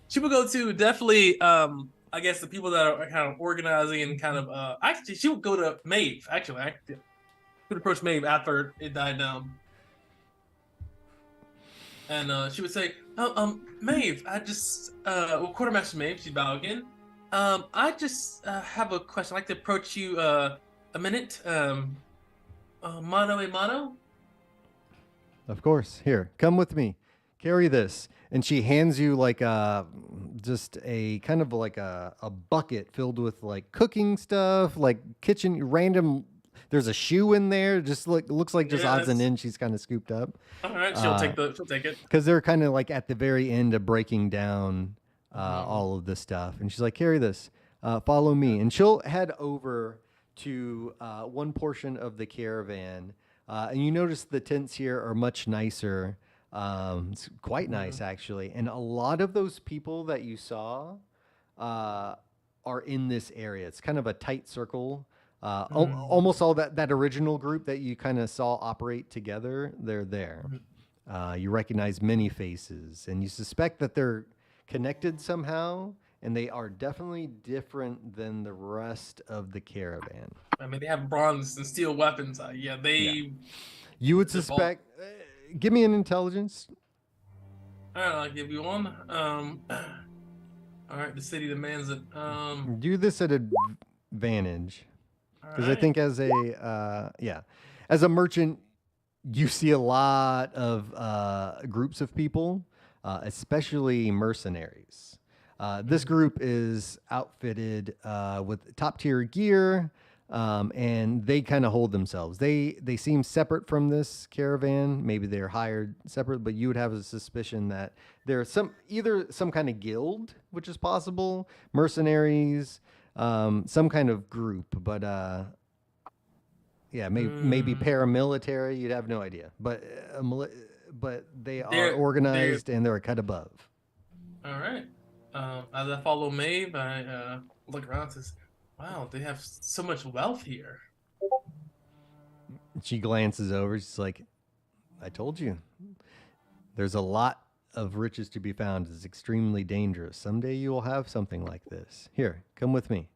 she would go to definitely I guess the people that are kind of organizing and kind of actually she would go to Maeve actually. She would approach Maeve after it died down. And she would say, Maeve, I just Quartermaster Maeve, she'd bow again. I just have a question. I'd like to approach you a minute. Mano a mano? Of course. Here, come with me. Carry this. And she hands you like just a kind of like a bucket filled with like cooking stuff, like kitchen random. There's a shoe in there. Just looks like just odds and ends she's kind of scooped up. All right, she'll take it. Because they're kind of like at the very end of breaking down all of this stuff. And she's like, carry this. Follow me. And she'll head over to one portion of the caravan. And you notice the tents here are much nicer. It's quite nice, actually. And a lot of those people that you saw are in this area. It's kind of a tight circle. Almost all that original group that you kind of saw operate together, they're there. You recognize many faces, and you suspect that they're connected somehow, and they are definitely different than the rest of the caravan. I mean, they have bronze and steel weapons. You would suspect. Give me an intelligence. All right, I'll give you one. All right, the city demands it. Do this at advantage. Because I think as a merchant, you see a lot of groups of people, especially mercenaries. This group is outfitted with top tier gear, and they kind of hold themselves. They seem separate from this caravan. Maybe they're hired separate, but you would have a suspicion that they're either some kind of guild, which is possible, mercenaries. Some kind of group, but maybe paramilitary. You'd have no idea, but they are organized and they're a cut above. All right. As I follow Maeve, I look around and says, "Wow, they have so much wealth here." She glances over. She's like, "I told you, there's a lot of riches to be found. It's extremely dangerous. Someday you will have something like this. Here, come with me."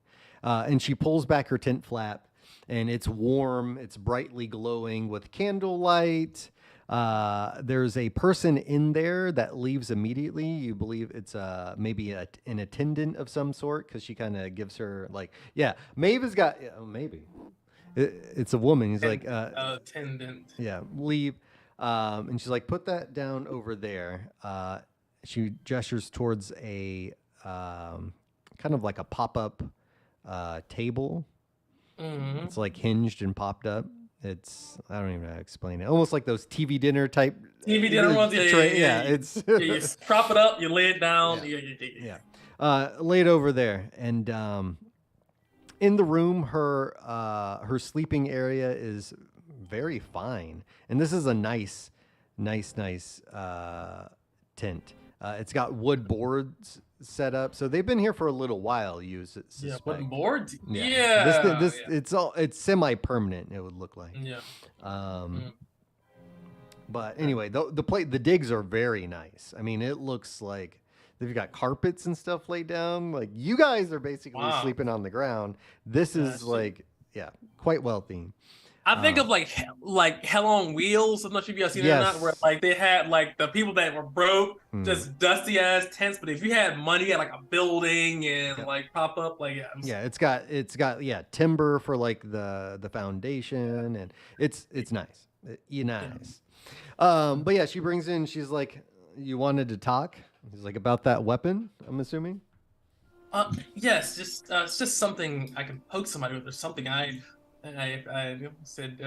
And she pulls back her tent flap, and it's warm. It's brightly glowing with candlelight. There's a person in there that leaves immediately. You believe it's maybe an attendant of some sort, because she kind of gives her like, yeah, Maeve has got, maybe. It's a woman. He's like, attendant. Yeah, leave. And she's like, put that down over there. She gestures towards a kind of like a pop-up table. Mm-hmm. It's like hinged and popped up. It's I don't even know how to explain it. Almost like those TV dinner type. TV dinner ones, yeah. It's You prop it up, you lay it down. laid over there, and in the room, her sleeping area is very fine, and this is a nice tent. It's got wood boards set up, so they've been here for a little while. You suspect. Yeah, wooden boards. This it's semi-permanent. It would look like. Yeah. But anyway, the digs are very nice. I mean, it looks like they've got carpets and stuff laid down. Like you guys are basically sleeping on the ground. This is quite well themed. I think of like Hell on Wheels. I'm not sure if you guys seen that or not. Where like they had like the people that were broke, just dusty ass tents. But if you had money, you had like a building and like pop up like it's got timber for like the foundation, and it's nice. Nice. But yeah, she brings in. She's like, you wanted to talk. He's like, about that weapon. I'm assuming. Yes, it's just something I can poke somebody with, or something. I said,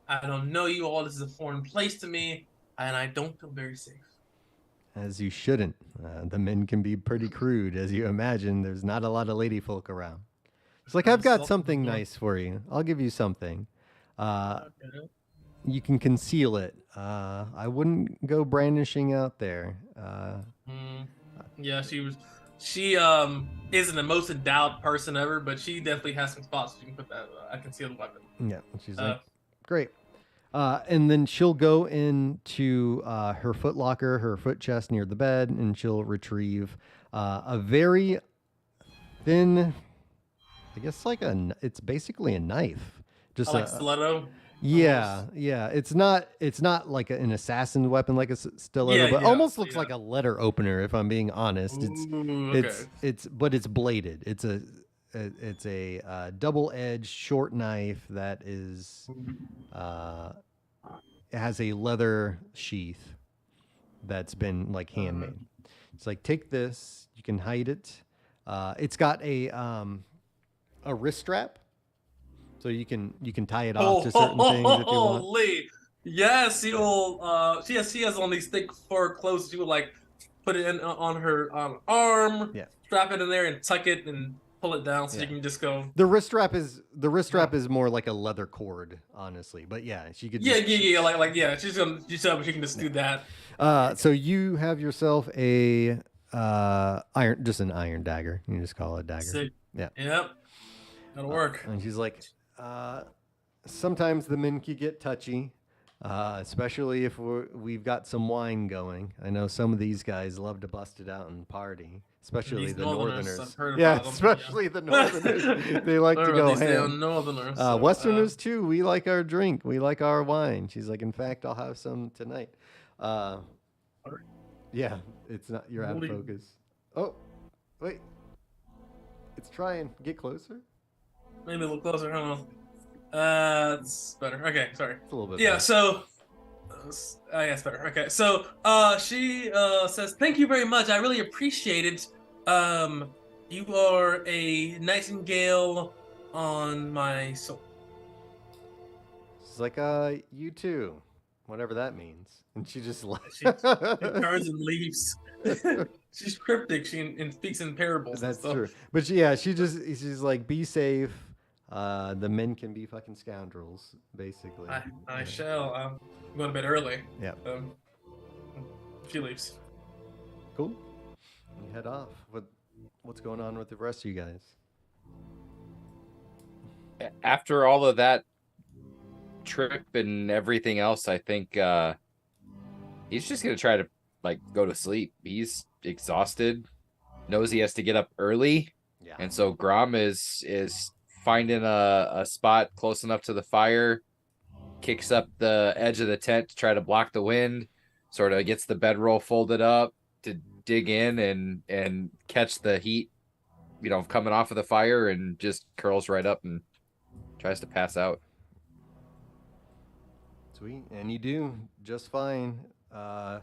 I don't know you all. This is a foreign place to me, and I don't feel very safe. As you shouldn't. The men can be pretty crude, as you imagine. There's not a lot of lady folk around. It's like, I've got something nice for you. I'll give you something. You can conceal it. I wouldn't go brandishing out there. Yeah, she isn't the most endowed person ever, but she definitely has some spots you can put that a concealed weapon. Yeah, she's like, great. And then she'll go into her foot locker, her foot chest near the bed, and she'll retrieve a very thin, I guess it's basically a knife. Just like stiletto. Yeah. It's not like an assassin weapon like a stiletto, but almost looks like a letter opener. If I'm being honest, but it's bladed. It's a double-edged short knife that is it has a leather sheath that's been like handmade. It's like, take this, you can hide it. It's got a wrist strap. So you can tie it off to certain things if you want. Holy, yes, she has on these thick fur clothes. She would like put it in on her arm, strap it in there, and tuck it and pull it down so you can just go. The wrist strap is more like a leather cord, honestly. But yeah, she could. She's she can just do that. So you have yourself a an iron dagger. You just call it a dagger. Sick. Yeah. Yep. That'll work. And she's like, sometimes the men can get touchy, especially if we've got some wine going. I know some of these guys love to bust it out and party, especially the Northerners. Especially the Northerners. They like to go ham. Northerners. Westerners too. We like our drink. We like our wine. She's like, in fact, I'll have some tonight. Yeah, it's not. You're out of focus. Oh, wait. It's trying. Get closer. Maybe a little closer. I don't know. It's better. Okay, sorry. It's a little bit. Yeah. Better. So, it's better. Okay. So, she says, "Thank you very much. I really appreciate it. You are a nightingale on my soul." She's like, you too, whatever that means. And she just she turns and leaves. She's cryptic. She speaks in parables. That's true. But she's like, be safe. The men can be fucking scoundrels, basically. I shall. I'm going to bed early. Yeah. She leaves. Cool. You head off. What's going on with the rest of you guys? After all of that trip and everything else, I think he's just gonna try to go to sleep. He's exhausted, knows he has to get up early, and so Grom is finding a spot close enough to the fire, kicks up the edge of the tent to try to block the wind, sort of gets the bedroll folded up to dig in and catch the heat, coming off of the fire, and just curls right up and tries to pass out. Sweet. And you do just fine. The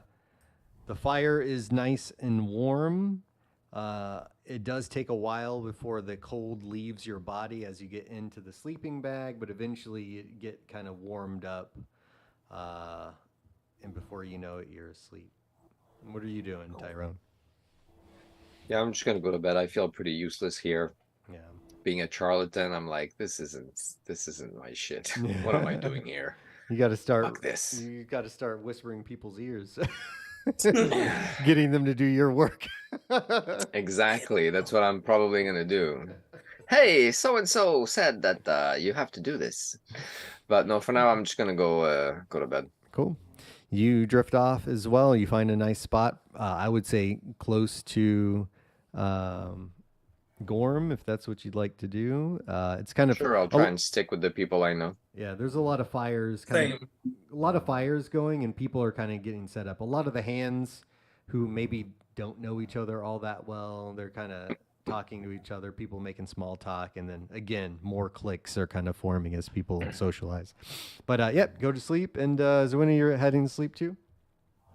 fire is nice and warm. It does take a while before the cold leaves your body as you get into the sleeping bag, but eventually you get kind of warmed up, uh, and before you know it, you're asleep. What are you doing, Tyrone? Yeah, I'm just gonna go to bed. I feel pretty useless here. Yeah. Being a charlatan, I'm like, this isn't my shit. What am I doing here? You got to start. Fuck this. You got to start whispering people's ears, getting them to do your work. Exactly. That's what I'm probably gonna do. Hey, so and so said that you have to do this. But no, for now I'm just gonna go to bed. Cool. You drift off as well. You find a nice spot. I would say close to um, Gorm, if that's what you'd like to do. It's kind of Sure, I'll try and stick with the people I know. yeah. There's a lot of fires, Same. a lot of fires going, and people are kind of getting set up. A lot of the hands who maybe don't know each other all that well, they're kind of talking to each other. People making small talk, and then again, more cliques are kind of forming as people socialize. But yep, go to sleep. And Zwinny, you're heading to sleep too.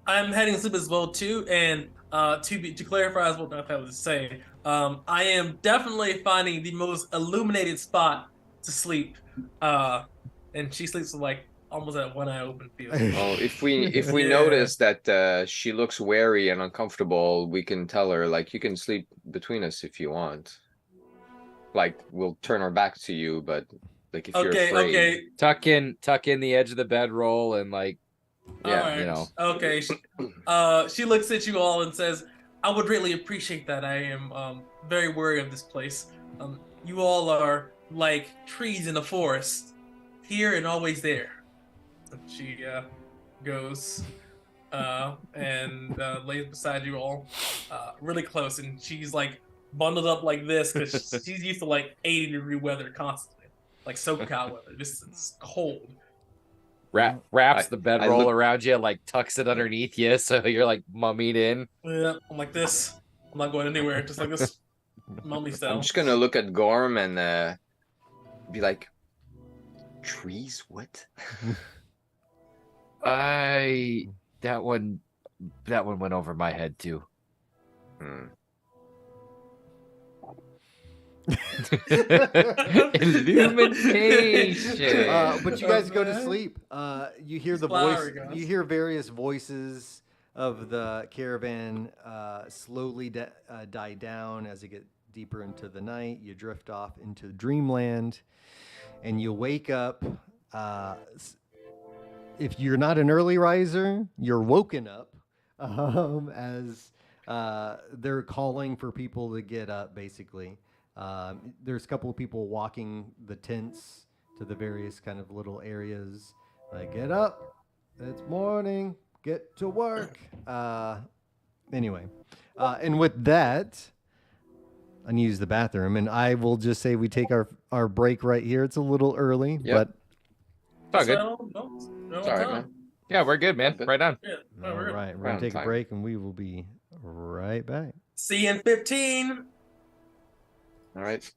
I'm heading to sleep as well too, and to clarify as well, what I was saying, I am definitely finding the most illuminated spot to sleep, and she sleeps with like almost at one eye open. Feels. Well, if we Yeah. notice that she looks wary and uncomfortable, we can tell her like you can sleep between us if you want. Like we'll turn our back to you, but like if you're Okay, afraid, okay, Tuck in the edge of the bedroll and like, yeah, alright. you know. Okay, she looks at you all and says, "I would greatly appreciate that. I am very wary of this place. You all are like trees in the forest, here and always there." And she goes and lays beside you all, really close, and she's like bundled up like this because she's used to like 80-degree weather constantly, like SoCal weather. This is cold. Wraps the I bedroll look- around you, like tucks it underneath you, so you're like mummied in. Yeah, I'm like this. I'm not going anywhere. Just like this, mummy style. I'm just gonna look at Gorm and be like, trees? What? That one went over my head too. Hmm. Illumination. But you guys go to Okay. sleep. You hear the Flowery voice. guys. You hear various voices of the caravan slowly die down as you get deeper into the night. You drift off into dreamland, and you wake up. If you're not an early riser, you're woken up as they're calling for people to get up. Basically, there's a couple of people walking the tents to the various kind of little areas. Like, get up, it's morning, get to work. Anyway, and with that, I need to use the bathroom, and I will just say we take our break right here. It's a little early, Yep. It's all good. It's all right, man. Yeah, we're good, man. Good. Right on. Yeah, but all right, we're Right gonna on take a time. break, and we will be right back. See you in 15. All right.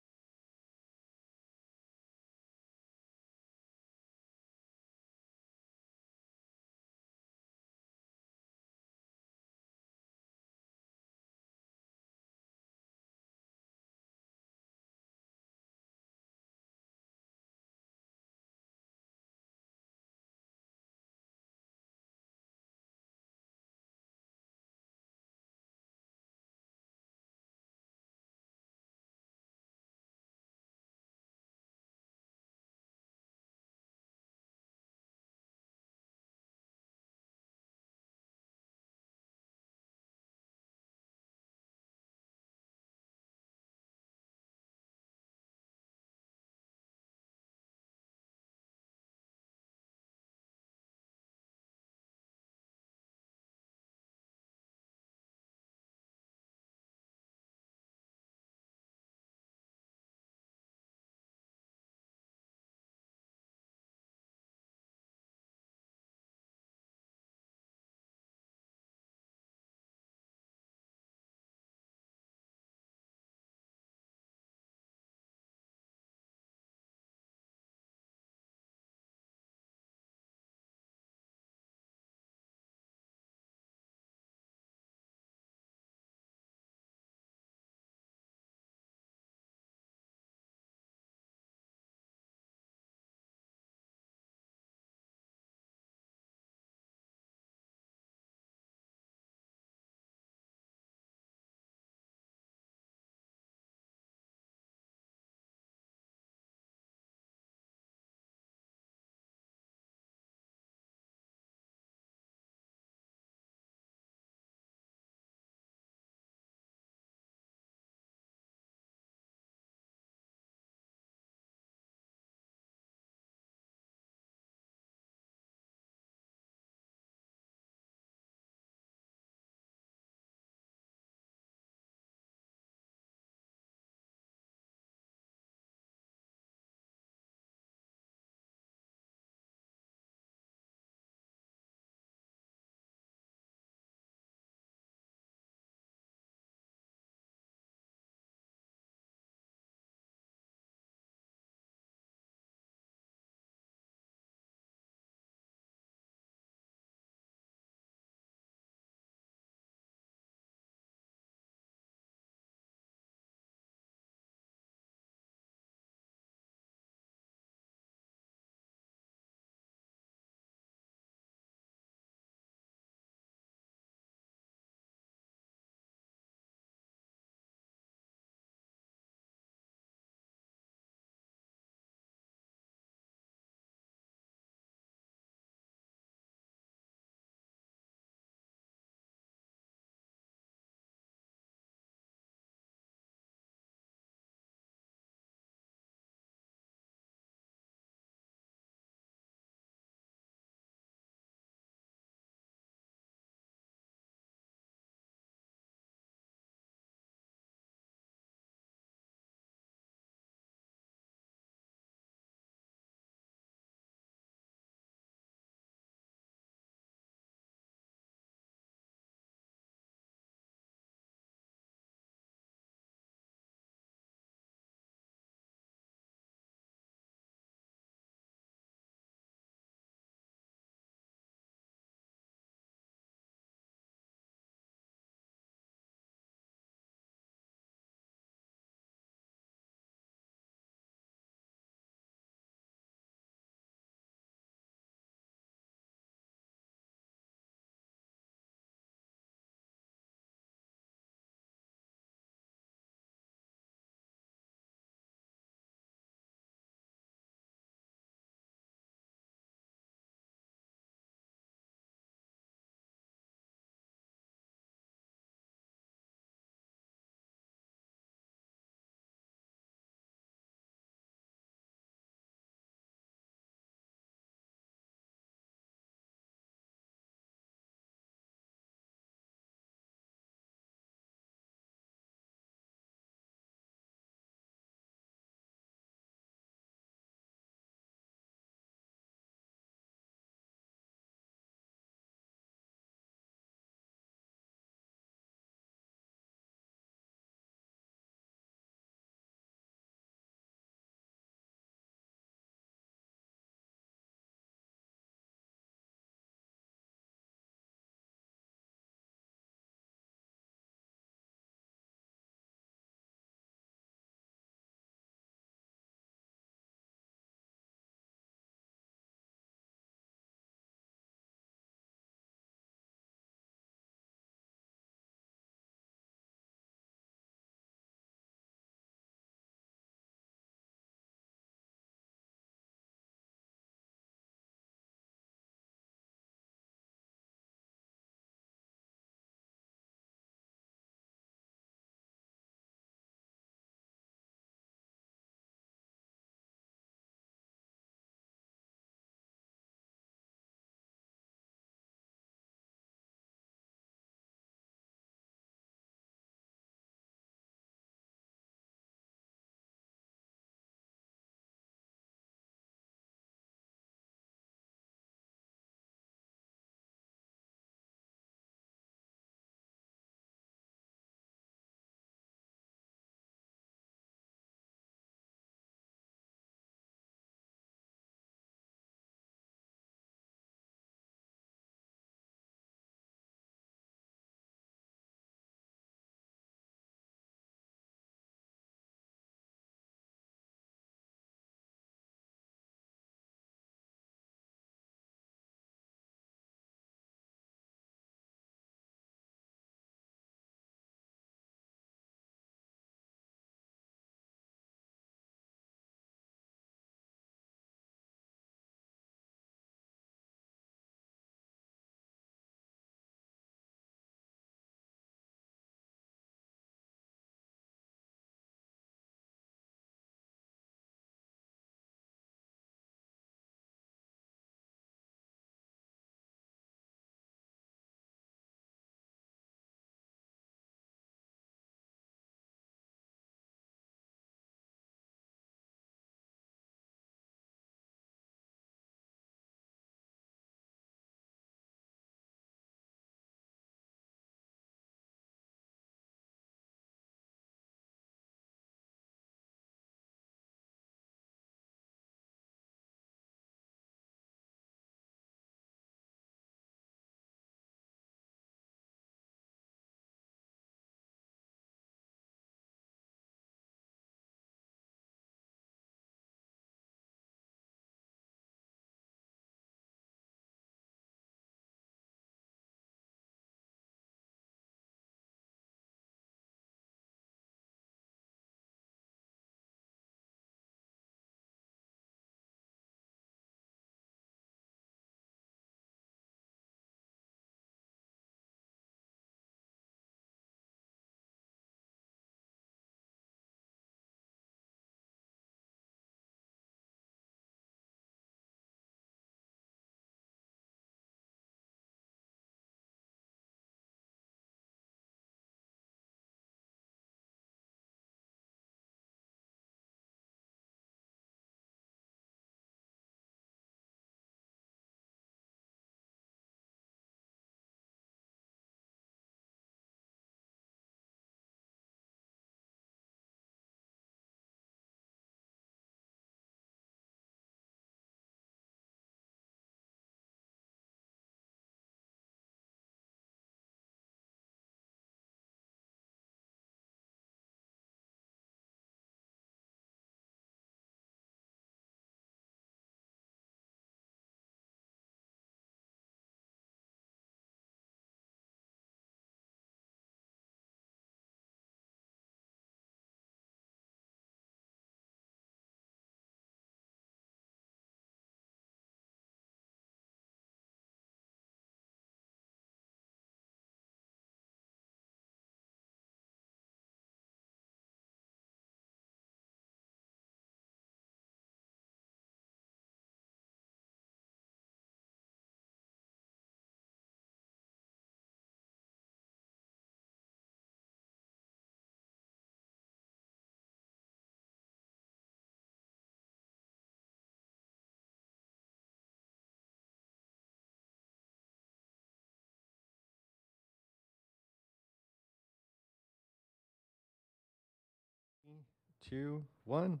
2, 1.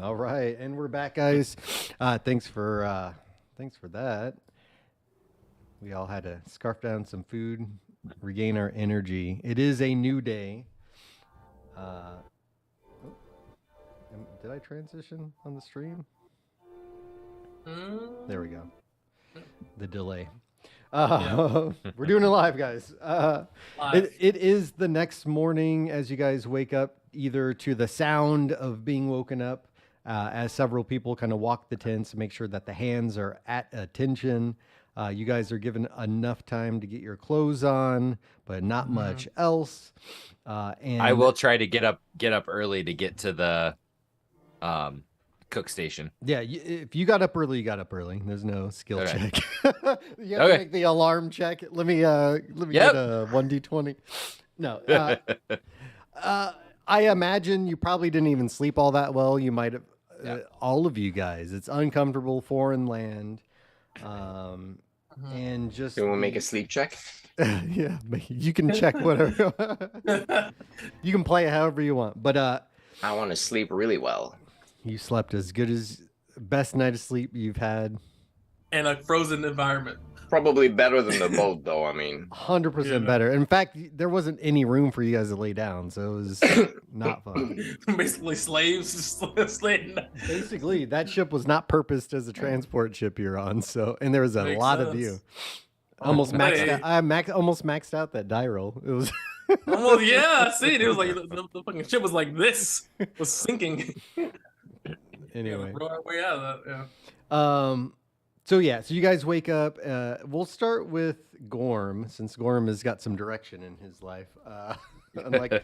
All right, and we're back, guys. Thanks for that. We all had to scarf down some food, regain our energy. It is a new day. Did I transition on the stream? There we go. The delay. We're doing it live, guys. It is the next morning as you guys wake up, either to the sound of being woken up, as several people kind of walk the tents to make sure that the hands are at attention. You guys are given enough time to get your clothes on, but not much else. And I will try to get up early to get to the cook station. Yeah, if you got up early, you got up early. There's no skill check. You have to Okay. make the alarm check. Let me get a 1d20. No. I imagine you probably didn't even sleep all that well. You might have, all of you guys. It's uncomfortable foreign land. And just Do we make a sleep check? yeah, you can check whatever. You can play it however you want. But I want to sleep really well. you slept as good as best night of sleep you've had. In a frozen environment. Probably better than the boat, though. I mean, 100% better. In fact, there wasn't any room for you guys to lay down, so it was not fun. Basically, slaves just slaying. Basically, that ship was not purposed as a transport ship you're on. So, and there was a Makes lot of sense. you. Almost maxed Hey. out. almost maxed out that die roll. It was. Oh yeah, see, it was like the fucking ship was like this, was sinking. Anyway. Roll our way out of that. Yeah. So you guys wake up. We'll start with Gorm, since Gorm has got some direction in his life. Unlike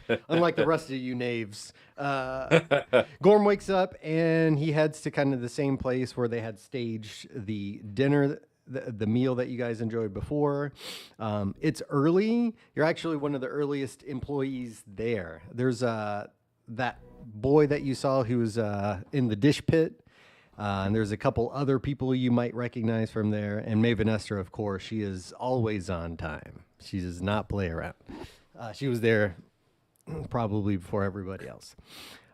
the rest of you knaves. Gorm wakes up and he heads to kind of the same place where they had staged the dinner, the meal that you guys enjoyed before. It's early. You're actually one of the earliest employees there. There's that boy that you saw who was in the dish pit. And there's a couple other people you might recognize from there. And Maven Esther, of course, she is always on time. She does not play around. She was there probably before everybody else.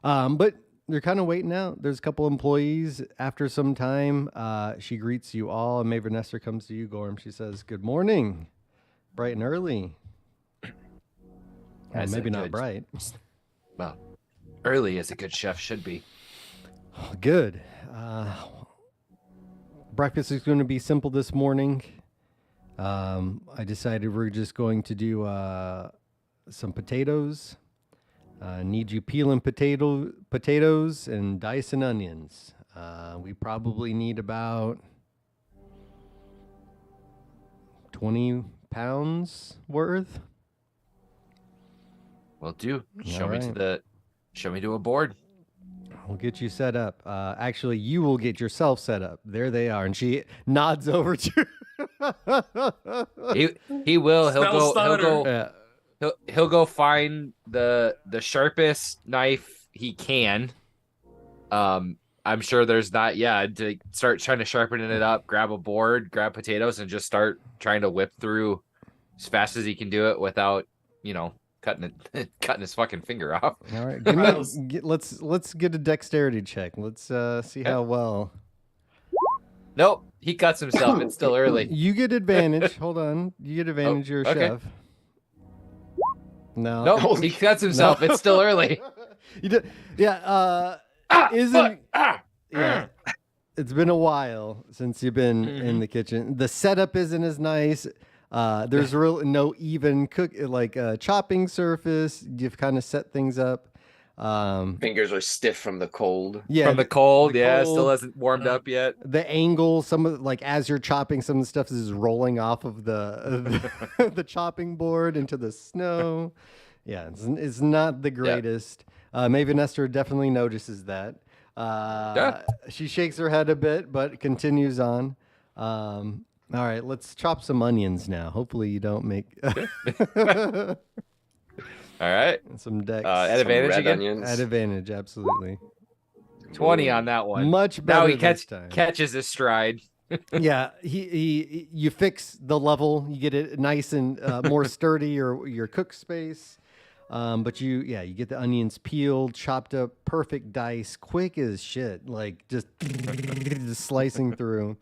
But they're kind of waiting out. There's a couple employees. After some time, she greets you all. And Maven Esther comes to you, Gorm. She says, "Good morning. Bright and early." As Maybe a not good- bright. Well, early as a good chef should be. Good. Breakfast is going to be simple this morning. I decided we're just going to do some potatoes. Need you peeling potatoes and dicing onions. We probably need about 20 pounds worth. Will do. Show All me to a board. We'll get you set up. Actually, you will get yourself set up. There they are. And she nods over to He will. Yeah. He'll go find the sharpest knife he can. I'm sure there's not. Yeah, to start trying to sharpen it up. Grab a board, grab potatoes, and just start trying to whip through as fast as he can do it without, cutting his fucking finger off. All right. Let's get a dexterity check. Let's see how well. Nope, he cuts himself. It's still early. You get advantage. Hold on. You get advantage. You're a okay. chef. No. Nope, he cuts himself. It's still early. You did. Yeah. Isn't. Yeah. It's been a while since you've been in the kitchen. The setup isn't as nice. There's no even chopping surface. You've kind of set things up. Fingers are stiff from the cold. Yeah, From the cold, the still cold. hasn't warmed up yet. The angle, some of as you're chopping, some of the stuff is rolling off of the chopping board into the snow. Yeah, it's not the greatest. Maven Esther definitely notices that. She shakes her head a bit, but continues on. All right, let's chop some onions now. Hopefully you don't make All right. some decks. At Some advantage red again. onions. At advantage, absolutely. 20 on that one. Much better Now he this time. catches his stride. Yeah, you fix the level, you get it nice and more sturdy, your cook space. But you get the onions peeled, chopped up, perfect dice, quick as shit, like just, just slicing through.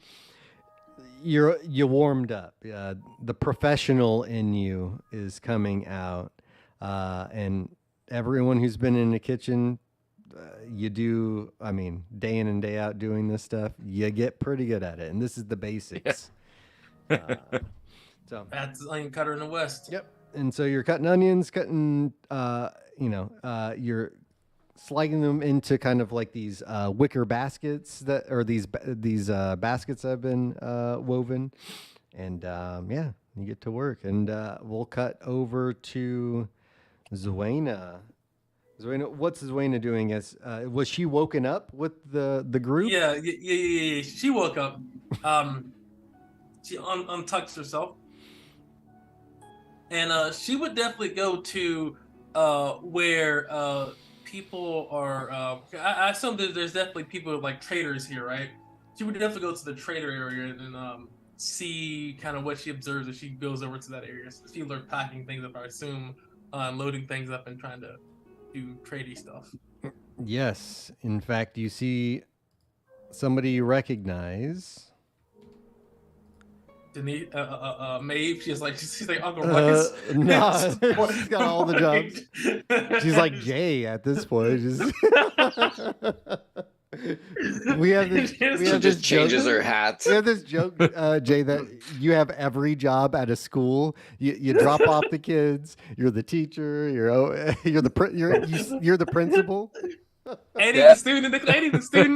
You warmed up. The professional in you is coming out, and everyone who's been in the kitchen, you do. I mean, day in and day out doing this stuff, you get pretty good at it. And this is the basics. So That's the onion cutter in the West. yep. And so you're cutting onions, you're sliding them into kind of like these wicker baskets these baskets that have been woven, and you get to work. And we'll cut over to Zuena. Zuena, what's Zuena doing? Was she woken up with the group? Yeah. She woke up. She untucked herself, and she would definitely go to where people are. I assume that there's definitely people like traders here, right? She would definitely go to the trader area and see kind of what she observes as she goes over to that area. So she's packing things up, I assume, loading things up and trying to do tradey stuff. Yes. In fact, you see somebody you recognize. Denise, Maeve, she's like Uncle Ruckus. No, she's got all the jobs. She's like Jay at this point. We have this. We She have just this changes joke, her hat. We have this joke, Jay, that you have every job at a school. You drop off the kids. You're the teacher. You're the principal. Eddie the student.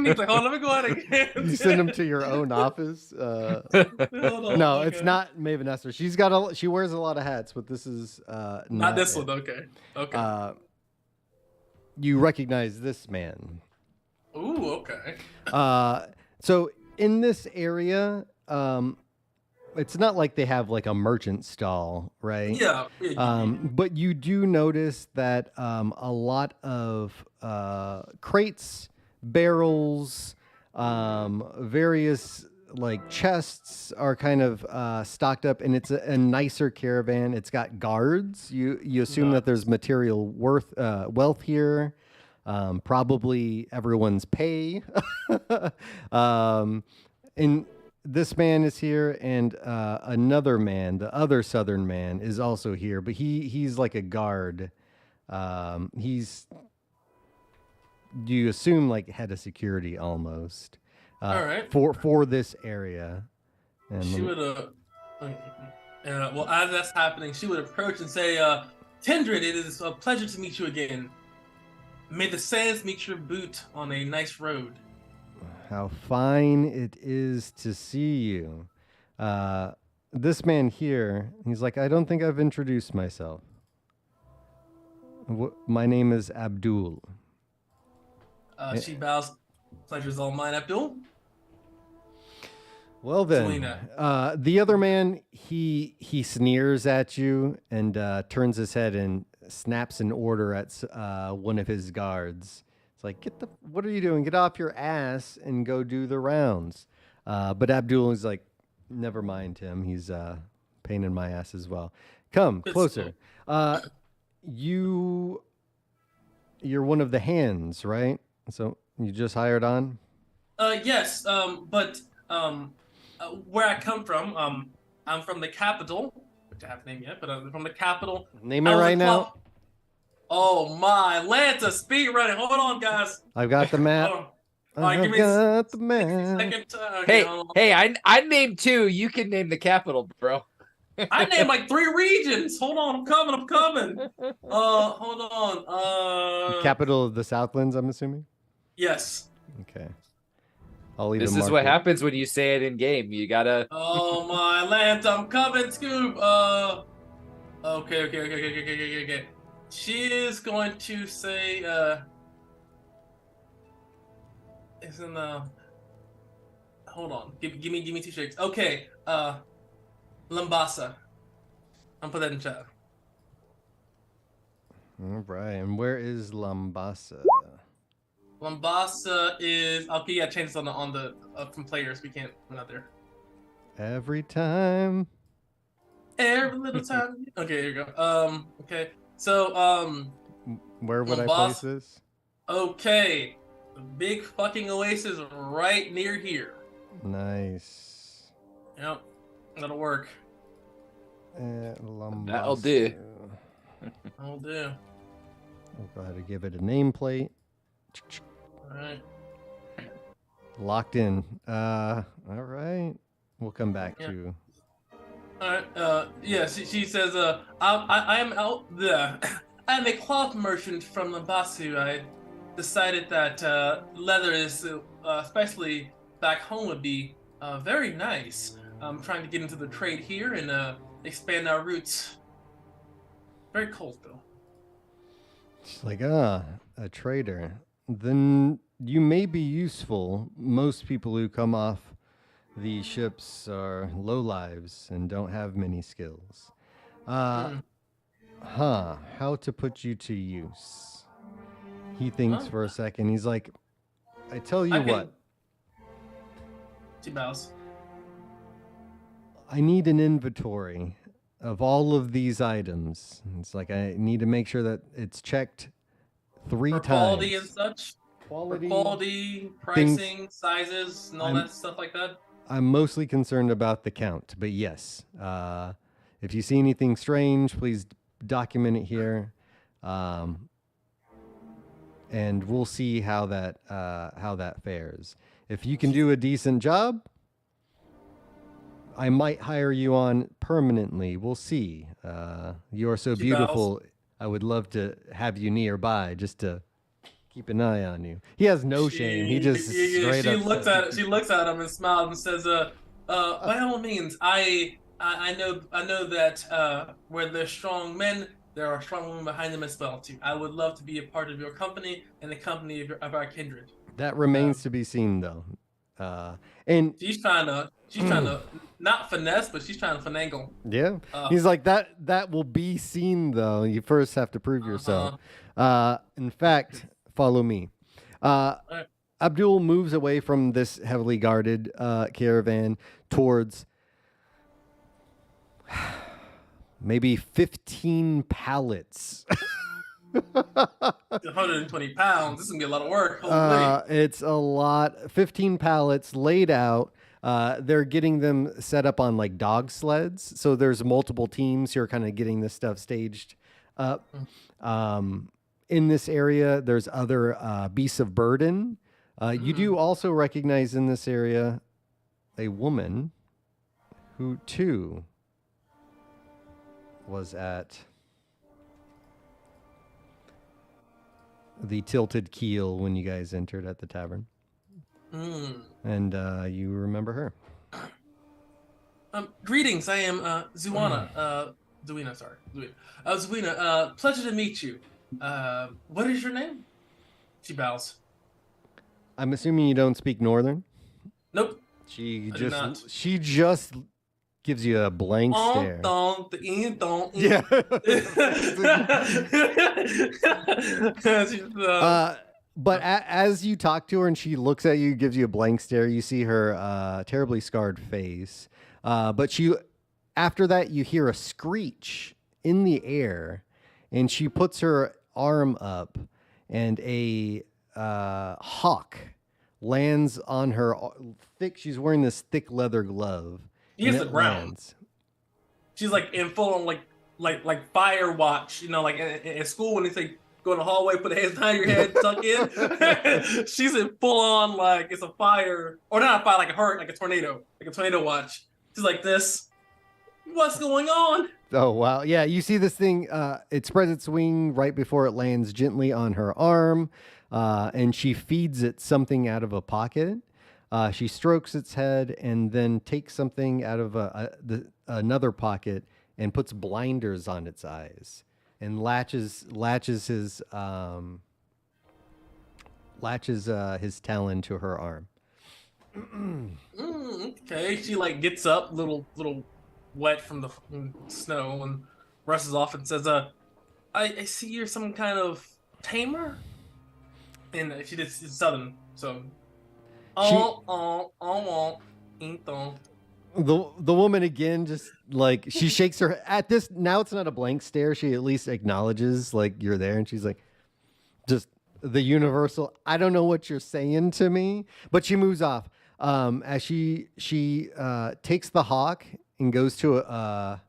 He's like, oh, let me go out again. You send them to your own office. Hold on, No, okay. it's not Maven Esther. She wears a lot of hats, but this is Not this it. one. Okay. You recognize this man. Ooh, okay. So in this area, it's not like they have like a merchant stall, right? Yeah. But you do notice that a lot of crates, barrels, various like chests are kind of stocked up, and it's a nicer caravan. It's got guards. You assume that there's material wealth here. Probably everyone's pay. And this man is here, and another man, the other southern man, is also here, but he's like a guard. He's, you assume, like head of security almost. All right. For this area. And She would well, as that's happening, she would approach and say, Tindred, it is a pleasure to meet you again. May the sands meet your boot on a nice road. How fine it is to see you. This man here, he's like, I don't think I've introduced myself. My name is Abdul. She bows. Pleasure's all mine, Abdul. Well then, Selena. the other man, he sneers at you and turns his head and snaps an order at one of his guards. It's like, what are you doing? Get off your ass and go do the rounds. But Abdul is like, never mind him. He's pain in my ass as well. Come closer. You're one of the hands, right? So you just hired on? Yes. But where I come from, I'm from the capital, which I haven't named yet, but I'm from the capital. Name it right now. Oh my, Lanta, speed running. Hold on, guys. I've got the map. All right, give me got the 60 map. seconds. Okay, Hey, I named 2. You can name the capital, bro. I named like 3 regions. Hold on, I'm coming. Hold on. Capital of the Southlands, I'm assuming? Yes. Okay. I'll leave This a is what marker. happens when you say it in game. You gotta. Oh my, Lanta, I'm coming, Scoop. Okay. She is going to say, isn't hold on, give me 2 shakes. Okay, Lambasa. I'll put that in chat. All right. And where is Lambasa? Lambasa is okay. Yeah, change this on the from players. We can't. We're not there. Every time. Every little time. Okay, here you go. Okay. So, Where would Well, I boss- place this? okay. The big fucking oasis right near here. Nice. Yep. That'll work. That'll do. I'll do. We'll go ahead and give it a nameplate. Alright. Locked in. All right. We'll come back Yeah. to. Alright, yeah, she says, I am out there. I am a cloth merchant from Lambasu. I decided that leather is, especially back home, would be very nice. I'm trying to get into the trade here and expand our roots. Very cold, though. She's like, a trader. Then you may be useful. Most people who come off these ships are lowlives and don't have many skills. How to put you to use? He thinks Huh? for a second. He's like, I tell you I can- what, She bows. I need an inventory of all of these items. It's like I need to make sure that it's checked 3 For times. quality and such. For Quality. quality, things- pricing, sizes, and all I'm- that stuff like that. I'm mostly concerned about the count, but yes, if you see anything strange, please document it here, and we'll see how that fares. If you can do a decent job, I might hire you on permanently. We'll see. You are so She beautiful. I would love to have you nearby just to keep an eye on you. He has no shame. He just straight she up looks says- at she looks at him and smiles and says, by all means, I know that where there's strong men, there are strong women behind them as well too. I would love to be a part of your company and the company of our kindred. That remains to be seen, though. And She's trying to not finesse, but she's trying to finagle. yeah, Uh, he's like that will be seen, though. You first have to prove yourself. In fact, follow me. Alright. Abdul moves away from this heavily guarded caravan towards maybe 15 pallets. 120 pounds. This is gonna be a lot of work. Holy. It's a lot. 15 pallets laid out. They're getting them set up on like dog sleds. So there's multiple teams who are kind of getting this stuff staged up. In this area, there's other beasts of burden. You do also recognize in this area a woman who too was at the Tilted Keel when you guys entered at the tavern. And you remember her. Greetings. I am Zuana. Zuina, sorry. Zuina, pleasure to meet you. What is your name? She bows. I'm assuming you don't speak Northern. Nope. She I do not. just gives you a blank stare. Yeah. But as you talk to her and she looks at you, gives you a blank stare, you see her terribly scarred face. But after that, you hear a screech in the air, and she puts her arm up, and a hawk lands on her thick. She's wearing this thick leather glove. He hits and the it ground. lands. She's like in full on like fire watch, you know, like in school when they say go in the hallway, put the hands behind your head, tuck in. She's in full on like it's a fire, or not a fire, like a tornado watch. She's like this. What's going on? Oh, wow. Yeah, you see this thing. It spreads its wing right before it lands gently on her arm, and she feeds it something out of a pocket. She strokes its head and then takes something out of another pocket and puts blinders on its eyes and latches his his talon to her arm. Okay, she like gets up, little wet from the snow, and rushes off and says, I see you're some kind of tamer," and she did it's southern, so. Então. The woman again, just like she shakes her at this. Now it's not a blank stare. She at least acknowledges like you're there, and she's like, just the universal. I don't know what you're saying to me, but she moves off. As she takes the hawk and goes to a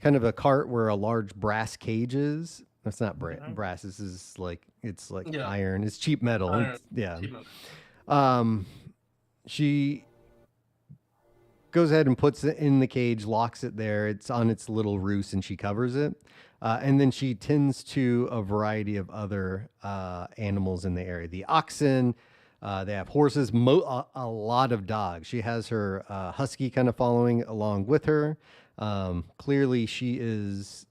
kind of a cart where a large brass cage is. That's not brass. This is like it's like iron. It's cheap metal. Iron. Yeah. Cheap metal. She goes ahead and puts it in the cage, locks it there. It's on its little roost, and she covers it. And then she tends to a variety of other animals in the area. The oxen, they have horses, a lot of dogs. She has her husky kind of following along with her. Clearly, she is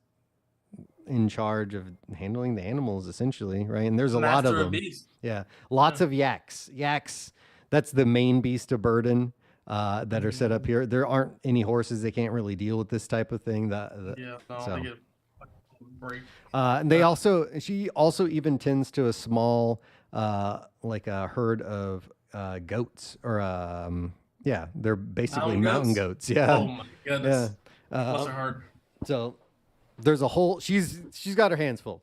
in charge of handling the animals, essentially, right? And there's a lot of them. Beast. Yeah, lots of yaks. Yaks, that's the main beast of burden. That are set up here. There aren't any horses. They can't really deal with this type of thing. They get a break. And she also even tends to a small, like a herd of goats, or they're basically mountain goats. Yeah. Oh my goodness. Yeah. Bless her heart. So there's a whole. She's got her hands full.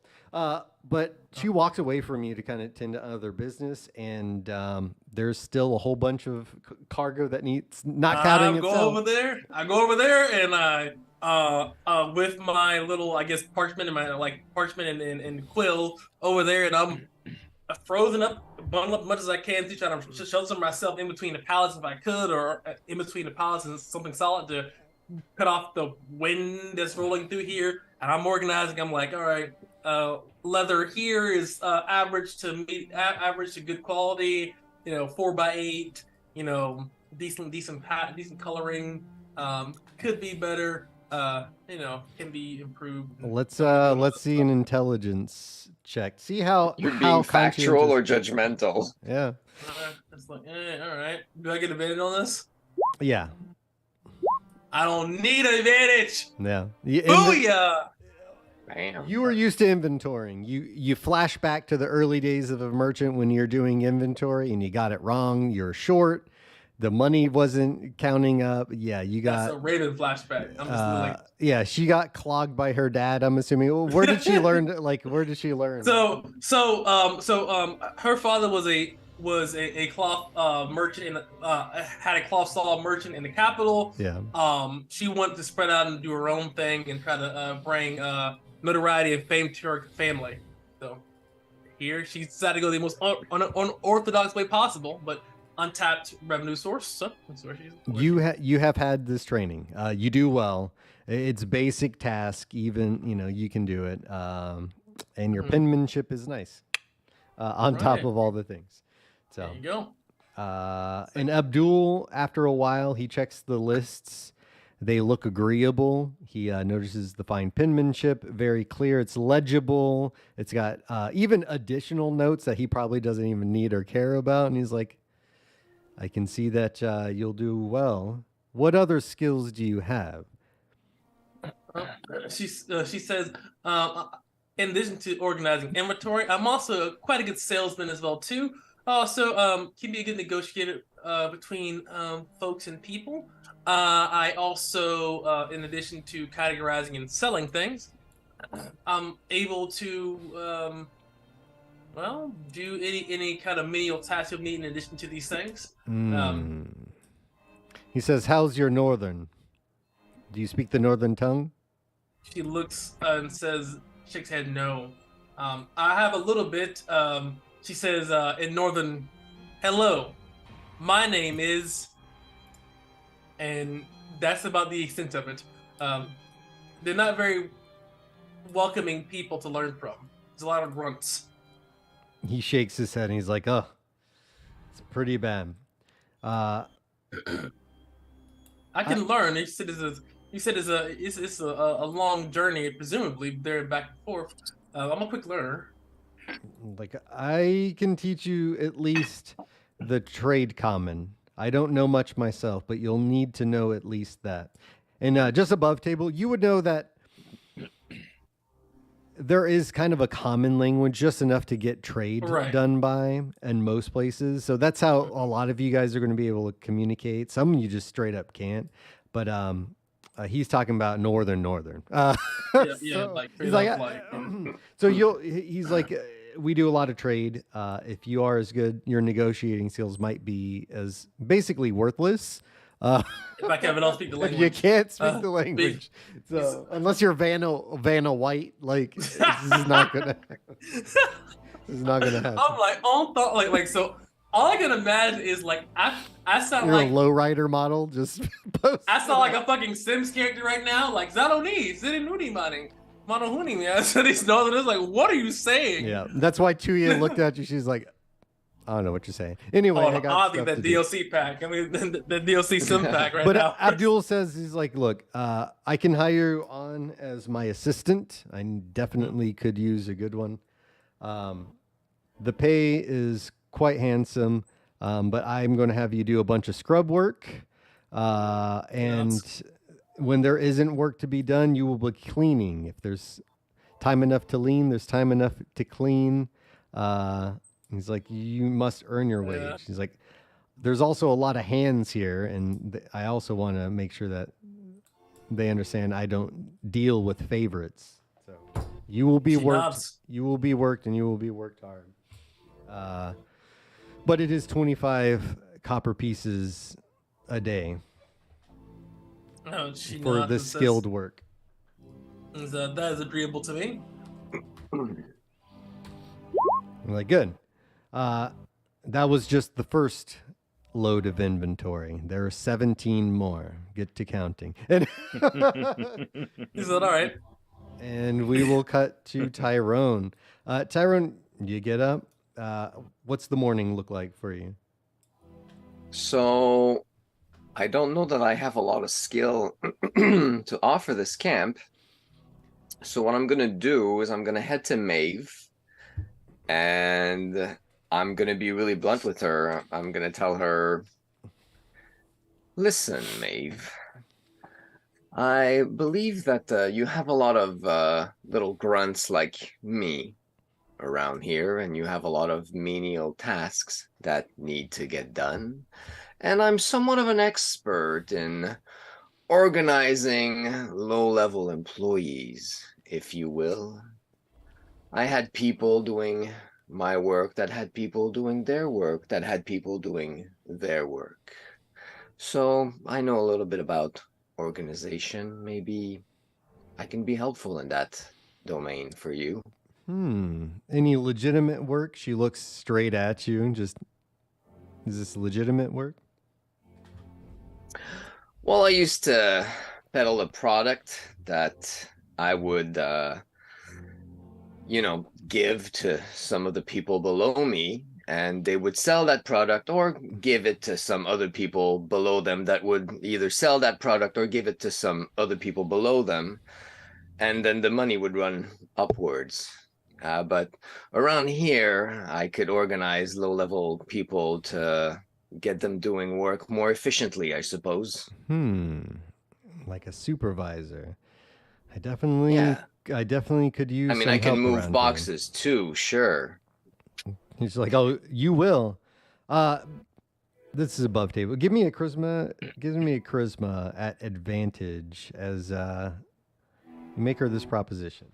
But she walks away from you to kind of tend to other business, and there's still a whole bunch of cargo that needs not counting itself. I go over there, and I with my little, I guess, parchment and quill over there, and I'm frozen up, bundled up as much as I can to try to shelter myself in between the pallets if I could, or in between the pallets and something solid to cut off the wind that's rolling through here. And I'm organizing. I'm like, all right. Leather here is average to good quality. 4x8. Decent coloring. Could be better. Can be improved. Let's see an intelligence check. See how you're being factual or judgmental. Yeah. It's like, all right. Do I get advantage on this? Yeah. I don't need an advantage. Yeah. Booyah! Bam. You were used to inventorying. You flash back to the early days of a merchant when you're doing inventory and you got it wrong. You're short. The money wasn't counting up. Yeah, you got. That's a Raven flashback. I'm just yeah, she got clogged by her dad. I'm assuming. Well, where did she learn? Where did she learn? So, her father was a cloth merchant in had a cloth saw merchant in the capital. Yeah. She wanted to spread out and do her own thing and try to bring notoriety and fame to her family. So here she decided to go the most unorthodox way possible, but untapped revenue source. So that's where she's. You have had this training. You do well. It's basic task. Even you can do it. And your penmanship is nice. On top of all the things. So there you go. And Abdul, after a while, he checks the lists. They look agreeable. He notices the fine penmanship, very clear. It's legible. It's got even additional notes that he probably doesn't even need or care about. And he's like, I can see that you'll do well. What other skills do you have? She says, in addition to organizing inventory, I'm also quite a good salesman as well too. Also, can be a good negotiator between folks and people. I also, in addition to categorizing and selling things, I'm able to, do any kind of menial task you'll need in addition to these things. He says, "How's your northern? Do you speak the northern tongue?" She looks and says, shakes head, no. I have a little bit. She says in northern, hello, my name is, and that's about the extent of it. They're not very welcoming people to learn from. There's a lot of grunts. He shakes his head and he's like, "Oh, it's pretty bad." I can learn. You said it's a long journey, presumably there back and forth. I'm a quick learner. Like, I can teach you at least the trade common. I don't know much myself, but you'll need to know at least that. And just above table, you would know that there is kind of a common language, just enough to get trade Right. done by in most places. So that's how a lot of you guys are going to be able to communicate. Some of you just straight up can't. But he's talking about northern. Yeah, yeah, So like he's straight like, up, like, so he's like, we do a lot of trade. If you are as good, your negotiating skills might be as basically worthless. if I can't speak the If you language. can't speak the language, so unless you're Vanna White, like this is not gonna, this is not gonna happen. I'm like on thought, like so. All I can imagine is like I sound You're like a lowrider model, just post. I sound like a fucking Sims character right now. Like Zaloni, Zirinuni Mani, Monohuni, man. So these northerners like, what are you saying? Yeah, that's why Tuya looked at you. She's like, I don't know what you're saying. Anyway, I got Oddly, stuff that to do. DLC pack. I mean, the DLC Sim pack right But now. Abdul says he's like, look, I can hire you on as my assistant. I definitely could use a good one. The pay is quite handsome, but I'm going to have you do a bunch of scrub work. And when there isn't work to be done, you will be cleaning. If there's time enough to lean, there's time enough to clean. He's like, you must earn your wage. Yeah. He's like, there's also a lot of hands here, and I also want to make sure that they understand I don't deal with favorites. So you will be She worked. nods. You will be worked, and you will be worked hard. But it is 25 copper pieces a day Oh, she for nods the and says, skilled work. That is agreeable to me. I'm like, good. That was just the first load of inventory. There are 17 more. Get to counting. And He said, all right. and we will cut to Tyrone. Tyrone, you get up. What's the morning look like for you? So I don't know that I have a lot of skill to offer this camp. So what I'm gonna do is I'm gonna head to Maeve, and I'm gonna be really blunt with her. I'm gonna tell her, listen, Maeve, I believe that you have a lot of little grunts like me around here, and you have a lot of menial tasks that need to get done. And I'm somewhat of an expert in organizing low-level employees, if you will. I had people doing my work that had people doing their work that had people doing their work. So I know a little bit about organization. Maybe I can be helpful in that domain for you. Any legitimate work? She looks straight at you and just, is this legitimate work? Well, I used to peddle a product that I would, give to some of the people below me, and they would sell that product or give it to some other people below them that would either sell that product or give it to some other people below them. And then the money would run upwards. But around here, I could organize low-level people to get them doing work more efficiently, I suppose. Like a supervisor. I definitely could use. I mean, some I can help move around boxes too, sure. here. He's like, oh, you will. This is above table. Give me a charisma. Give me a charisma at advantage as you make her this proposition.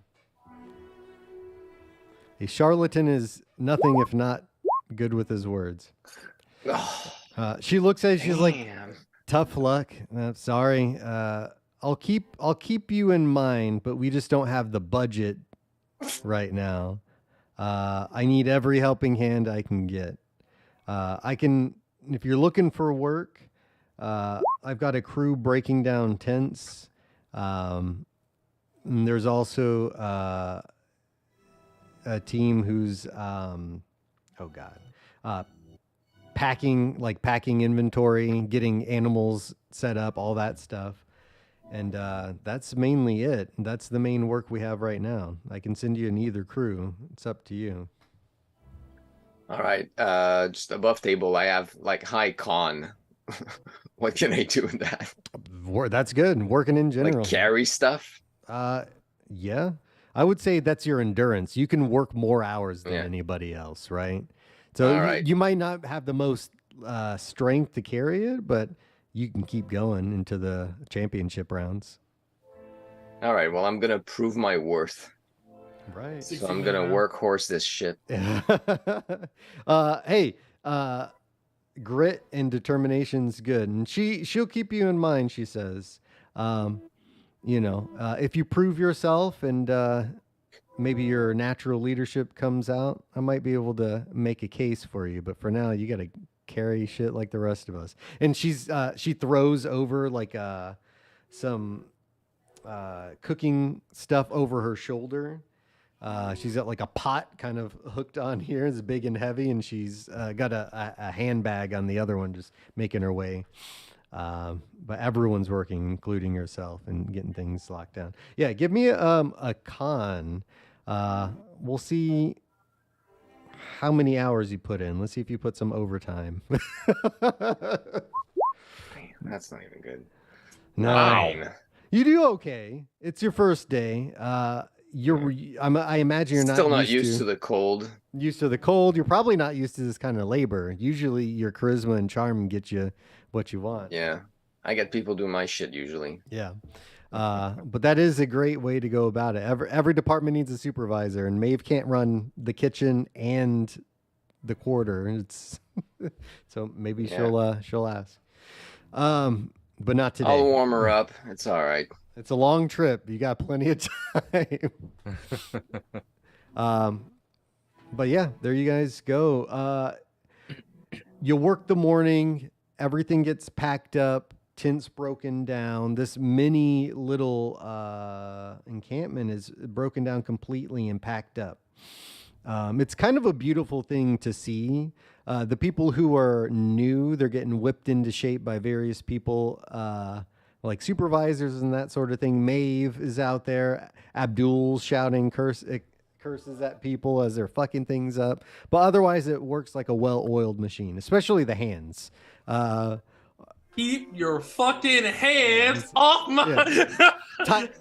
A charlatan is nothing if not good with his words. Oh, She looks at you. She's like, damn. tough luck. Sorry. I'll keep you in mind, but we just don't have the budget right now. I need every helping hand I can get. I can, if you're looking for work, I've got a crew breaking down tents. And there's also a team who's packing inventory, getting animals set up, all that stuff. And that's mainly it. That's the main work we have right now. I can send you in either crew. It's up to you. All right. Just above table, I have like high con. What can I do with that? That's good. Working in general. Like carry stuff? Yeah. I would say that's your endurance. You can work more hours than Yeah. anybody else, right? So All right. you might not have the most strength to carry it, but you can keep going into the championship rounds. All right. Well, I'm gonna prove my worth. Right. So I'm gonna workhorse this shit. Hey, grit and determination's good, and she'll keep you in mind. She says, if you prove yourself and maybe your natural leadership comes out, I might be able to make a case for you. But for now, you got to carry shit like the rest of us. And she throws over like some cooking stuff over her shoulder. She's got like a pot kind of hooked on here. It's big and heavy, and she's got a handbag on the other one, just making her way. But everyone's working, including yourself, and getting things locked down. Yeah, give me a con. We'll see how many hours you put in. Let's see if you put some overtime. That's not even good. No. 9. You do okay. It's your first day. I imagine you're not Still not used to the cold. Used to the cold. You're probably not used to this kind of labor. Usually your charisma and charm get you what you want. Yeah. I get people doing my shit usually. Yeah. But that is a great way to go about it. Every department needs a supervisor, and Maeve can't run the kitchen and the quarter. It's so maybe she'll ask. But not today. I'll warm her up. It's all right. It's a long trip. You got plenty of time. But yeah, there you guys go. You work the morning. Everything gets packed up. Tents broken down. This mini little encampment is broken down completely and packed up. It's kind of a beautiful thing to see. The people who are new, they're getting whipped into shape by various people, like supervisors and that sort of thing. Maeve is out there. Abdul's shouting curses at people as they're fucking things up. But otherwise, it works like a well-oiled machine, especially the hands. Keep your fucking hands off my...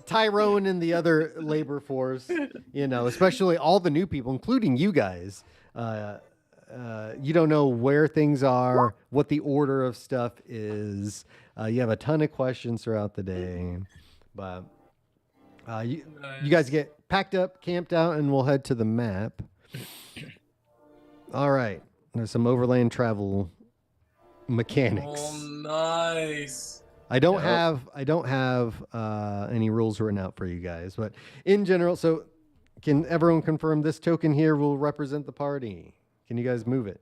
Tyrone and the other labor force, especially all the new people, including you guys. You don't know where things are, what the order of stuff is. You have a ton of questions throughout the day. But you guys get packed up, camped out, and we'll head to the map. All right. There's some overland travel mechanics. Oh, nice. I don't have any rules written out for you guys, but in general, so can everyone confirm this token here will represent the party? Can you guys move it?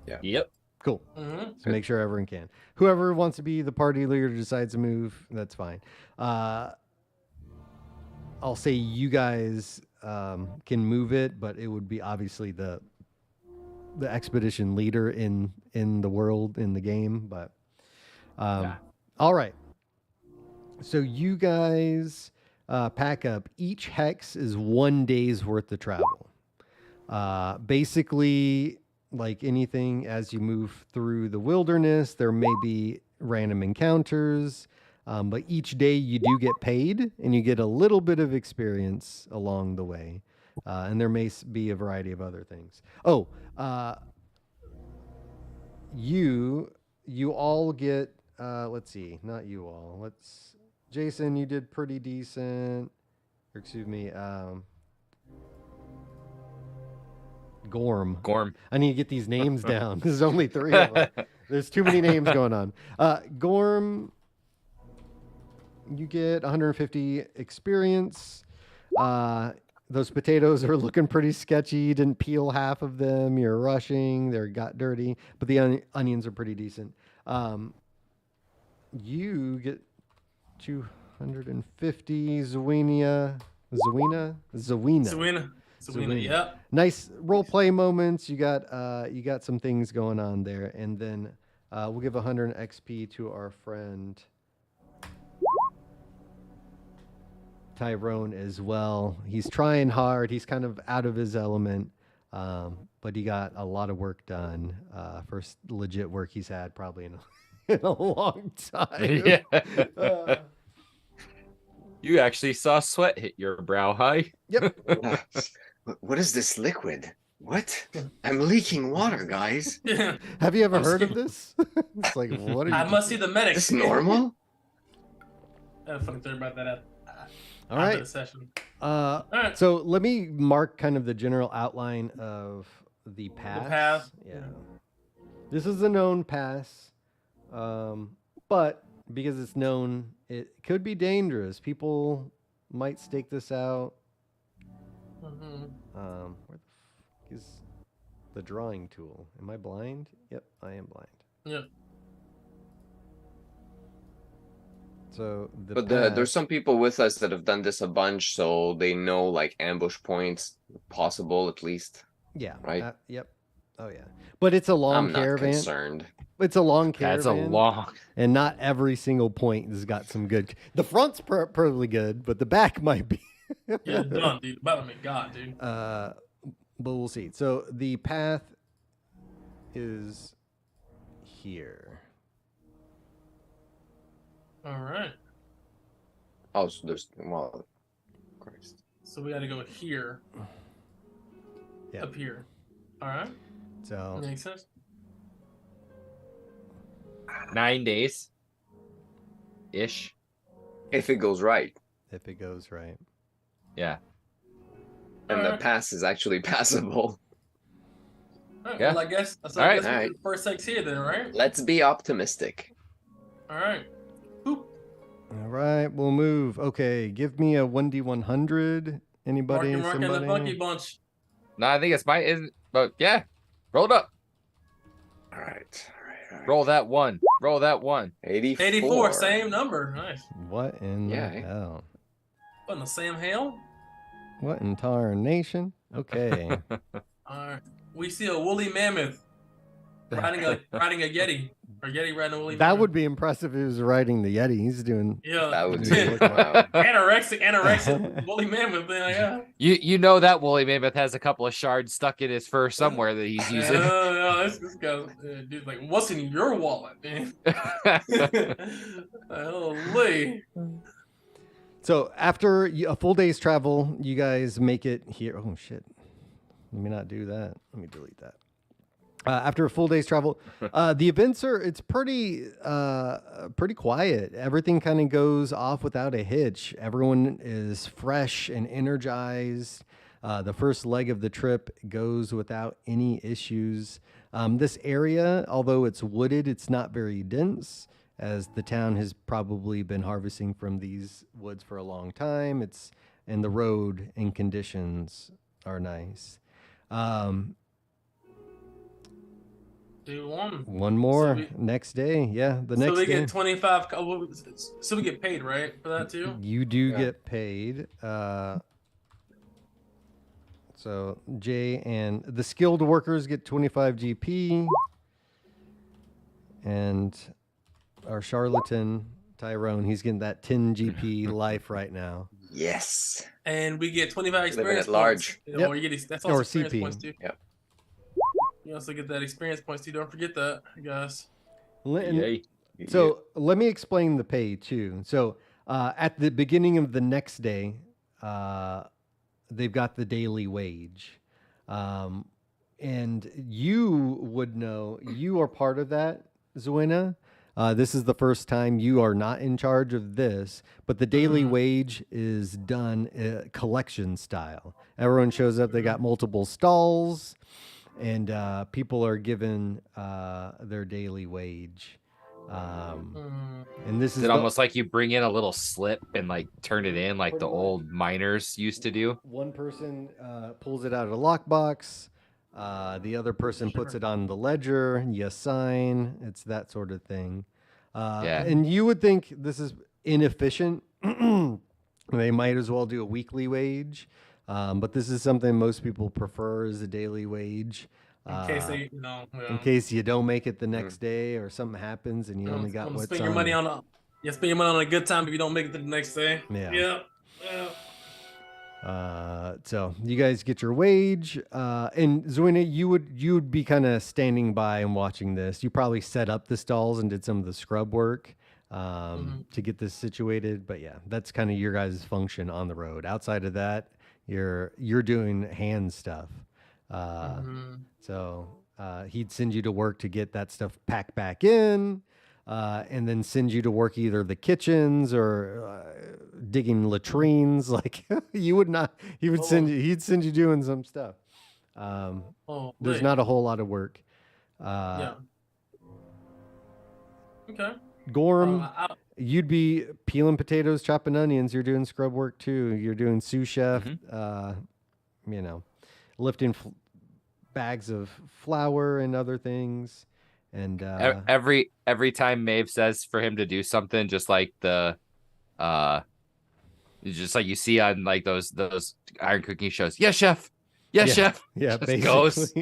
Yeah. Yep. Cool. Mm-hmm. So make sure everyone can. Whoever wants to be the party leader decides to move, that's fine. I'll say you guys can move it, but it would be obviously the expedition leader in the world, in the game. But all right. So you guys pack up. Each hex is 1 day's worth of travel. Basically, like anything, as you move through the wilderness, there may be random encounters, but each day you do get paid, and you get a little bit of experience along the way. And there may be a variety of other things. You all get, let's see, not you all. Jason, you did pretty decent. Or excuse me, Gorm. I need to get these names down. There's only 3 of them. There's too many names going on. Gorm, you get 150 experience. Those potatoes are looking pretty sketchy. You didn't peel half of them. You're rushing. They got dirty, but the onions are pretty decent. You get 250. Zawina. Yeah. Nice role play moments. You got some things going on there, and then we'll give 100 XP to our friend Tyrone as well. He's trying hard. He's kind of out of his element, but he got a lot of work done. First legit work he's had probably in a long time. Yeah. You actually saw sweat hit your brow, huh? Yep. What is this liquid? What? I'm leaking water, guys. Have you ever I'm heard of scared. this? It's like, what are you? I must see the medic. Is this normal? Fucking sorry about that. All After right. the session. Right. So let me mark kind of the general outline of the pass. path. Yeah. This is a known pass, but because it's known, it could be dangerous. People might stake this out. Mhm. Where the fuck is the drawing tool? Am I blind? Yep, I am blind. Yeah. So But there's some people with us that have done this a bunch, so they know like ambush points possible at least. yeah, right? Yep. Oh yeah, but it's a long I'm not caravan. concerned. It's a long caravan. That's a long. And not every single point has got some good. The front's perfectly good, but the back might be. Yeah, done, dude. But I mean, God, dude. But we'll see. So the path is here. All right. Oh, so there's Christ. So we got to go here. Yeah. Up here. All right. So Makes sense. 9 days. Ish. If it goes right, if it goes right. Yeah. and the Alright. pass is actually passable. All right. Yeah. Well, I guess. So All I right. guess we Alright. do the first 6 here, then, right? Let's be optimistic. All right. Boop. All right, we'll move. Okay, give me a 1d100. Anybody? Marky Mark and the Somebody? Funky Bunch. No, I think it's my. But yeah. Roll it up. All right. Roll that one. Roll that one. 84. 84, same number. Nice. What in Yeah, the eh? hell? What in the Sam Hale? What in tarnation? Okay. All right. We see a woolly mammoth riding a Yeti. Or Yeti riding a woolly That mammoth. would be impressive if he was riding the Yeti. He's doing. Yeah. That would Dude, be look at wow. anorexic woolly mammoth. Man, yeah. You know that woolly mammoth has a couple of shards stuck in his fur somewhere that he's using. Yeah, this guy, dude's like, what's in your wallet, man? Holy. So after a full day's travel, you guys make it here. Oh shit! Let me not do that. Let me delete that. After a full day's travel, the events it's pretty quiet. Everything kind of goes off without a hitch. Everyone is fresh and energized. The first leg of the trip goes without any issues. This area, although it's wooded, it's not very dense, as the town has probably been harvesting from these woods for a long time. And the road and conditions are nice. Do one. One more So next day. Yeah, the next So we day. get 25. So we get paid, right, for that too? You do Yeah. get paid. So Jay and the skilled workers get 25 GP, and our charlatan Tyrone, he's getting that 10 GP life right now. Yes. And we get 25 Living experience at large. points. Yep. Or you get that's Or also experience CP. points too. Yep. You also get that experience points too. Don't forget that, guys. And Yay. so let me explain the pay too. So at the beginning of the next day, they've got the daily wage. And you would know, you are part of that, Zuena. This is the first time you are not in charge of this, but the daily wage is done collection style. Everyone shows up, they got multiple stalls, and people are given their daily wage. And this Is is it the- almost like you bring in a little slip and like turn it in like the old miners used to do? One person pulls it out of a lockbox. The other person puts it on the ledger. You sign. It's that sort of thing. Yeah. And you would think this is inefficient. They might as well do a weekly wage. But this is something most people prefer is a daily wage. In case they, you know, In case you don't make it the next day or something happens and you only got what's spend your money on a, you spend your money on a good time if you don't make it to the next day. Yeah. Yeah. So you guys get your wage, and Zuena, you would be kind of standing by and watching this. You probably set up the stalls and did some of the scrub work. to get this situated. But yeah, that's kind of your guys' function on the road. Outside of that, you're doing hand stuff. So he'd send you to work to get that stuff packed back in, and then send you to work either the kitchens or digging latrines. Like you would not, he'd send you doing some stuff. There's not a whole lot of work. Yeah. Okay. Gorm, you'd be peeling potatoes, chopping onions. You're doing scrub work too. You're doing sous chef. Lifting bags of flour and other things. And every time Maeve says for him to do something, just like just like you see on like those iron cooking shows. Yes, chef. Yes, chef. Yeah, just basically. Goes.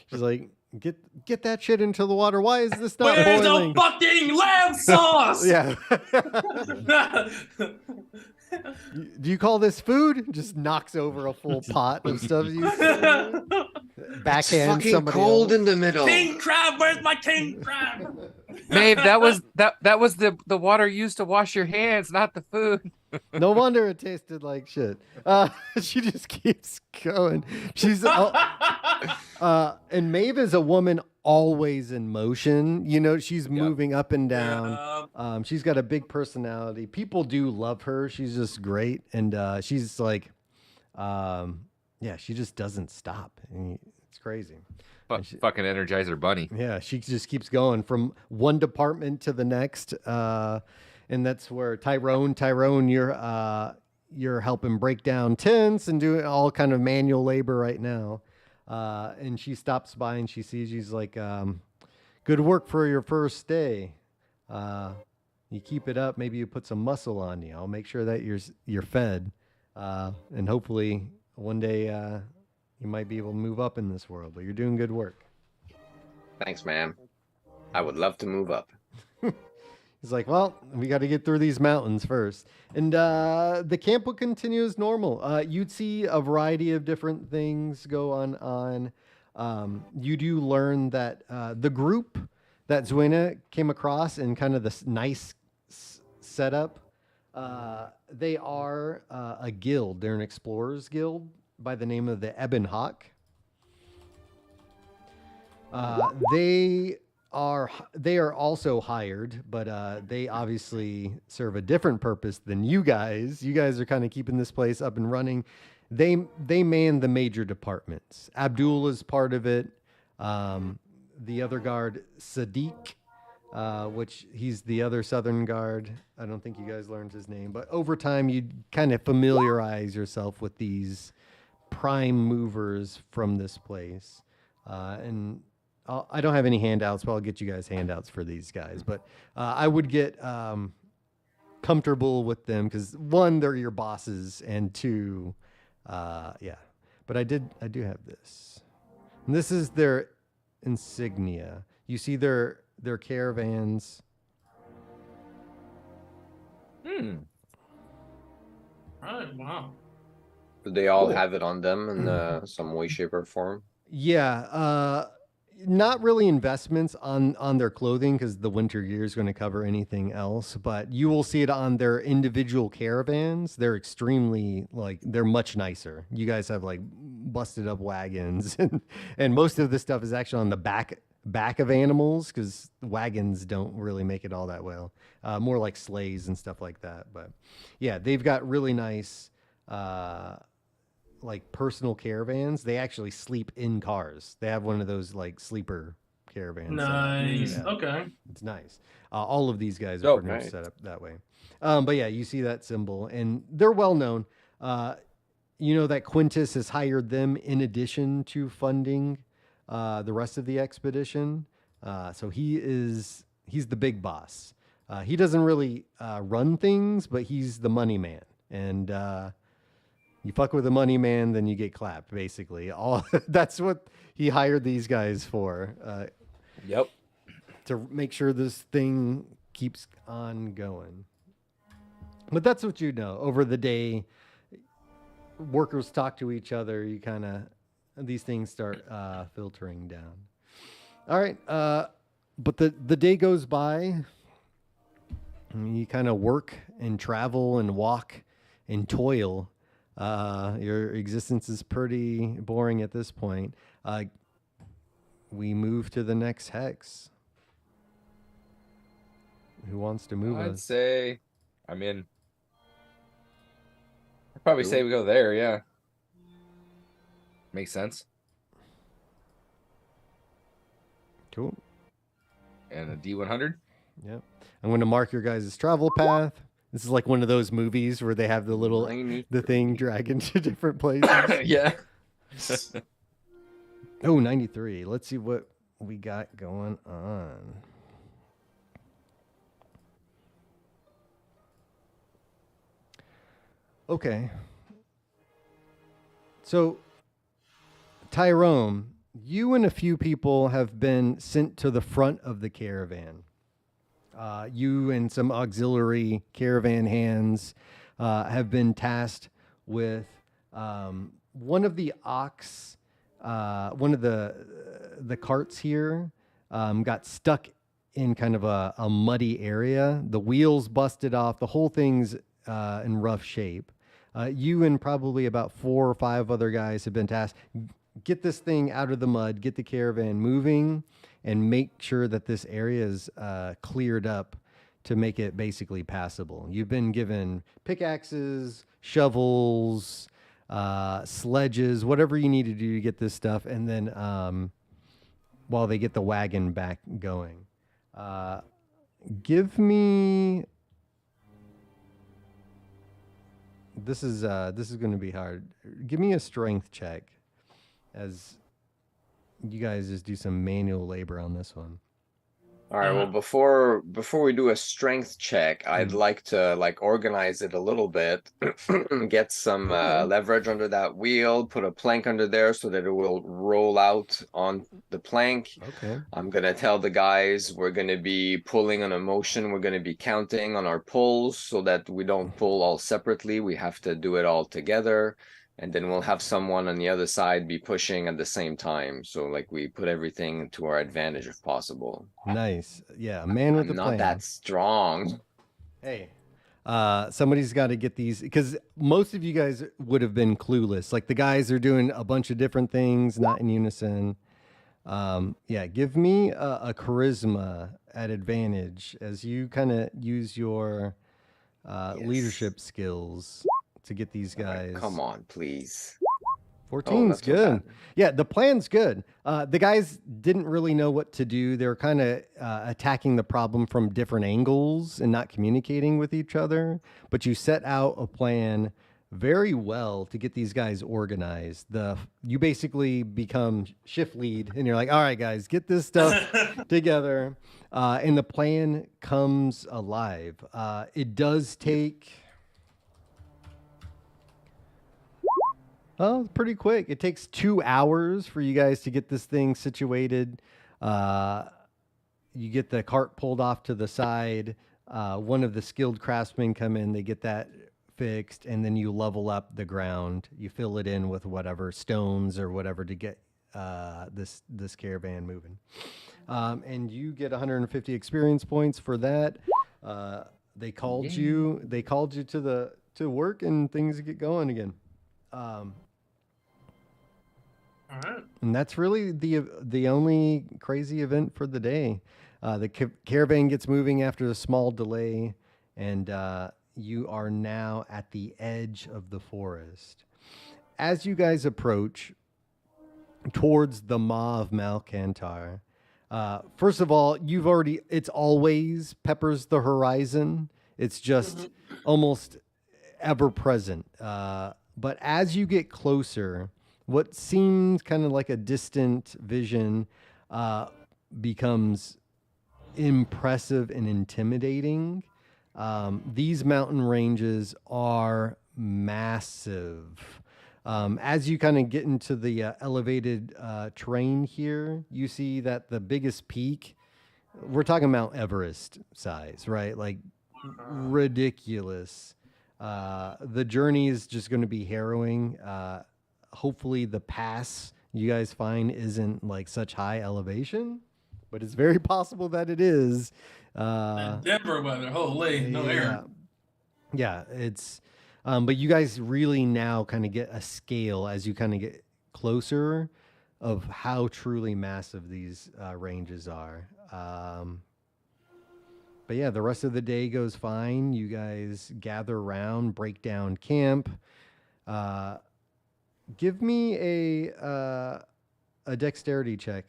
She's like, get that shit into the water. Why is this not Where's boiling? the fucking lamb sauce? Yeah. Do you call this food? Just knocks over a full pot of stuff. Backhand fucking somebody cold else. in the middle. King crab, where's my king crab? Maeve, that was the water used to wash your hands, not the food. No wonder it tasted like shit. She just keeps going. She's and Maeve is a woman always in motion. You know, she's moving up and down. She's got a big personality. People do love her. She's just great, and she's like, she just doesn't stop. I mean, it's crazy. Fucking Energizer Bunny. Yeah, she just keeps going from one department to the next. And that's where Tyrone, you're helping break down tents and doing all kind of manual labor right now. And she stops by and she sees you. She's like, good work for your first day. You keep it up. Maybe you put some muscle on you. I'll make sure that you're fed. And hopefully one day you might be able to move up in this world. But you're doing good work. Thanks, ma'am. I would love to move up. He's like, well, we got to get through these mountains first. And the camp will continue as normal. You'd see a variety of different things go on. You do learn that the group that Zuena came across in kind of this nice setup, they are a guild. They're an explorers guild by the name of the Ebon Hawk. They are also hired, but they obviously serve a different purpose than you guys. You guys are kind of keeping this place up and running. They man the major departments. Abdul is part of it. The other guard, Sadiq, which he's the other Southern guard. I don't think you guys learned his name, but over time you kind of familiarize yourself with these prime movers from this place. And I don't have any handouts, but I'll get you guys handouts for these guys. But I would get comfortable with them because one, they're your bosses, and two, But I do have this. And this is their insignia. You see their caravans. Right, wow. Do they all have it on them in some way, shape, or form? Yeah, not really investments on their clothing because the winter gear is going to cover anything else, but you will see it on their individual caravans. They're extremely, they're much nicer. You guys have busted up wagons and most of the stuff is actually on the back of animals because wagons don't really make it all that well. More like sleighs and stuff like that. But yeah, they've got really nice personal caravans. They actually sleep in cars. They have one of those sleeper caravans. Nice. Okay. It's nice. All of these guys are pretty much set up that way. But yeah, you see that symbol and they're well known. You know that Quintus has hired them in addition to funding the rest of the expedition. So he's the big boss. He doesn't really run things, but he's the money man. And you fuck with the money man, then you get clapped, basically. That's what he hired these guys for. Yep. To make sure this thing keeps on going. But that's what you know. Over the day, workers talk to each other. You kind of, these things start filtering down. All right. But the day goes by. You kind of work and travel and walk and toil. Your existence is pretty boring at this point. We move to the next hex. Who wants to move I'd us? say, I mean, I'd probably Cool. say we go there. Yeah, makes sense. Cool. And a D100. Yep. I'm going to mark your guys' travel path. This is like one of those movies where they have the thing dragging to different places. Yeah. Oh, 93. Let's see what we got going on. Okay. So, Tyrone, you and a few people have been sent to the front of the caravan. You and some auxiliary caravan hands have been tasked with one of the one of the carts here got stuck in kind of a muddy area. The wheels busted off. The whole thing's in rough shape. You and probably about 4 or 5 other guys have been tasked. Get this thing out of the mud, get the caravan moving, and make sure that this area is cleared up to make it basically passable. You've been given pickaxes, shovels, sledges, whatever you need to do to get this stuff, and then while they get the wagon back going. Give me... This is going to be hard. Give me a strength check as you guys just do some manual labor on this one. All right. Well, before we do a strength check, I'd like to organize it a little bit, get some leverage under that wheel, put a plank under there so that it will roll out on the plank. Okay. I'm gonna tell the guys we're gonna be pulling on a motion. We're gonna be counting on our pulls so that we don't pull all separately. We have to do it all together. And then we'll have someone on the other side be pushing at the same time. So like we put everything to our advantage if possible. Nice. Yeah, a man with I'm a plan. not that strong. Hey, somebody's got to get these, because most of you guys would have been clueless. Like the guys are doing a bunch of different things, not in unison. Yeah, give me a charisma at advantage as you kind of use your leadership skills to get these guys. Right, come on, please. 14's not so good. bad. Yeah, the plan's good. The guys didn't really know what to do. They were kind of attacking the problem from different angles and not communicating with each other. But you set out a plan very well to get these guys organized. You basically become shift lead, and you're like, all right, guys, get this stuff together. And the plan comes alive. It does take... Oh, pretty quick. It takes 2 hours for you guys to get this thing situated. You get the cart pulled off to the side. One of the skilled craftsmen come in. They get that fixed, and then you level up the ground. You fill it in with whatever stones or whatever to get this caravan moving. And you get 150 experience points for that. They called you. They called you to work, and things get going again. All right. And that's really the only crazy event for the day. The caravan gets moving after a small delay, and you are now at the edge of the forest. As you guys approach towards the Maw of Malcantar, first of all, it's always peppers the horizon. It's just almost ever present. But as you get closer, what seems kind of like a distant vision becomes impressive and intimidating. These mountain ranges are massive. As you kind of get into the elevated terrain here, you see that the biggest peak, we're talking Mount Everest size, right? Like ridiculous. The journey is just going to be harrowing. Hopefully the pass you guys find isn't like such high elevation, but it's very possible that it is. That Denver weather, holy, no air. Yeah, it's but you guys really now kind of get a scale as you kind of get closer of how truly massive these ranges are. But yeah, the rest of the day goes fine. You guys gather around, break down camp. Give me a dexterity check,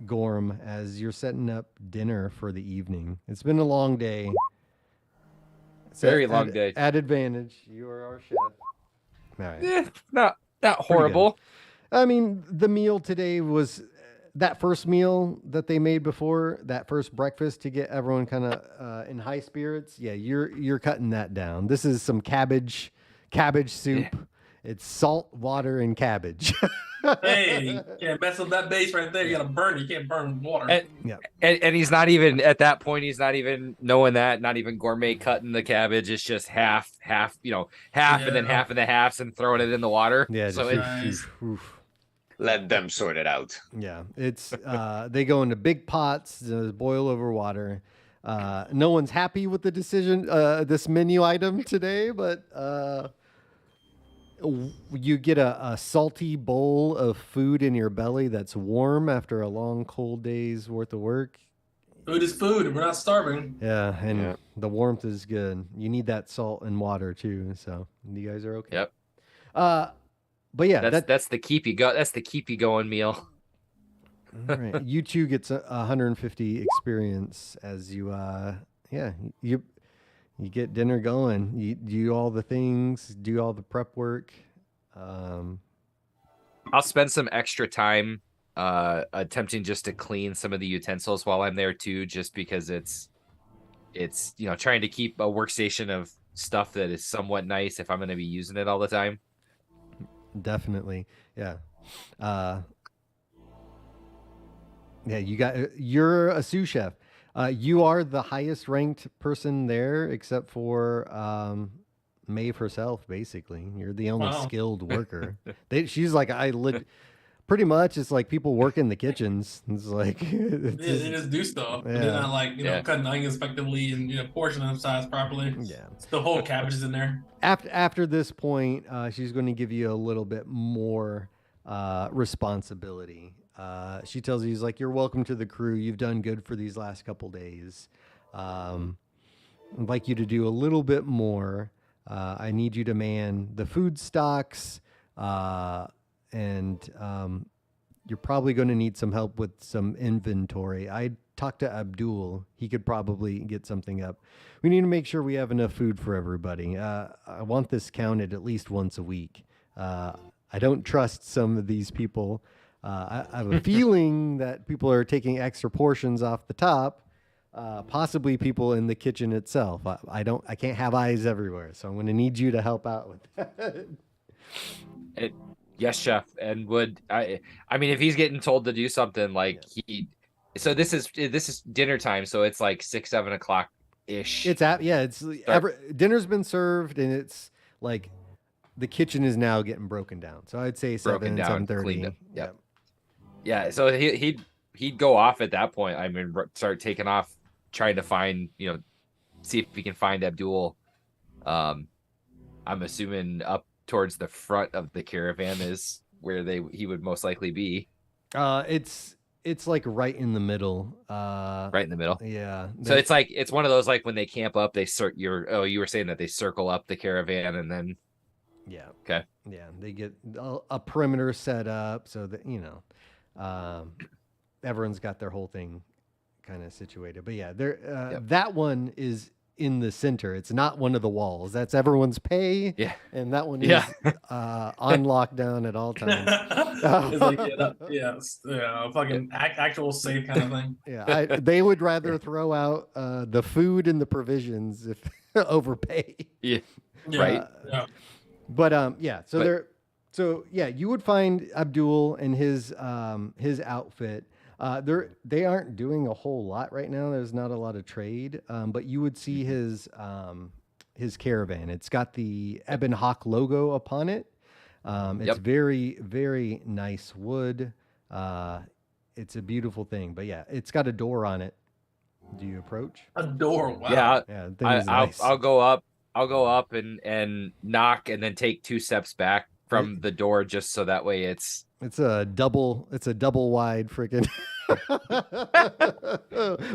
Gorm, as you're setting up dinner for the evening. It's been a long day. Very long day. At advantage, you are our chef. All right. Not horrible. I mean, the meal today was that first meal that they made before that first breakfast to get everyone kind of in high spirits. Yeah, you're cutting that down. This is some cabbage soup. Yeah. It's salt, water, and cabbage. Hey, you can't mess up that base right there. You gotta burn it. You can't burn water. And he's not even at that point. He's not even knowing that. Not even gourmet cutting the cabbage. It's just half. Half, and then half in the halves and throwing it in the water. Yeah. So nice. Let them sort it out. Yeah, it's they go into big pots, boil over water. No one's happy with the decision, this menu item today, but you get a salty bowl of food in your belly that's warm after a long, cold day's worth of work. Food is food. We're not starving. Yeah, and the warmth is good. You need that salt and water too. So you guys are okay. Yep. But yeah, that's the keep you go. That's the keep you going meal. All right, you two gets 150 experience as you you get dinner going. You do all the things, do all the prep work. I'll spend some extra time attempting just to clean some of the utensils while I'm there too, just because it's trying to keep a workstation of stuff that is somewhat nice if I'm going to be using it all the time. Definitely. Yeah. You're a sous chef. You are the highest ranked person there, except for Maeve herself. Basically, you're the only skilled worker. She's like, pretty much. It's like people work in the kitchens. It's like they just do stuff. Yeah. They're not like cutting onions effectively and portioning them size properly. Yeah, the whole cabbage is in there. After this point, she's going to give you a little bit more responsibility. She tells you, like, you're welcome to the crew. You've done good for these last couple days. I'd like you to do a little bit more. I need you to man the food stocks, and you're probably going to need some help with some inventory. I talked to Abdul. He could probably get something up. We need to make sure we have enough food for everybody. I want this counted at least once a week. I don't trust some of these people. I have a feeling that people are taking extra portions off the top, possibly people in the kitchen itself. I can't have eyes everywhere, so I'm going to need you to help out with that. Yes, chef. And I mean, if he's getting told to do something like so this is dinner time, so it's like 6-7 o'clock ish. Dinner's been served, and it's like the kitchen is now getting broken down. So I'd say 7:30. Yep. Yeah, so he'd go off at that point. I mean, start taking off, trying to find, see if he can find Abdul. I'm assuming up towards the front of the caravan is where he would most likely be. It's like right in the middle. Right in the middle. Yeah. So it's one of those, like, when they camp up, you were saying that they circle up the caravan and then. Yeah. Okay. Yeah, they get a perimeter set up so that everyone's got their whole thing kind of situated. But yeah, that one is in the center. It's not one of the walls. That's everyone's pay. Yeah. And that one is on lockdown at all times. It's like, fucking actual safe kind of thing. Yeah, they would rather throw out the food and the provisions if overpay. Yeah. Right. But you would find Abdul and his outfit. They aren't doing a whole lot right now. There's not a lot of trade, but you would see his caravan. It's got the Ebon Hawk logo upon it. It's very, very nice wood. It's a beautiful thing. But yeah, it's got a door on it. Do you approach? A door. Wow. Yeah, Yeah, the thing is nice. I'll go up. I'll go up and knock, and then take 2 steps back from the door, just so that way it's a double wide freaking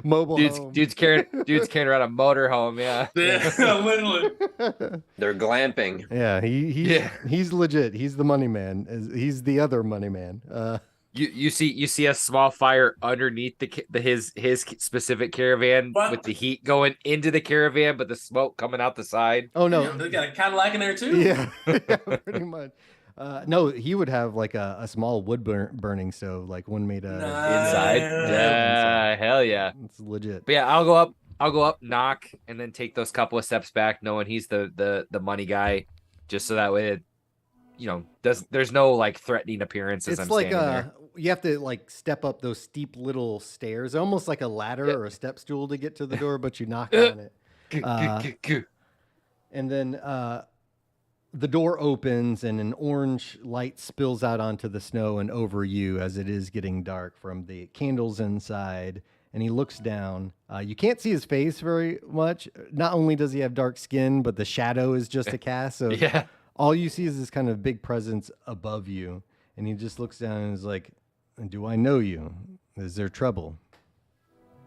mobile home. dude's carrying around a motorhome. Yeah. Literally. They're glamping. Yeah, he's legit. He's the money man. He's the other money man. You see a small fire underneath his specific caravan, What? with the heat going into the caravan, but the smoke coming out the side. Oh no, Damn, they got a Cadillac in there too. yeah, yeah, pretty much. No, he would have like a small wood burning stove, like one made Inside. Nice. Yeah, hell yeah. It's legit. But yeah, I'll go up, knock, and then take those couple of steps back, knowing he's the money guy, just so that way there's no like threatening appearance as It's I'm like standing there. you have to like step up those steep little stairs, almost like a ladder or a step stool to get to the door, but you knock on it. And then the door opens and an orange light spills out onto the snow and over you as it is getting dark from the candles inside. And he looks down. You can't see his face very much. Not only does he have dark skin, but the shadow is just a cast. So Yeah. all you see is this kind of big presence above you. And he just looks down and is like, do I know you? Is there trouble?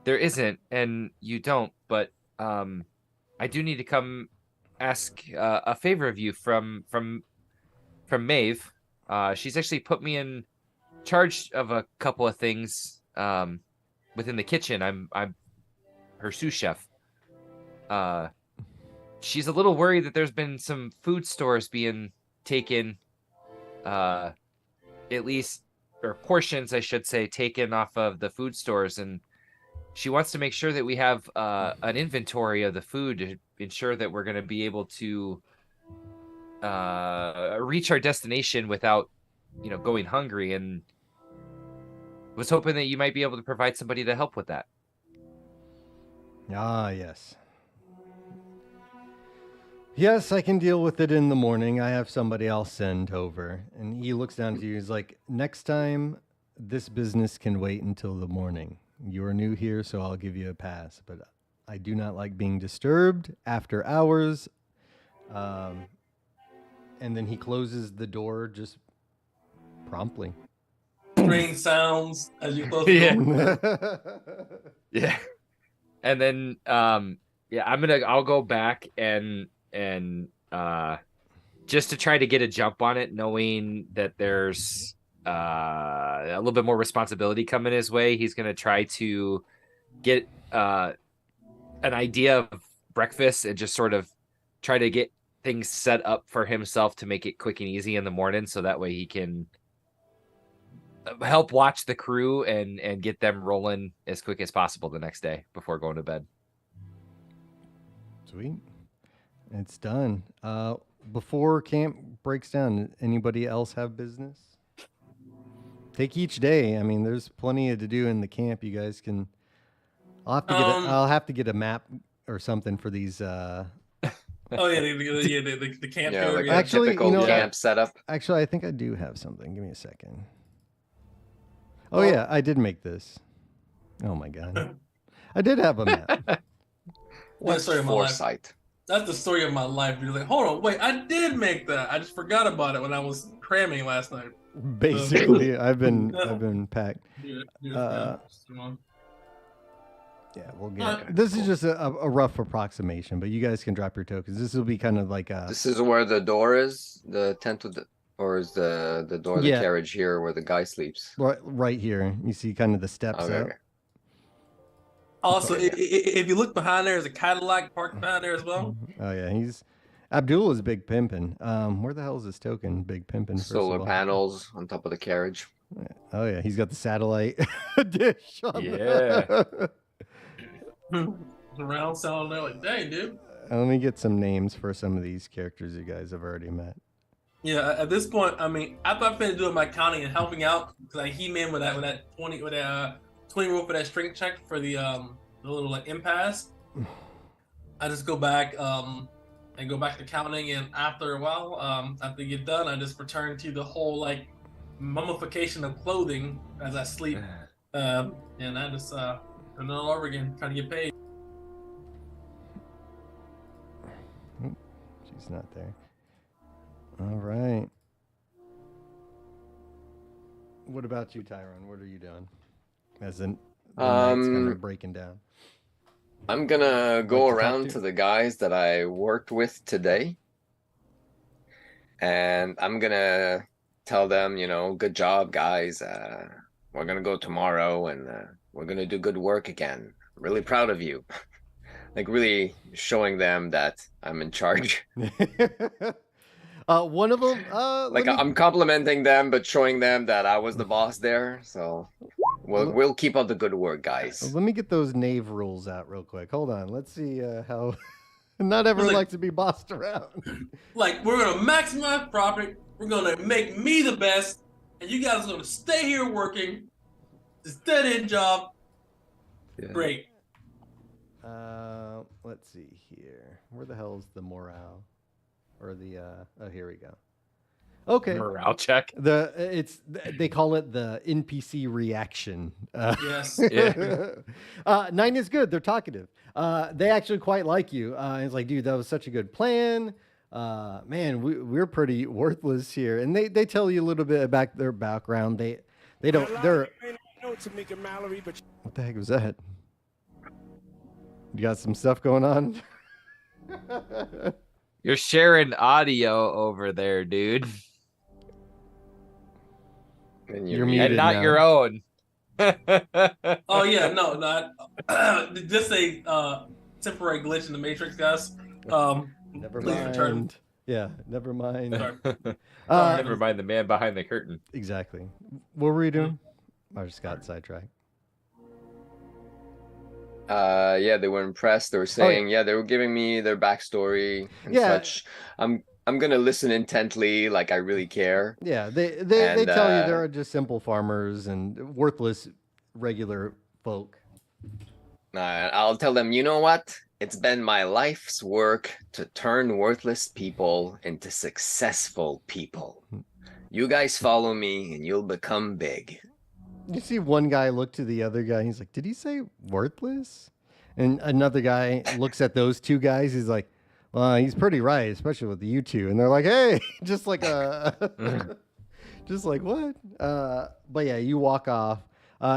There isn't, and you don't, but I do need to come ask a favor of you from Maeve. She's actually put me in charge of a couple of things within the kitchen. I'm her sous chef. She's a little worried that there's been some food stores being taken, at least, or portions, I should say, taken off of the food stores, and she wants to make sure that we have an inventory of the food to ensure that we're going to be able to reach our destination without, going hungry. And was hoping that you might be able to provide somebody to help with that. Ah, yes. Yes, I can deal with it in the morning. I have somebody I'll send over. And he looks down to you. He's like, next time, this business can wait until the morning. You are new here, so I'll give you a pass. But I do not like being disturbed after hours. And then he closes the door just promptly. Strange sounds as you close the door. Yeah. And then, I'll go back and just to try to get a jump on it, knowing that there's a little bit more responsibility coming his way. He's going to try to get an idea of breakfast and just sort of try to get things set up for himself to make it quick and easy in the morning, so that way he can help watch the crew and get them rolling as quick as possible the next day before going to bed. Sweet. It's done. Before camp breaks down, anybody else have business? Take each day. I mean, there's plenty to do in the camp. You guys can. I'll have to get a map or something for these. Oh yeah, the camp. Yeah, like a Actually, typical camp setup. Actually, I think I do have something. Give me a second. Oh yeah, I did make this. Oh my god, I did have a map. What story of my life? Foresight. That's the story of my life. You're like, hold on, wait, I did make that. I just forgot about it when I was cramming last night. Basically, I've been packed. Yeah, Yeah, we'll get. This is just a rough approximation, but you guys can drop your tokens. This will be kind of like a. This is where the door is, the tent with the, or is the door of the carriage here where the guy sleeps? Right here. You see kind of the steps Okay. up. Okay. Also, if you look behind there, there's a Cadillac parked behind there as well. Oh yeah, Abdul is big pimping. Where the hell is this token? Big pimping. Solar panels on top of the carriage. Oh yeah, he's got the satellite dish. Yeah. Around sound there, like, dang, dude. Let me get some names for some of these characters you guys have already met. Yeah, at this point, I mean, after I finished doing my counting and helping out, because I he-man with that 20 roll for that strength check for the little like impasse. I just go back and go back to counting, and after a while, after you get done, I just return to the whole like mummification of clothing as I sleep And I just doing it all over again, trying to get paid. She's not there. All right. What about you, Tyrone? What are you doing? As in, the night's kind of breaking down. I'm gonna go Like to talk around to? to the guys that I worked with today, and I'm gonna tell them, good job, guys. We're gonna go tomorrow, and we're gonna do good work again. I'm really proud of you. Like really showing them that I'm in charge. One of them, Like I'm complimenting them, but showing them that I was the boss there. So we'll keep up the good work, guys. let me get those knave rules out real quick. Hold on. Let's see how. Not everyone Like- likes to be bossed around. Like, we're gonna maximize profit. We're gonna make me the best, and you guys are gonna stay here working. This dead end job. Yeah. Great. Let's see here. Where the hell is the morale? Or the oh, here we go. Okay. Morale check. They call it the NPC reaction. Yes. Yeah. 9 is good. They're talkative. They actually quite like you. It's like, dude, that was such a good plan. Man, we're pretty worthless here. And they tell you a little bit about their background. They don't. They're. What the heck was that? You got some stuff going on? You're sharing audio over there, dude, And You're muted. and not now. your own. Oh yeah, no, not just a temporary glitch in the Matrix, guys. Never Please return. mind. Yeah, never mind. Sorry. Never mind the man behind the curtain. Exactly. What were you doing? I just got sidetracked. Yeah, they were impressed. They were saying, they were giving me their backstory and Yeah. such. I'm gonna listen intently, like I really care. Yeah, they And, tell you they're just simple farmers and worthless regular folk. I'll tell them, you know what? It's been my life's work to turn worthless people into successful people. You guys follow me and you'll become big. You see one guy look to the other guy. And he's like, "Did he say worthless?" And another guy looks at those two guys. He's like, "Well, he's pretty right, especially with you two." And they're like, "Hey," just like just like what? But yeah, you walk off.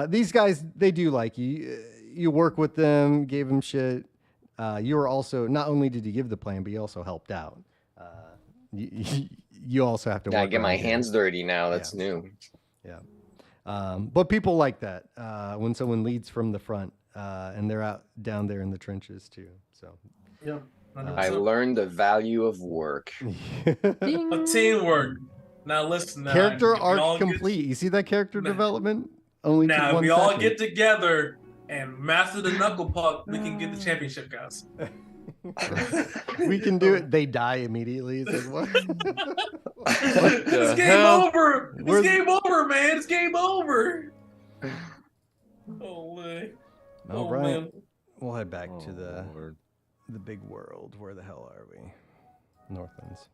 These guys, they do like you. You work with them, gave them shit. You were also, not only did you give the plan, but you also helped out. You also have to Yeah, I work get my around here. hands dirty now. That's Yeah. new. Yeah. But people like that when someone leads from the front and they're out down there in the trenches too. So Yeah. I learned the value of work. A teamwork. Now listen. Now, character if we all arc get- complete. You see that character Nah. development? Only took Now, if one we all session. get together and master the knuckle puck, we can get the championship, guys. We can do it. They die immediately. It's like what? It's game hell? over. Where's- It's game over, man. It's game over. Holy. All Oh, right. man. We'll head back to Oh, Lord. the big world. Where the hell are we? Northlands.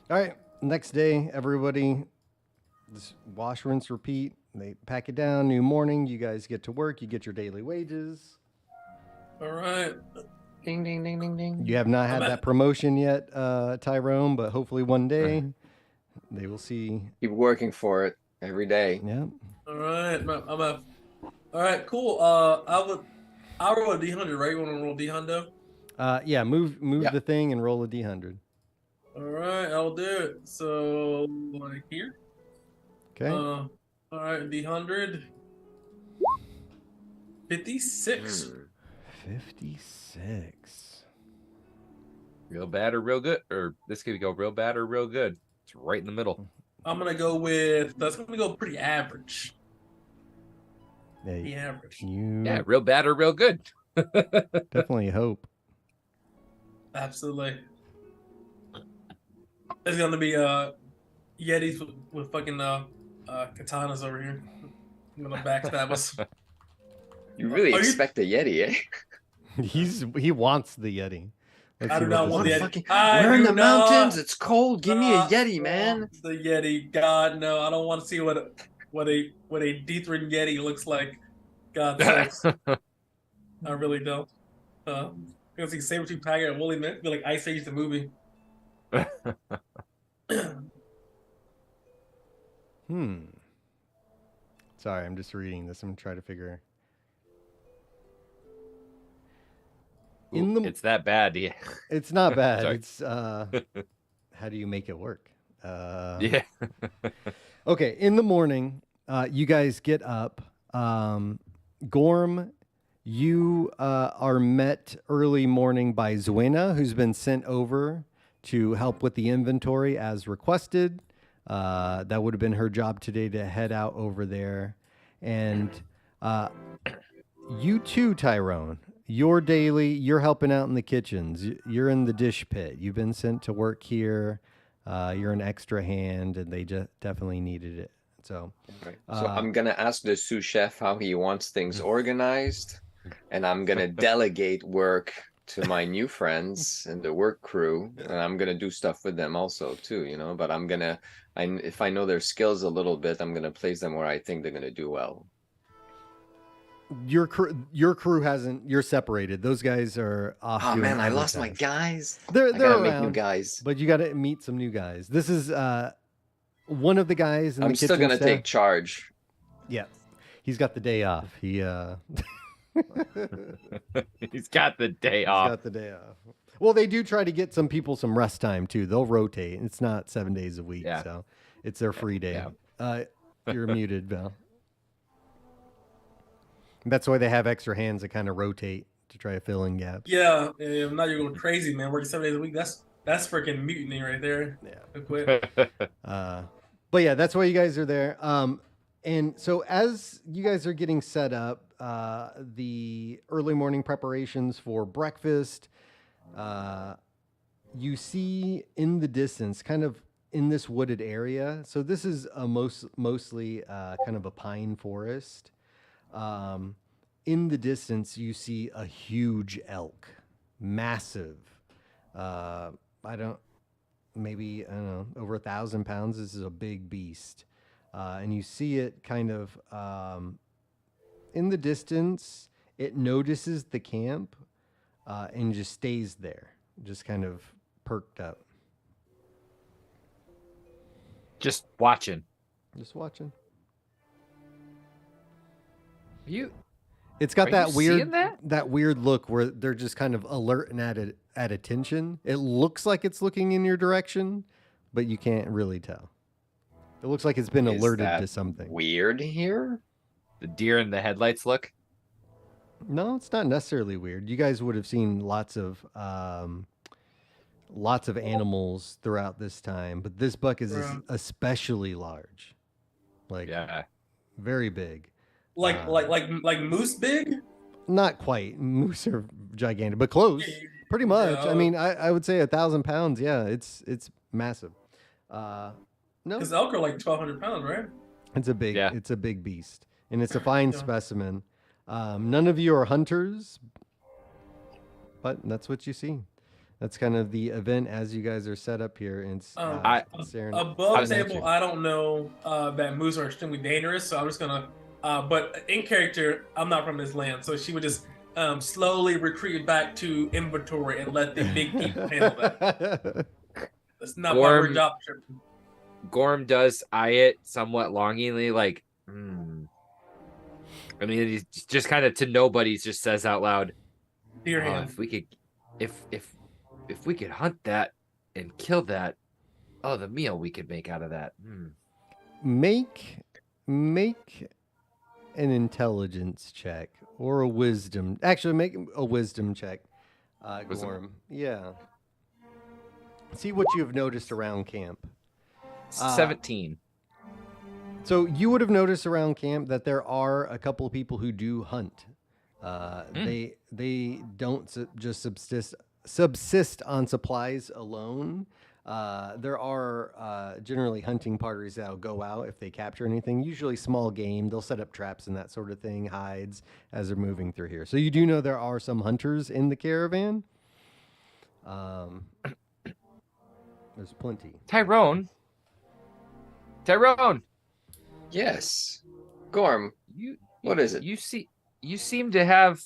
All right. Next day, everybody just wash, rinse, repeat. They pack it down. New morning. You guys get to work. You get your daily wages. All right. Ding, ding, ding, ding, ding. You have not had that promotion yet, Tyrone, but hopefully one day they will see. Keep working for it every day. Yeah. All right. All right. Cool. I'll roll a D100, right? You want to roll D100? Yeah. Move Yeah. the thing and roll a D100. All right. I'll do it. So, like here. Okay. All right. D100. 56. 56. Real bad or real good, or this could go real bad or real good. It's right in the middle. I'm gonna go with. That's gonna go pretty average. Yeah, The average. you Yeah, real bad or real good. definitely hope. Absolutely. There's gonna be Yetis with fucking katanas over here. I'm gonna backstab us. You really Are you- expect a Yeti, eh? He wants the Yeti. Let's I see do not what want this the is. Yeti. We're in the not mountains. It's cold. Give me a not Yeti, man. want the Yeti. God, no. I don't want to see what a Dithran Yeti looks like. God sakes. I really don't. I'm gonna see Saber-Tooth Tiger and Woolly Mammoth be like Ice Age the movie. Sorry, I'm just reading this. I'm gonna try to figure. It's that bad. Yeah. It's not bad. Sorry. It's how do you make it work? Yeah. Okay, in the morning, you guys get up. Gorm, you are met early morning by Zuena, who's been sent over to help with the inventory as requested. That would have been her job today to head out over there. And you too, Tyrone. You're helping out in the kitchens. You're in the dish pit. You've been sent to work here. You're an extra hand, and they just definitely needed it. So, Right. So I'm gonna ask the sous chef how he wants things organized, and I'm gonna delegate work to my new friends and the work crew, and I'm gonna do stuff with them also too, you know. But if I know their skills a little bit, I'm gonna place them where I think they're gonna do well. your crew hasn't. You're separated. Those guys are off. Oh doing man, I other lost my tasks. guys. They're I gotta around, make new guys. but you got to meet some new guys. This is one of the guys in the I'm kitchen still gonna staff. take charge. Yeah, he's got the day off. He's He's got the day off. got the day off. Well, they do try to get some people some rest time too. They'll rotate. It's not 7 days a week, Yeah. so it's their free day. Yeah. You're muted, Val. That's why they have extra hands that kind of rotate to try to fill in gaps. Yeah, now you're going crazy, man. Working 7 days a week. That's freaking mutiny right there. Yeah. I quit. But yeah, that's why you guys are there. And so as you guys are getting set up, the early morning preparations for breakfast, you see in the distance, kind of in this wooded area. So this is a mostly kind of a pine forest. In the distance, you see a huge elk, massive. I don't know, over 1,000 pounds. This is a big beast. And you see it kind of in the distance. It notices the camp and just stays there, just kind of perked up. Just watching. Just watching. You It's got Are that you weird seeing that? weird look where they're just kind of alert and at attention. It looks like it's looking in your direction, but you can't really tell. It looks like it's been Is alerted that to something. Weird here. the deer in the headlights look. No, it's not necessarily weird. You guys would have seen lots of animals throughout this time, but this buck is Right. especially large. Like Yeah. very big. Like moose big. Not quite. Moose are gigantic, but close. Pretty much. Yeah. I mean, I would say 1,000 pounds. Yeah, it's massive. No, Because elk are like 1,200 pounds, right? it's a big beast, and it's a fine Yeah. specimen. None of you are hunters, but that's what you see. That's kind of the event as you guys are set up here. And it's, staring Above at table, you. I don't know that moose are extremely dangerous, so I'm just gonna. But in character, I'm not from this land, so she would just slowly retreat back to inventory and let the big people handle that. That's not part of her Gorm- job description. Gorm does eye it somewhat longingly, like, I mean, he's just kind of to nobody. He just says out loud, Deer "Oh, hand. if we could, if we could hunt that and kill that, oh, the meal we could make out of that." Make an intelligence check or a wisdom. Actually, make a wisdom check, Wisdom. Gorm. Yeah. See what you have noticed around camp. 17. So you would have noticed around camp that there are a couple of people who do hunt. They don't just subsist on supplies alone. There are generally hunting parties that'll go out if they capture anything, usually small game. They'll set up traps and that sort of thing, hides as they're moving through here. So you do know there are some hunters in the caravan. Um, there's plenty. Tyrone, Yes. Gorm, you what is it? You seem to have,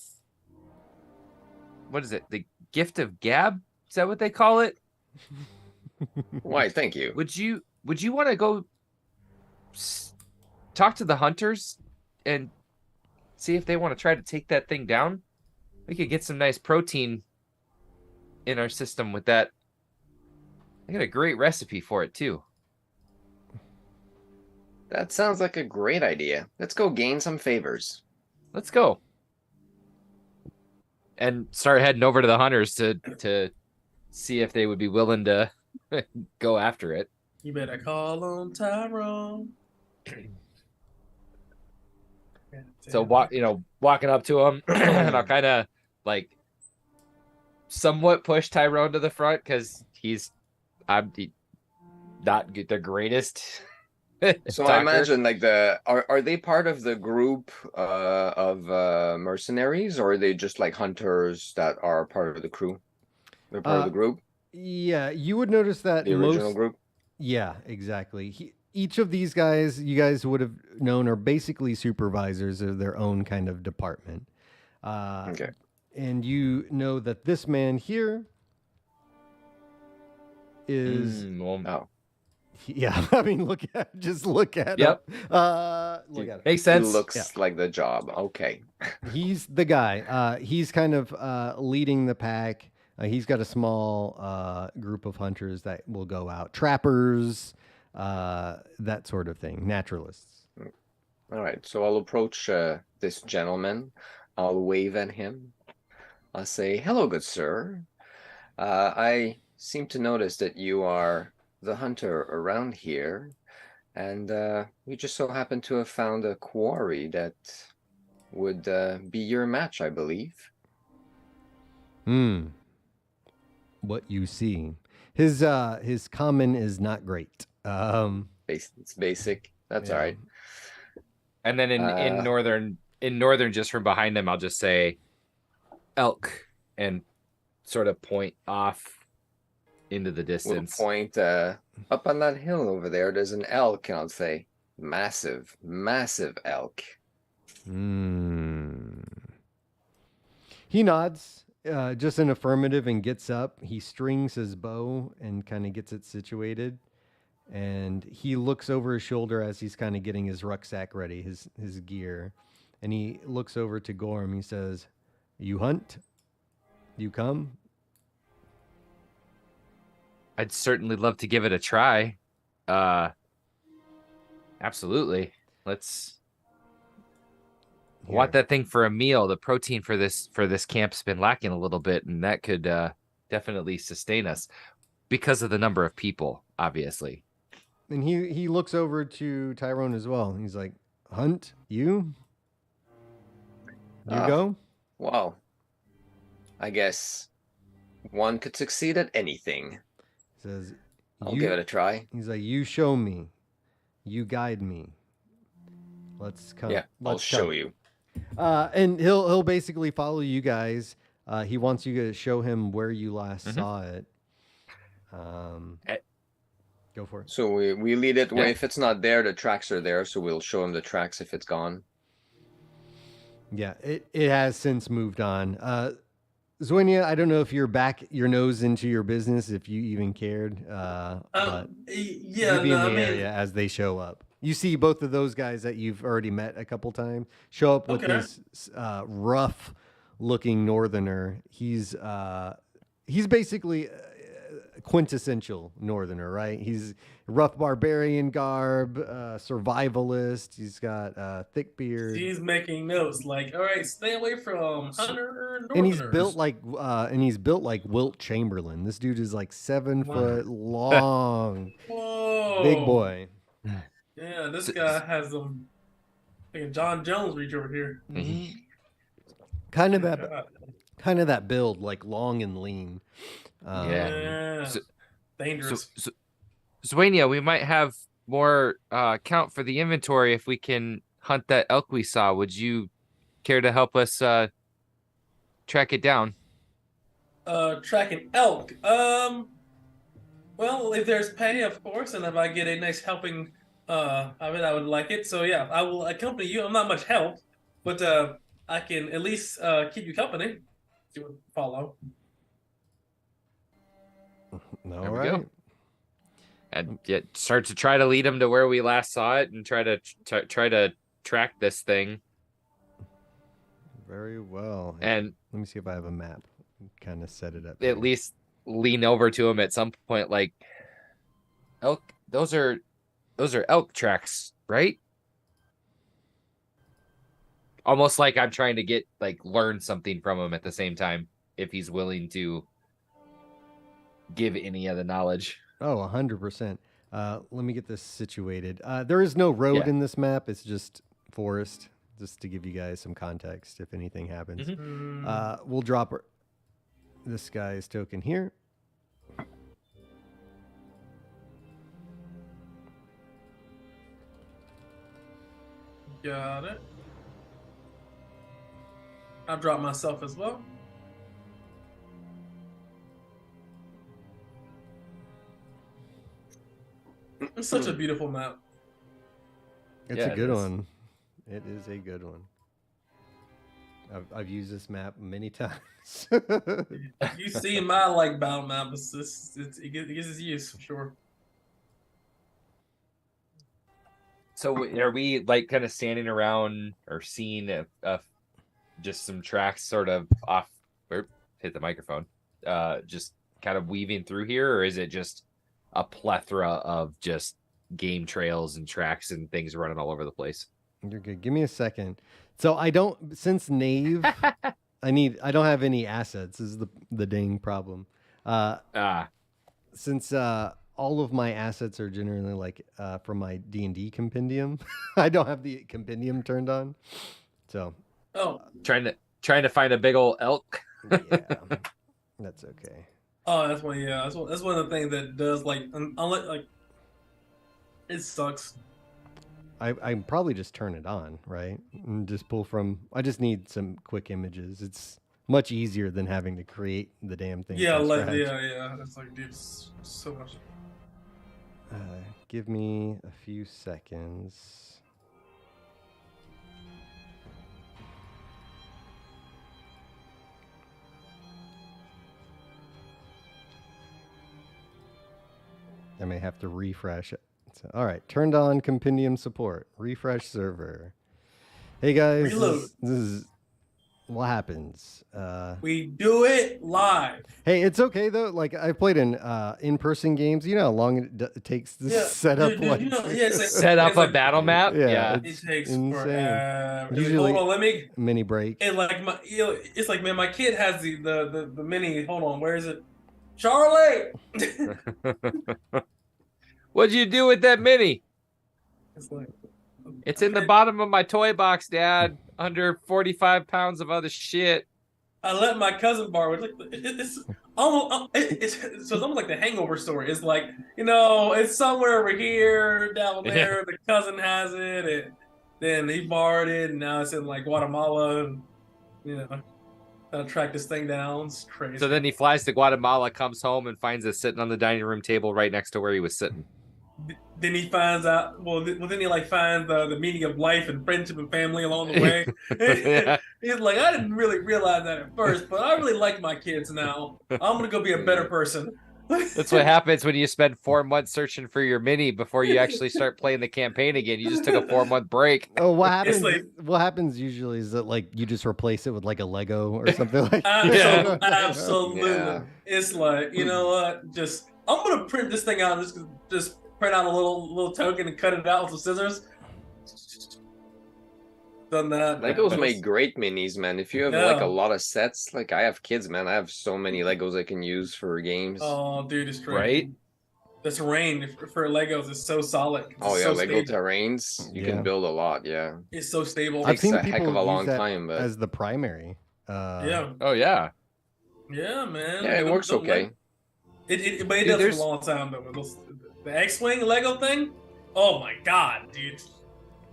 what is it? The gift of gab? Is that what they call it? Why, thank you. Would you want to go talk to the hunters and see if they want to try to take that thing down? We could get some nice protein in our system with that. I got a great recipe for it too. That sounds like a great idea. Let's go gain some favors. Let's go. And start heading over to the hunters to see if they would be willing to go after it. You better call on Tyrone. So walking up to him, and I'll kind of like somewhat push Tyrone to the front because I'm not the greatest. So talker. I imagine like are they part of the group of mercenaries, or are they just like hunters that are part of the crew? They're part of the group, Yeah, you would notice that the original group. Yeah, exactly. Each of these guys you guys would have known are basically supervisors of their own kind of department. Okay. And you know that this man here is Oh, yeah, I mean look at Yep. look at it. Makes he sense. looks like the job. Okay. He's the guy. He's kind of leading the pack. He's got a small group of hunters that will go out, trappers, that sort of thing, naturalists. All right. So I'll approach this gentleman. I'll wave at him. I'll say, "Hello, good sir. I seem to notice that you are the hunter around here, and we just so happen to have found a quarry that would be your match, I believe." What you see, his common is not great. It's basic. That's Yeah. all right. And then in northern, just from behind them, I'll just say elk and sort of point off into the We'll distance. point up on that hill over there. There's an elk, and I'll say, massive, massive elk. He nods, just an affirmative, and gets up. He strings his bow and kind of gets it situated. And he looks over his shoulder as he's kind of getting his rucksack ready, his gear. And he looks over to Gorm. He says, "You hunt? You come?" I'd certainly love to give it a try. Absolutely. Let's want that thing for a meal. The protein for this camp's been lacking a little bit, and that could definitely sustain us because of the number of people, obviously. And he looks over to Tyrone as well. He's like, "Hunt? You? You go?" Well, I guess one could succeed at anything. He says, I'll give it a try. He's like, "You show me. You guide me. Let's come." Yeah, I'll Let's show come." you. And he'll basically follow you guys. He wants you to show him where you last saw it. Go for it. So we lead it. Yeah. If it's not there, the tracks are there. So we'll show him the tracks if it's gone. Yeah, it has since moved on. Zoinia, I don't know if you're back your nose into your business, if you even cared. But Yeah, you'd be no, in the area as they show up. You see both of those guys that you've already met a couple times show up with this rough-looking northerner. He's basically quintessential northerner, right? He's rough barbarian garb, survivalist. He's got thick beard. He's making notes like, all right, stay away from hunter And he's northerners. built like Wilt Chamberlain. This dude is like 7 foot long, Whoa, big boy. Yeah, this guy has them. John Jones reach over here. Kind of God. that build, like long and lean. Yeah, So- dangerous. Zwania, we might have more count for the inventory if we can hunt that elk we saw. Would you care to help us track it down? tracking elk. Well, if there's pay, of course, and if I get a nice helping of it, I would like it. So yeah, I will accompany you. I'm not much help, but I can at least keep you company. If you would follow. All There we right. go. And yet start to try to lead him to where we last saw it, and try to track this thing. Very well. And Let me see if I have a map. Kind of set it up. at here. least lean over to him at some point, like, elk. Those are elk tracks, right? Almost like I'm trying to learn something from him at the same time, if he's willing to give any of the knowledge. Oh, 100%. Let me get this situated. There is no road Yeah. in this map. It's just forest, just to give you guys some context if anything happens. Mhm. We'll drop this guy's token here. Got it. I'll drop myself as well. It's such a beautiful map. It's Yeah, a it good is. one. It is a good one. I've used this map many times. You see my like battle map. It gets its use for sure. So are we like kind of standing around or seeing just some tracks sort of off? Hit the microphone. Just kind of weaving through here, or is it just a plethora of just game trails and tracks and things running all over the place? You're good. Give me a second. So since Knave, I don't have any assets. This is the dang problem. Since all of my assets are generally like from my D&D compendium, I don't have the compendium turned on. So Oh, Trying to find a big old elk. yeah, that's okay. oh, that's one. Yeah, that's one of the things that does unless like it sucks. I probably just turn it on, right? And just pull from. I just need some quick images. It's much easier than having to create the damn thing. Yeah, from like scratch. yeah. It's like dude, it's so much. Give me a few seconds. I may have to refresh it. So, all right, turned on compendium support. Refresh server. Hey guys, Reload. this is what happens. We do it live. Hey, it's okay though. Like I played in-person games. You know how long it takes to Yeah, set up dude, like you know, yeah, it's like- Set up it's a like- battle map. Yeah, Yeah. It it's takes insane. forever. Usually- Hold on, let me. mini break. And like it's like man, my kid has the mini. Hold on, where is it? Charlie. What'd you do with that mini? It's like It's in the bottom of my toy box, Dad. Under 45 pounds of other shit. I let my cousin borrow it. It's almost it's almost like the Hangover story. It's like it's somewhere over here, down there. The cousin has it, and then he borrowed it, and now it's in like Guatemala. And, gotta track this thing down. It's crazy. So then he flies to Guatemala, comes home, and finds it sitting on the dining room table right next to where he was sitting. Then he finds out. Well, then he like finds the meaning of life and friendship and family along the way. Yeah. He's like, I didn't really realize that at first, but I really like my kids now. I'm gonna go be a better person. That's what happens when you spend 4 months searching for your mini before you actually start playing the campaign again. You just took a 4-month break. Oh, what happens? It's like- what happens usually is that like you just replace it with like a Lego or something like. Absolutely, that. absolutely. Yeah. It's like what? I'm gonna print this thing out. And just print out a little token and cut it out with some scissors. Done that. Legos make great minis, man. If you have like Yeah. a lot of sets, like I have kids, man. I have so many Legos I can use for games. Oh, dude, it's great. Right? The terrain for Legos is so solid. It's Oh yeah, so Lego stable. terrains. You Yeah. can build a lot. Yeah, It's so stable. I've Takes seen a heck people of a use long that time, but as the primary. Yeah, Oh, yeah. yeah, man. yeah, it Them- works them okay. But it Dude, does there's- for a long time though. The X-wing Lego thing. Oh my god, dude.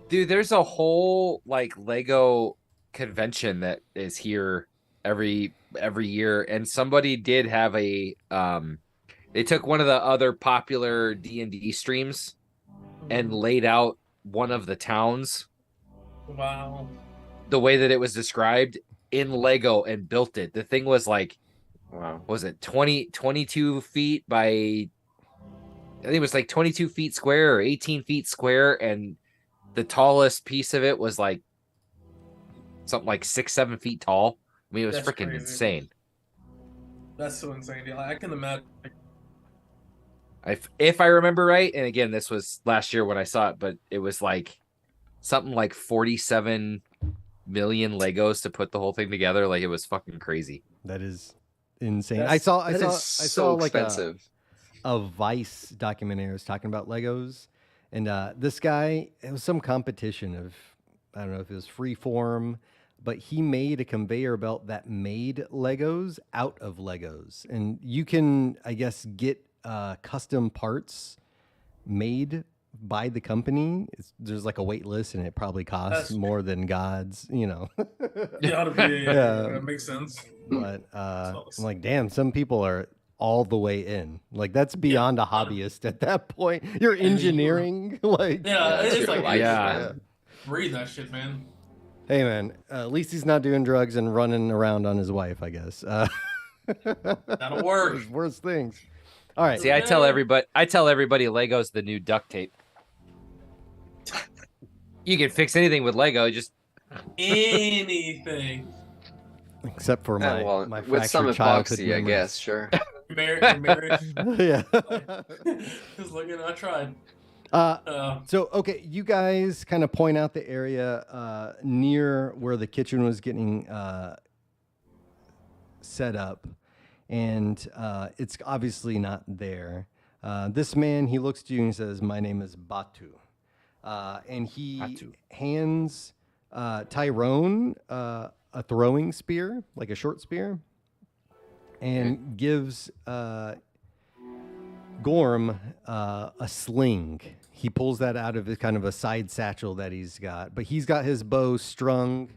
Dude, there's a whole like Lego convention that is here every year, and somebody did have a they took one of the other popular D&D streams and laid out one of the towns Wow. the way that it was described in Lego and built it. The thing was like, Wow. what was it 22 feet by, I think it was like 22 feet square or 18 feet square, and the tallest piece of it was like something like 6-7 feet tall. I mean, it was That's freaking crazy. insane. That's so insane. Yeah, I can imagine. If I remember right, and again, this was last year when I saw it, but it was like something like 47 million Legos to put the whole thing together. Like, it was fucking crazy. That is insane. That's- I saw That is I so saw like expensive. a Vice documentary was talking about Legos, and this guy, it was some competition of, I don't know if it was free form, but he made a conveyor belt that made Legos out of Legos, and you can, I guess, get custom parts made by the company. There's like a wait list, and it probably costs That's- more than God's, you know. Yeah, that makes sense. But Close. I'm like, damn, some people are all the way in. Like, that's beyond a hobbyist at that point. You're engineering, like, Yeah, That's it's your like life, yeah. man. breathe that shit, man. hey man, at least he's not doing drugs and running around on his wife, I guess. That'll work. There's worse things. All right. See, I tell everybody Lego's the new duct tape. You can fix anything with Lego, just Anything. Except for my, well, my with some fractured childhood epoxy, I memories. guess. Sure. Marriage. Yeah. Just looking, I tried. So, okay, you guys kind of point out the area near where the kitchen was getting set up, and it's obviously not there. This man, he looks to you and he says, "My name is Batu," and he Batu. hands Tyrone a throwing spear, like a short spear, and gives Gorm a sling. He pulls that out of his kind of a side satchel that he's got, but he's got his bow strung,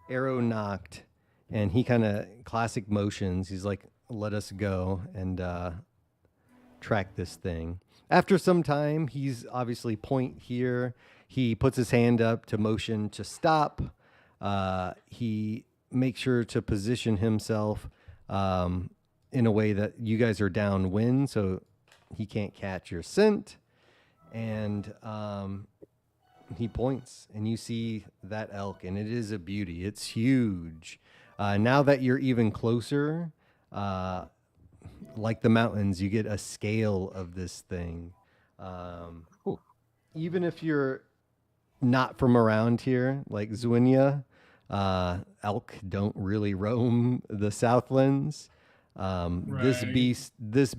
arrow knocked, and he kind of classic motions. He's like, "Let us go and track this thing." After some time, he's obviously point here. He puts his hand up to motion to stop. He makes sure to position himself in a way that you guys are downwind, so he can't catch your scent. And he points, and you see that elk, and it is a beauty. It's huge. Now that you're even closer, like the mountains, you get a scale of this thing. Even if you're not from around here, like Zuinia, elk don't really roam the Southlands. This Right.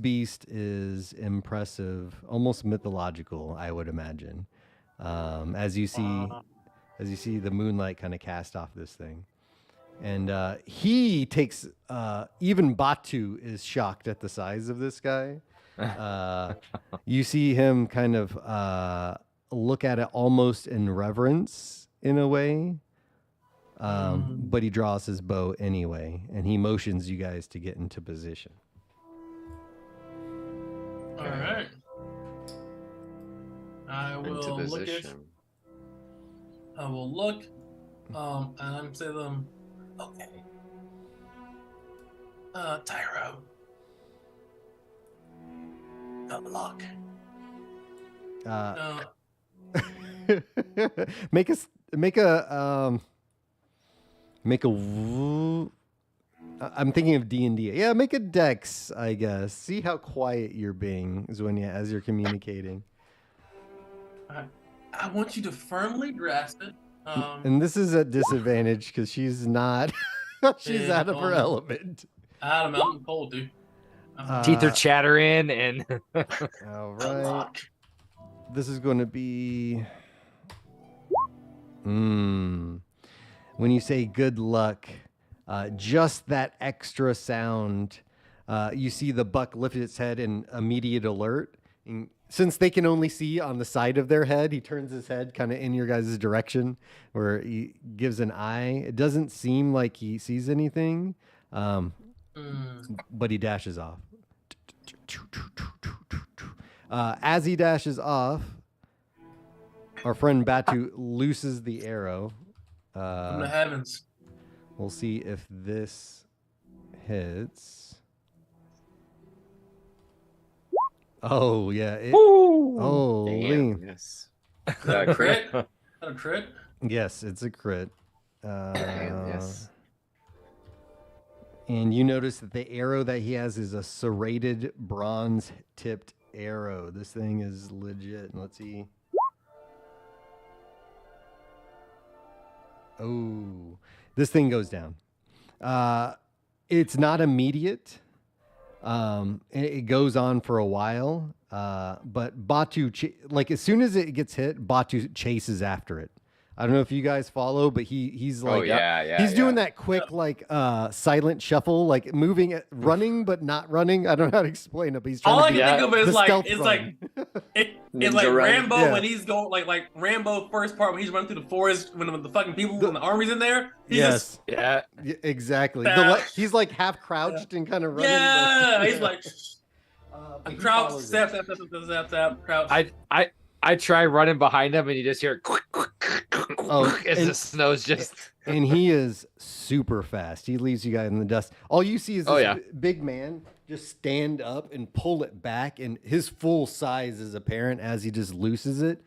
beast is impressive, almost mythological, I would imagine. As you see the moonlight kind of cast off this thing. And he takes, even Batu is shocked at the size of this guy. You see him kind of look at it almost in reverence in a way. But he draws his bow anyway, and he motions you guys to get into position. All right. I will Into look at. position. I will look. And I'm say them. Okay. Tyro. Good luck. Make a I'm thinking of D&D. Yeah, make a dex, I guess. See how quiet you're being, Zwenya, as you're communicating. I want you to firmly grasp it. And this is at disadvantage because she's not. She's Yeah, out of her element. Out of mountain cold, dude. teeth are chattering, and All Good right. luck. This is going to be. When you say good luck, just that extra sound, you see the buck lift its head in immediate alert, And since they can only see on the side of their head, he turns his head kind of in your guys' direction, where he gives an eye. It doesn't seem like he sees anything, but he dashes off. As he dashes off, our friend Batu looses the arrow. From the heavens. We'll see if this hits. Oh, yeah. Holy. Damn, yes. Is that a crit? Is that a crit? Yes, it's a crit. Damn, yes. And you notice that the arrow that he has is a serrated bronze tipped arrow. This thing is legit. Let's see. Oh, this thing goes down. It's not immediate. It goes on for a while. But Batu, like as soon as it gets hit, Batu chases after it. I don't know if you guys follow, but he's like, he's doing that quick, like, silent shuffle, like moving, running, but not running. I don't know how to explain it, but he's trying All to I be can think of is the like, stealth it's run. it's like Ninja run. Rambo Yeah. when he's going, like Rambo first part when he's running through the forest when the fucking people when the army's in there. He's just, Yeah. Exactly. Yeah. He's like half crouched and kind of running. yeah, but- he's like, but he crouch, follows step, it. step, crouch. I try running behind him, and you just hear as and- the snow's just. And he is super fast. He leaves you guys in the dust. All you see is this big man just stand up and pull it back, and his full size is apparent as he just looses it.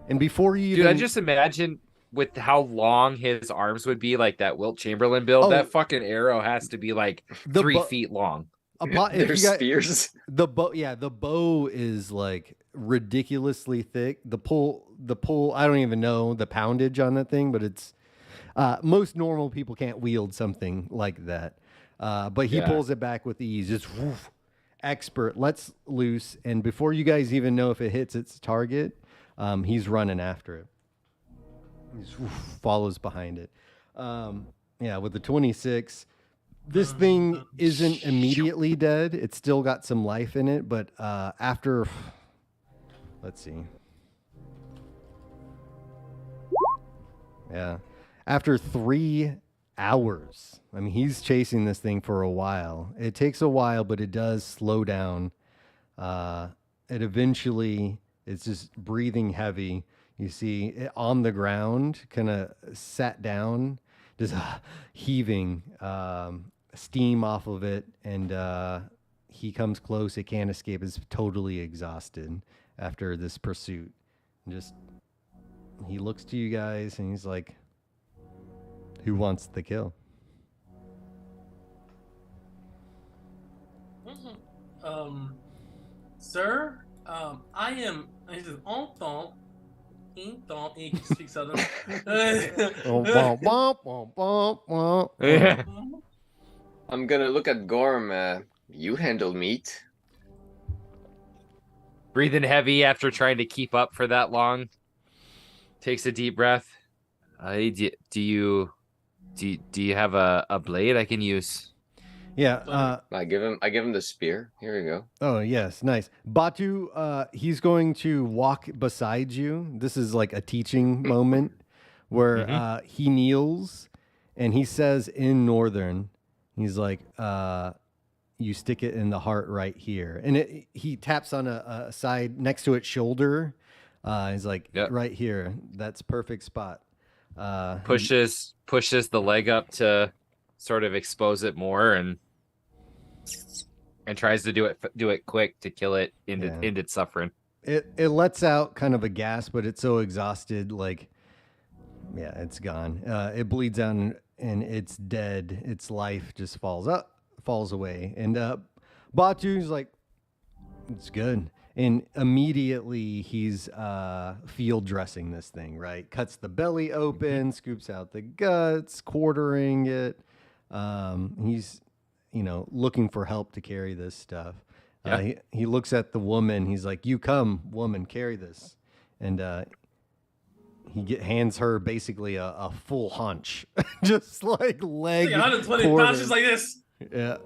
And before you even... Dude, I just imagine with how long his arms would be, like that Wilt Chamberlain build, Oh. that fucking arrow has to be like The 3 bo- feet long. if There's you got, spears. the bow is like ridiculously thick. The pull, I don't even know the poundage on that thing, but it's most normal people can't wield something like that. But he pulls it back with ease. Just woof, expert, lets loose, and before you guys even know if it hits its target, he's running after it. He just follows behind it. With the 26. This thing isn't immediately dead. It's still got some life in it, but after, let's see. Yeah. After 3 hours, I mean, he's chasing this thing for a while. It takes a while, but it does slow down. It eventually, it's just breathing heavy. You see it on the ground, kind of sat down, just heaving, steam off of it, and he comes close. It can't escape. It's totally exhausted after this pursuit. And he looks to you guys and he's like, "Who wants the kill?" Sir, I am. He says, "Entend." He speaks Southern. Yeah. I'm gonna look at Gorm. You handle meat. Breathing heavy after trying to keep up for that long. Takes a deep breath. Do you have a blade I can use? Yeah. I give him the spear. Here we go. Oh, yes. Nice. Batu, he's going to walk beside you. This is like a teaching moment where he kneels and he says in Northern, he's like, you stick it in the heart right here. And he taps on a side next to its shoulder. He's like, right here. That's perfect spot. Pushes the leg up to sort of expose it more and tries to do it quick to kill it into its suffering. It lets out kind of a gasp, but it's so exhausted, like, it's gone. It bleeds out and it's dead. Its life just falls away. And Batu's like, it's good. And immediately he's field dressing this thing, right? Cuts the belly open, scoops out the guts, quartering it. He's, looking for help to carry this stuff. He looks at the woman. He's like, "You come, woman, carry this." And he hands her basically a full hunch, just like leg. Like 120 quarter. pounds, just like this. Yeah.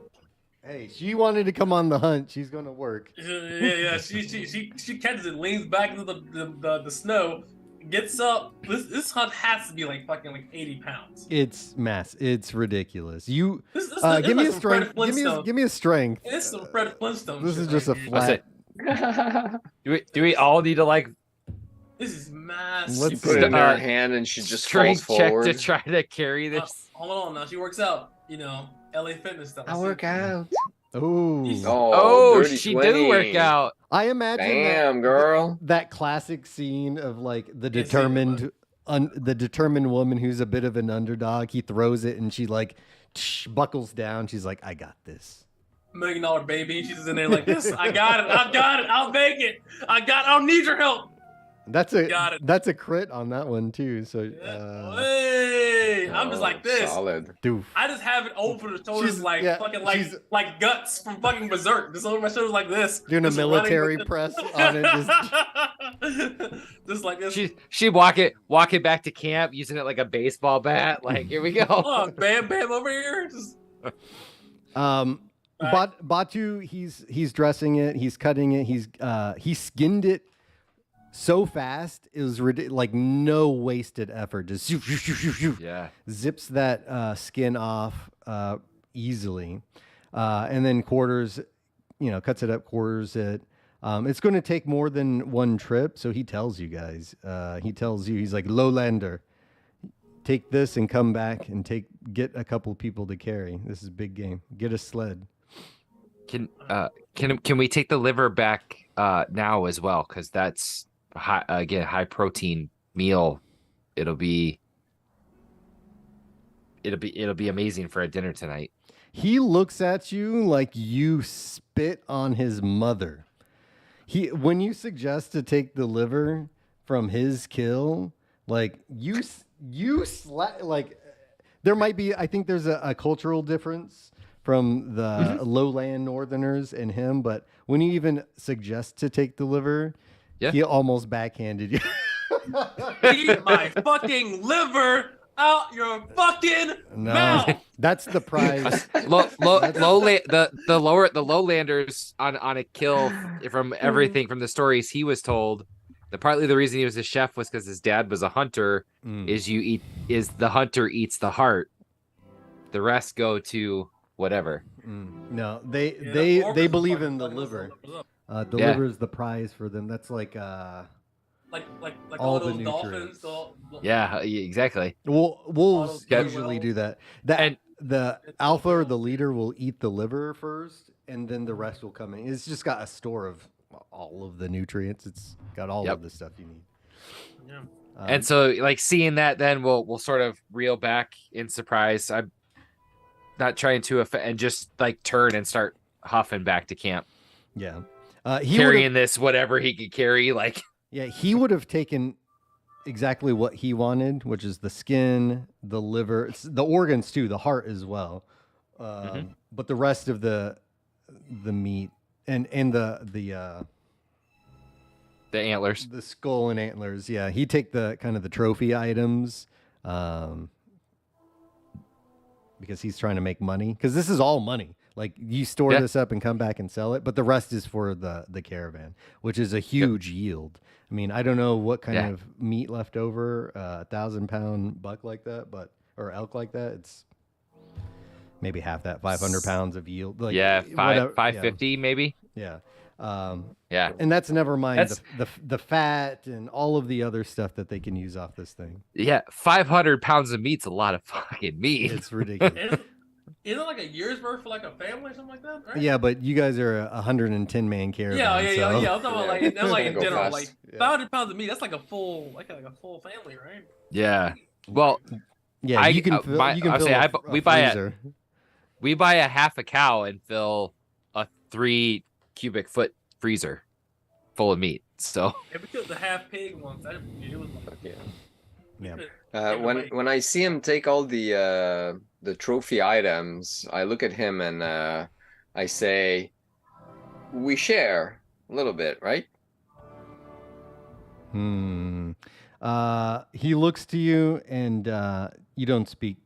Hey, she wanted to come on the hunt. She's going to work. Yeah. She catches it, leans back into the snow, gets up. This hunt has to be like fucking like 80 pounds. It's mass. It's ridiculous. You This give me like a some Fred strength. Flintstone. Give me a strength. It's some Fred Flintstone. This is shit just a right here. flat. Do we all need to like This is massive. Let's You put it in Uh, her hand and she just falls strength check forward. to try to carry this? Hold on now. She works out. You know, LA Fitness stuff. I work out. Oh, Oh, dirty she 20. did work out. I imagine Damn, girl. that classic scene of like the Can't see it, determined woman who's a bit of an underdog. He throws it and she like buckles down. She's like, I got this. $1 million baby. She's in there like this. I got it. I'll make it. I don't need your help. That's Got it. that's a crit on that one too. So Hey, I'm just like this. Solid. doof. I just have it over the shoulders She's- like yeah, fucking she's- like guts from fucking Berserk. Just over my shoulders like this. Doing a just running military with it. press on it. Just like this. She walk it back to camp using it like a baseball bat. Like, here we go. Oh, bam over here. Just, Batu, he's dressing it, he's cutting it, he skinned it so fast it was like no wasted effort. Just Yeah. zips that skin off easily, and then quarters, cuts it up, quarters it. It's going to take more than one trip, so he tells you guys. He's like, Lowlander, take this and come back and get a couple people to carry. This is big game. Get a sled. Can we take the liver back now as well? Because that's high protein meal. It'll be amazing for a dinner tonight. He looks at you like you spit on his mother. When you suggest to take the liver from his kill, like like there might be, I think there's a cultural difference from the lowland northerners and him, but when you even suggest to take the liver, he almost backhanded you. eat my fucking liver out your fucking mouth. That's the prize. The lowlanders on a kill from everything from the stories he was told. Partly the reason he was a chef was because his dad was a hunter. Is the hunter eats the heart. The rest go to whatever. No, they believe in the liver. The liver is the prize for them. That's like like all all the those dolphins. nutrients. Yeah, exactly. Wolves Autos usually well. do that. The alpha or the leader will eat the liver first, and then the rest will come in. It's just got a store of all of the nutrients. It's got all of the stuff you need. Yeah. And so, like, seeing that, then we'll sort of reel back in surprise. I'm not trying to and just like turn and start huffing back to camp. Yeah. Carrying this whatever he could carry, like. Yeah, he would have taken exactly what he wanted, which is the skin, the liver, the organs too, the heart as well. But the rest of the meat and the antlers, the skull and antlers. Yeah, he'd take the kind of the trophy items, because he's trying to make money. Because this is all money. Like, you store this up and come back and sell it, but the rest is for the caravan, which is a huge yield. I mean, I don't know what kind of meat left over, 1,000-pound buck like that, or elk like that. It's maybe half that, 500 pounds of yield. Like, 550 maybe. Yeah. And that's never mind the fat and all of the other stuff that they can use off this thing. Yeah, 500 pounds of meat's a lot of fucking meat. It's ridiculous. Isn't it like a year's worth for like a family or something like that? Right? Yeah, but you guys are a 110-man caravan. Yeah. so. I'm talking about like in Go general, fast. like 500 pounds of meat. That's like a full family, right? Yeah. Well, Yeah, you can fill. we buy a half a cow and fill a 3 cubic foot freezer full of meat. So If we took the half pig once, it was like, Yeah. When I see him take all the trophy items, I look at him and I say, "We share a little bit, right?" He looks to you, and you don't speak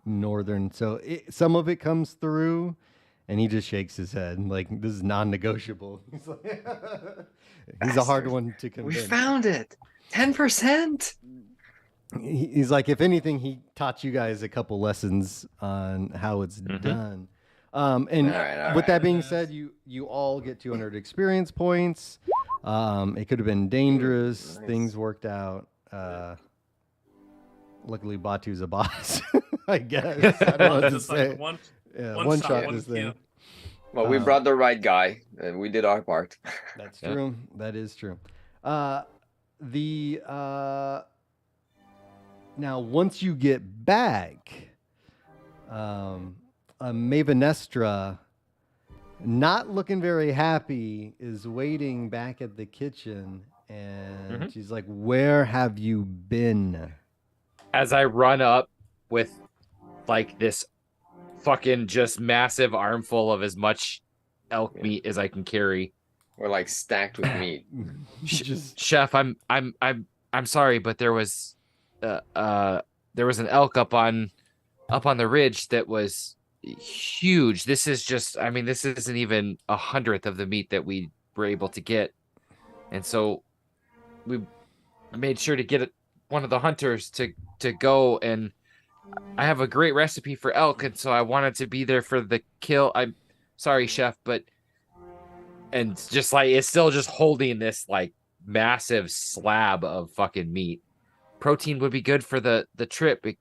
Northern, so some of it comes through, And he just shakes his head like this is non-negotiable. He's a hard one to We convince. found it. 10%. He's like, if anything, he taught you guys a couple lessons on how it's Mhm. done. And All with right. that being said, you all get 200 experience points. It could have been dangerous. Nice. Things worked out. Luckily, Batu's a boss. I guess. I don't know what to Just say. like one Yeah, one one shot, shot one this thing. kill. Well, we brought the right guy. And we did our part. That's Yeah. true. That is true. Now once you get back, Mavenestra, not looking very happy, is waiting back at the kitchen, and she's like, "Where have you been?" As I run up with like this fucking just massive armful of as much elk meat as I can carry. We're like stacked with meat. Just Chef, I'm sorry, but there was an elk up on the ridge that was huge. This is just, I mean, this isn't even 100th of the meat that we were able to get, and so we made sure to get one of the hunters to go, and I have a great recipe for elk, and so I wanted to be there for the kill. I'm sorry, chef, but and just like it's still just holding this like massive slab of fucking meat. Protein would be good for the trip. It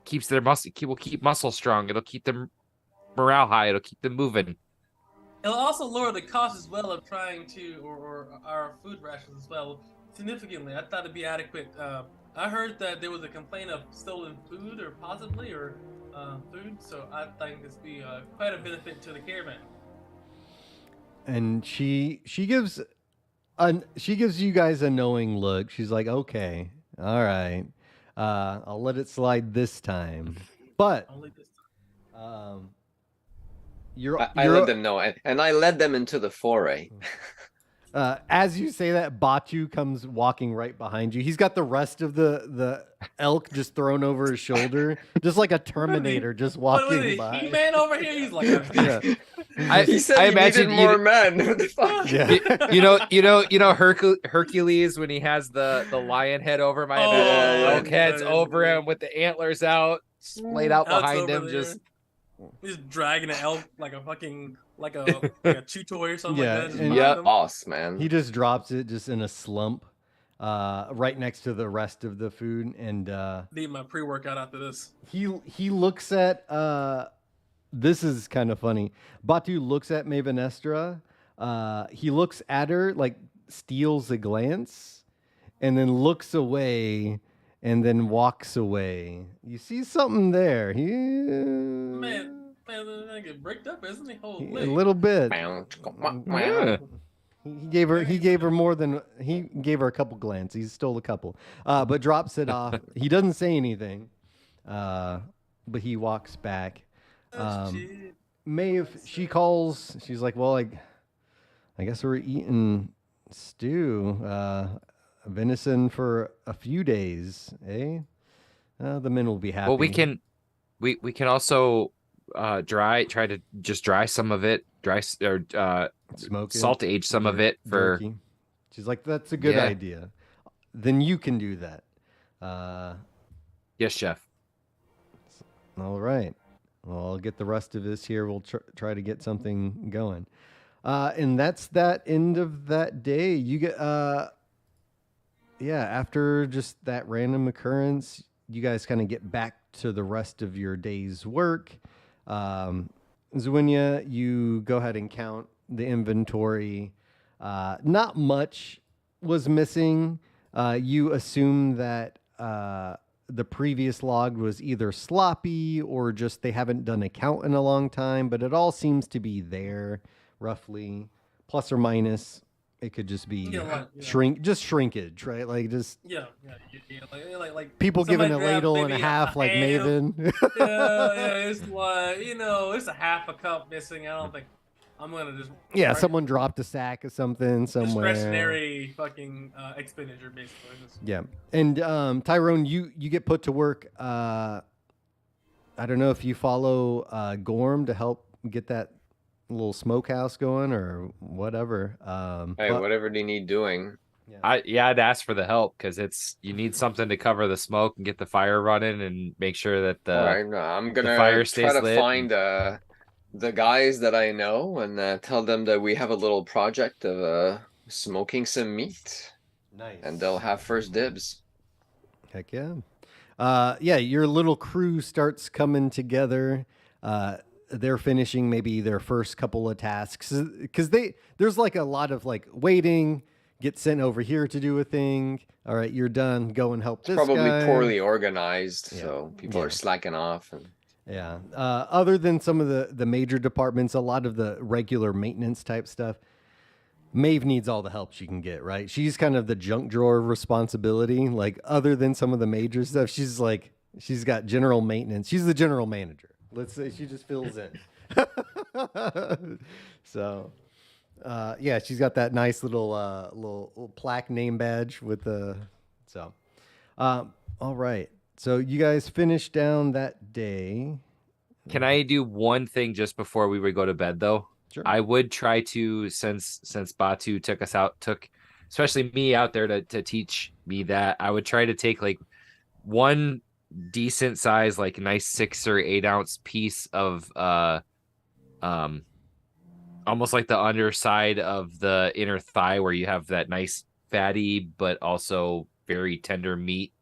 keeps their muscle, will keep muscle strong. It'll keep them morale high. It'll keep them moving. It'll also lower the cost as well of trying to, or our food rations as well, significantly. I thought it'd be adequate. I heard that there was a complaint of stolen food, or possibly, or food. So I think this would be quite a benefit to the caravan. and she gives you guys a knowing look. She's like, "Okay, all right, I'll let it slide this time." But Only this time. you're I let them know, and I led them into the foray. as you say that, Batu comes walking right behind you. He's got the rest of the elk just thrown over his shoulder, just like a Terminator, just walking by. He-Man over here, he's like, Yeah. He said I he imagine needed more men. What the fuck? Yeah. You know Hercules when he has the lion head over my Oh, head, yeah. elk heads over him with the antlers out, splayed out Elk's behind over him. there. Just He's dragging an elk like a fucking like a chew toy or something Yeah, like that. Just and- behind Yeah. him. Boss, man. He just drops it just in a slump, right next to the rest of the food, and Need my pre-workout after this. he looks at this is kind of funny. Batu looks at Mavenestra. He looks at her, like steals a glance, and then looks away, and then walks away. You see something there? Man, I get bricked up, isn't he? A Holy. little bit. Yeah. He gave her more than he gave her a couple glances. He stole a couple, but drops it off. He doesn't say anything, but he walks back. Shit. Maeve, she calls. She's like, "Well, I guess we're eating stew, venison for a few days, eh? The men will be happy." well, we can also try to just dry some of it, smoke it, salt age some of it for. jerky. She's like, "That's a good Yeah. idea. Then you can do that." Yes, chef. All right. Well, I'll get the rest of this here. We'll try to get something going. And that's that end of that day. You get, after just that random occurrence, you guys kind of get back to the rest of your day's work. Zwinia, you go ahead and count the inventory. Not much was missing. You assume that the previous log was either sloppy or just they haven't done a count in a long time, but it all seems to be there roughly, plus or minus. It could just be shrinkage, right? Like just Like people giving a somebody grabbed ladle and a maybe half, like ham. Maven. It's like, it's a half a cup missing. I don't think I'm gonna just Someone dropped a sack of something somewhere. discretionary fucking expenditure basically. Yeah, and Tyrone, you get put to work. I don't know if you follow Gorm to help get that little smokehouse going or whatever. Hey, But- whatever they need doing. I'd ask for the help because you need something to cover the smoke and get the fire running and make sure that All right, I'm gonna fire try stays to lit. find the guys that I know and tell them that we have a little project of smoking some meat, Nice. and they'll have first dibs. Heck yeah. Yeah, your little crew starts coming together. They're finishing maybe their first couple of tasks because there's like a lot of like waiting, get sent over here to do a thing. All right, you're done. Go and help It's this probably guy. poorly organized, Yeah. so people Yeah. are slacking off. And Yeah. Other than some of the major departments, a lot of the regular maintenance type stuff, Maeve needs all the help she can get, right? She's kind of the junk drawer responsibility. Like, other than some of the major stuff, she's got general maintenance. She's the general manager. Let's say she just fills in. So, yeah, she's got that nice little plaque name badge with the. So, all right. So you guys finished down that day. Can I do one thing just before we would go to bed though? Sure. I would try to since Batu took especially me out there to teach me that, I would try to take like one decent size, like nice 6 or 8 ounce piece of almost like the underside of the inner thigh where you have that nice fatty but also very tender meat,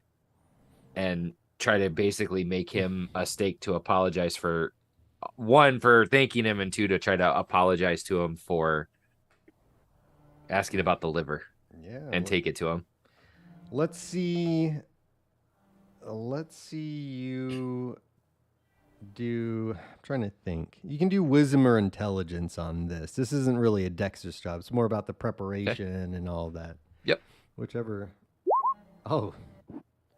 and try to basically make him a steak to apologize for, one, for thanking him, and two, to try to apologize to him for asking about the liver, Yeah. and take it to him. Let's see. Let's see you do. I'm trying to think. You can do wisdom or intelligence on this. This isn't really a Dexter's job. It's more about the preparation and all that. Yep. Whichever. Oh,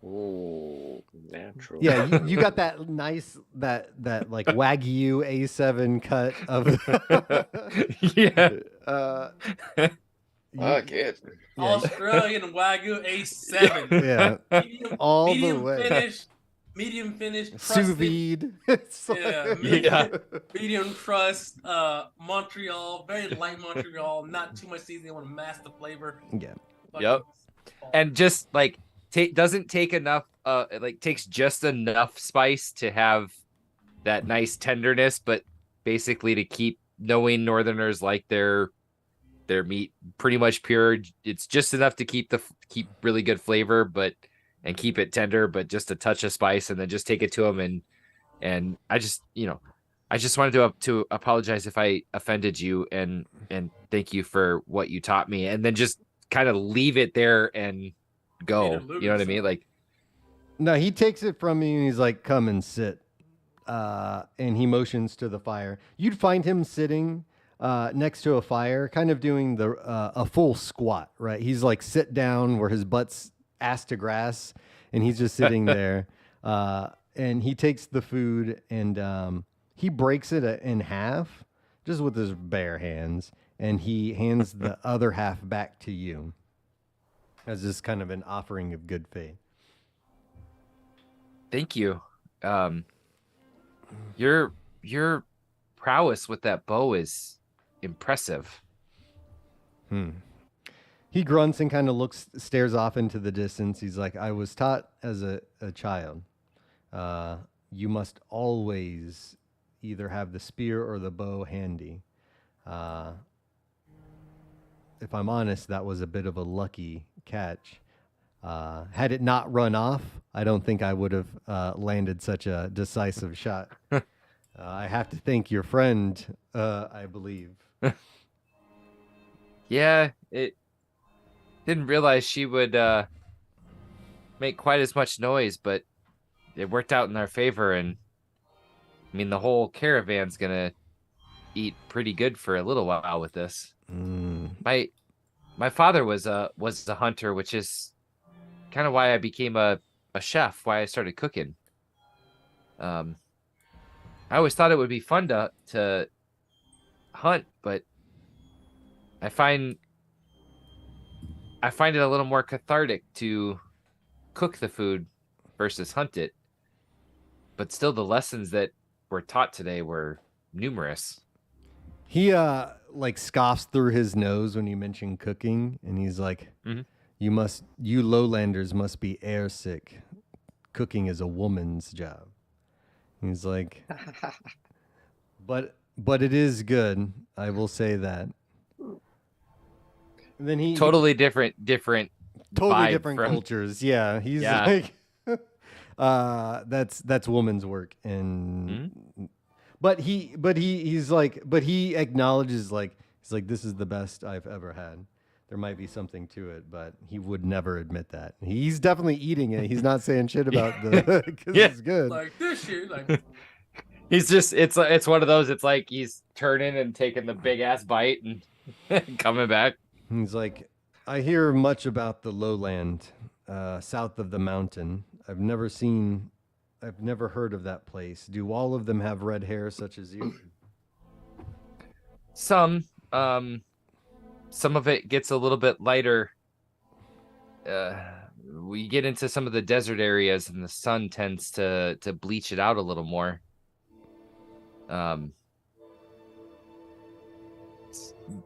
oh, natural. yeah. You got that nice that like Wagyu A7 cut of. Yeah. Fuck it. Yeah. Australian Wagyu A7. Yeah. Medium, All the medium way. medium finish, Sous crusted, vide. Yeah, medium crust, Montreal, very light Montreal, not too much seasoning. I want to mask the flavor. Yeah. Yep. And just like doesn't take enough, like takes just enough spice to have that nice tenderness, but basically to keep, knowing Northerners like their meat pretty much pure, it's just enough to keep really good flavor, and keep it tender, but just a touch of spice, and then just take it to them. And I just wanted to apologize if I offended you, and thank you for what you taught me, and then just kind of leave it there and go. You know what I mean? Like, No, he takes it from me and he's like, "Come and sit." And he motions to the fire. You'd find him sitting next to a fire, kind of doing a full squat, right? He's like sit down where his butt's ass to grass, and he's just sitting there. And he takes the food and he breaks it in half just with his bare hands, and he hands the other half back to you as just kind of an offering of good faith. thank you. Your prowess with that bow is impressive. He grunts and kind of stares off into the distance. He's like, "I was taught as a child, you must always either have the spear or the bow handy. If I'm honest, that was a bit of a lucky catch. Had it not run off, I don't think I would have landed such a decisive shot. I have to thank your friend, I believe." Yeah, it didn't realize she would make quite as much noise, but it worked out in our favor. And I mean, the whole caravan's gonna eat pretty good for a little while with this. My father was a hunter, which is kind of why I became a chef, why I started cooking. I always thought it would be fun to hunt, but I find it a little more cathartic to cook the food versus hunt it. But still, the lessons that were taught today were numerous. He like scoffs through his nose when you mention cooking, and he's like, Mhm. You lowlanders must be airsick. Cooking is a woman's job." He's like, but it is good. I will say that. And then he Totally different totally vibe different from- cultures. Yeah, he's Yeah. like, that's woman's work, and he's like, but he acknowledges like he's like, this is the best I've ever had. There might be something to it, but he would never admit that. He's definitely eating it. He's not saying shit about the because Yeah. it's good. Like this shit, like He's just it's one of those. It's like he's turning and taking the big ass bite and coming back. He's like, I hear much about the lowland, south of the mountain. I've never heard of that place. Do all of them have red hair such as you? Some of it gets a little bit lighter. We get into some of the desert areas, and the sun tends to bleach it out a little more.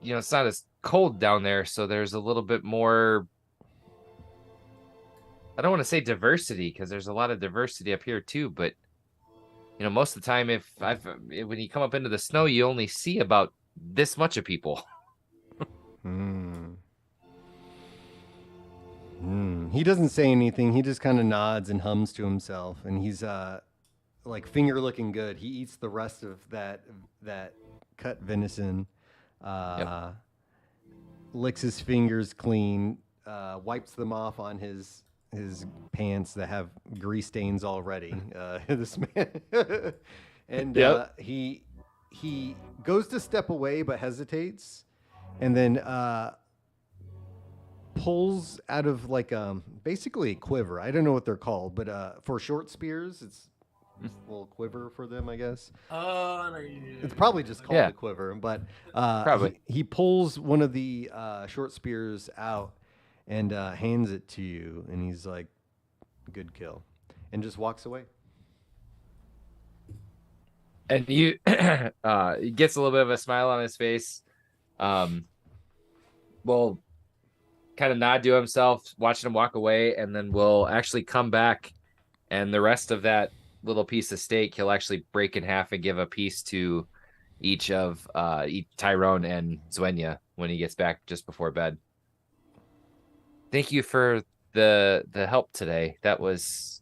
It's not as cold down there, so there's a little bit more. I don't want to say diversity because there's a lot of diversity up here too, but most of the time, when you come up into the snow, you only see about this much of people. He doesn't say anything. He just kind of nods and hums to himself, and he's like finger looking good. He eats the rest of that cut venison, licks his fingers clean, wipes them off on his pants that have grease stains already. This man, and he goes to step away but hesitates, and then pulls out of like basically a quiver. I don't know what they're called, but for short spears, it's a little quiver for them, I guess. It's probably just called a quiver, but Probably. he pulls one of the short spears out and hands it to you, and he's like, "Good kill," and just walks away. And he gets a little bit of a smile on his face. We'll kind of nod to himself, watching him walk away, and then we'll actually come back, and the rest of that little piece of steak he'll actually break in half and give a piece to each of Tyrone and Zwenya when he gets back just before bed. Thank you for the help today. That was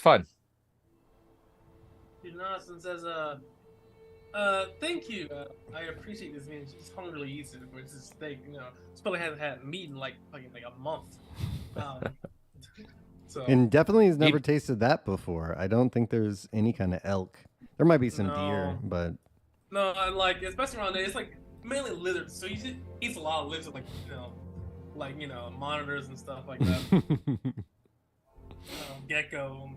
fun. Jonathan says, thank you. I appreciate this. I mean, she's hungrily eats it, but it's a steak. She probably hasn't had meat in like a month. So And definitely has never tasted that before. I don't think there's any kind of elk. There might be some deer, No. but no, I like especially around there. It's like mainly lizards, so he eats a lot of lizards, like monitors and stuff like that. Gecko,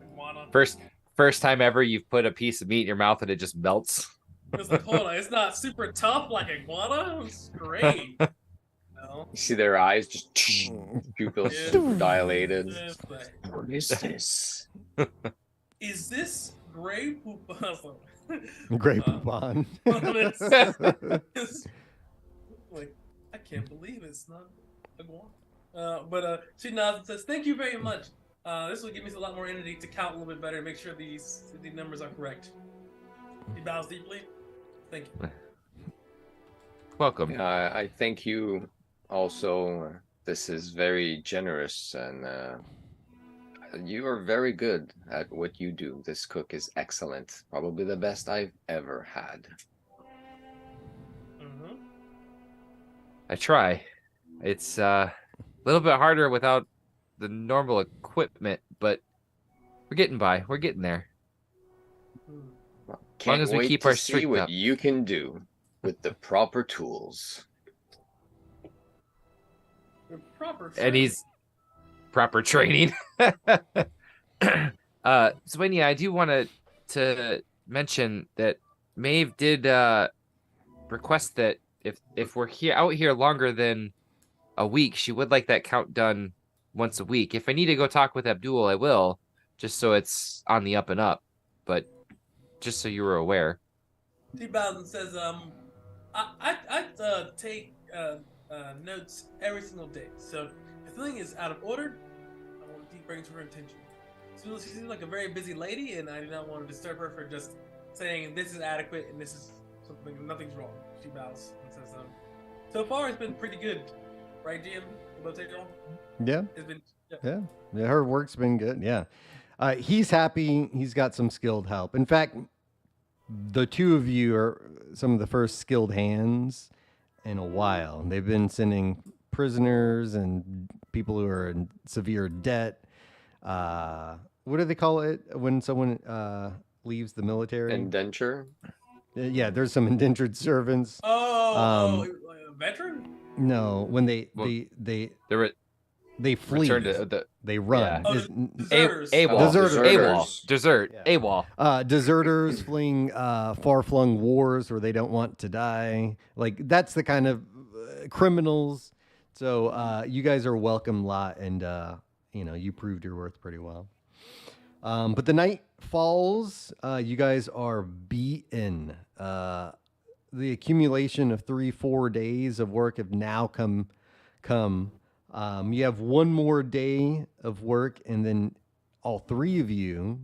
iguana. First time ever you've put a piece of meat in your mouth and it just melts. It's like, hold on, it's not super tough like iguana. It's great. You see their eyes just pupils Yeah. super dilated. It's like, What is this? is this Grey Poupon? Grey Poupon. It's like, I can't believe it's not iguana. But she nods and says, "Thank you very much. This will give me a lot more energy to count a little bit better and make sure the numbers are correct." He bows deeply. Thank you. Welcome. I thank you also. This is very generous, and you are very good at what you do. This cook is excellent. Probably the best I've ever had. Mm-hmm. I try. It's a little bit harder without the normal equipment, but we're getting by. We're getting there. Can't as we wait keep to our see strength what up. you can do with the proper tools. Proper. And he's proper training. Zwenya, I do want to mention that Maeve did request that if we're out here longer than a week, she would like that count done once a week. If I need to go talk with Abdul, I will, just so it's on the up and up. But just so you were aware. T. Bowden says, I take notes every single day. So if something is out of order, I want to bring it to her attention. So she seems like a very busy lady, and I do not want to disturb her for just saying this is adequate and this is something, nothing's wrong. She bows and says, so far it's been pretty good, right, GM? Yeah. It's been Yeah. Her work's been good. Yeah. He's happy. He's got some skilled help. In fact, the two of you are some of the first skilled hands in a while. They've been sending prisoners and people who are in severe debt. What do they call it when someone leaves the military? Indenture. Yeah, there's some indentured servants. a veteran? No, when they flee. Return to they run. Yeah. Deserters. Desert. Yeah. AWOL. Deserters fleeing far-flung wars where they don't want to die. Like, that's the kind of criminals. So you guys are a welcome lot, and you proved your worth pretty well. But the night falls. You guys are beaten. The accumulation of 3-4 days of work have now come. You have one more day of work, and then all three of you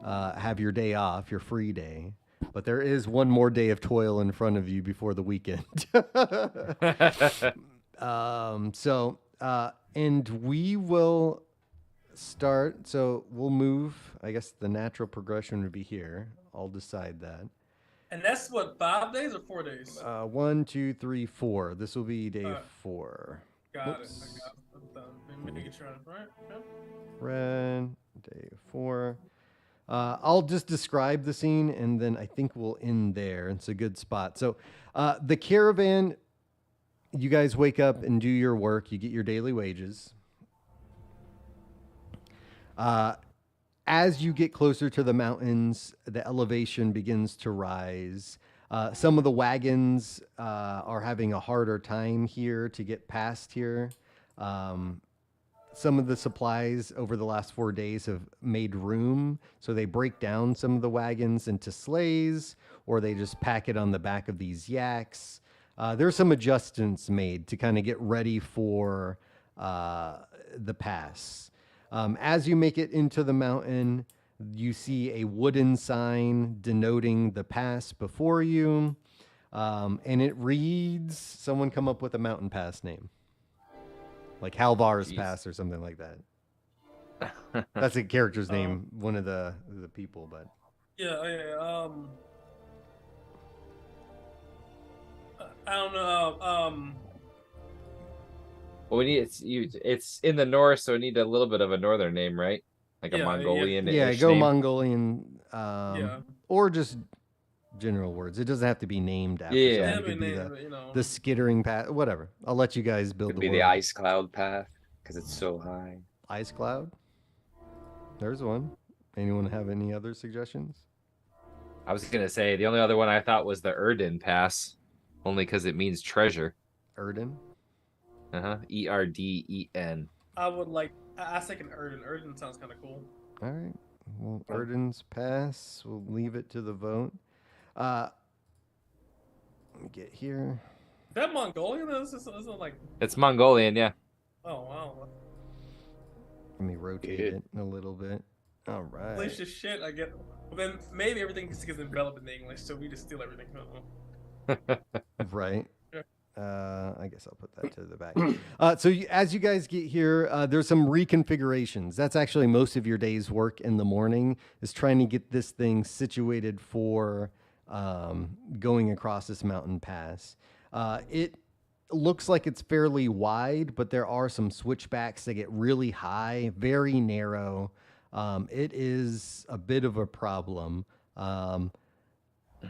have your day off, your free day. But there is one more day of toil in front of you before the weekend. And we will start. So we'll move. I guess the natural progression would be here. I'll decide that. And that's what, 5 days or 4 days? 1, 2, 3, 4. This will be day 4. Got Whoops. it. I got it. I'm done. Making sure, right? Okay. Red, day 4. I'll just describe the scene, and then I think we'll end there. It's a good spot. So the caravan, you guys wake up and do your work. You get your daily wages. As you get closer to the mountains, the elevation begins to rise. Some of the wagons are having a harder time here to get past here. Some of the supplies over the last 4 days have made room, so they break down some of the wagons into sleighs, or they just pack it on the back of these yaks. There's some adjustments made to kind of get ready for the pass. As you make it into the mountain, you see a wooden sign denoting the pass before you, and it reads, someone come up with a mountain pass name. Like Halvar's Pass or something like that. That's a character's name, one of the people, but... Yeah, I don't know, Well, we need it's in the north, so we need a little bit of a northern name, right? Like a Mongolian. Yeah, go name. Mongolian, or just general words. It doesn't have to be named after. Yeah, something. It could be the skittering path, whatever. I'll let you guys build Could the be word. the ice cloud path because it's so high. Ice cloud. There's one. Anyone have any other suggestions? I was gonna say the only other one I thought was the Erden Pass, only because it means treasure. Erden. Erden. I would like. I second Erden. Erden sounds kind of cool. All right. Well, Erden's pass. We'll leave it to the vote. Let me get here. Is that Mongolian? This is like. It's Mongolian, yeah. Oh wow. Let me rotate it a little bit. All right. English is shit. I get. Well, then maybe everything just gets enveloped in English, so we just steal everything. Right. I guess I'll put that to the back. As you guys get here, there's some reconfigurations. That's actually most of your day's work in the morning, is trying to get this thing situated for going across this mountain pass. It looks like it's fairly wide, but there are some switchbacks that get really high, very narrow. It is a bit of a problem.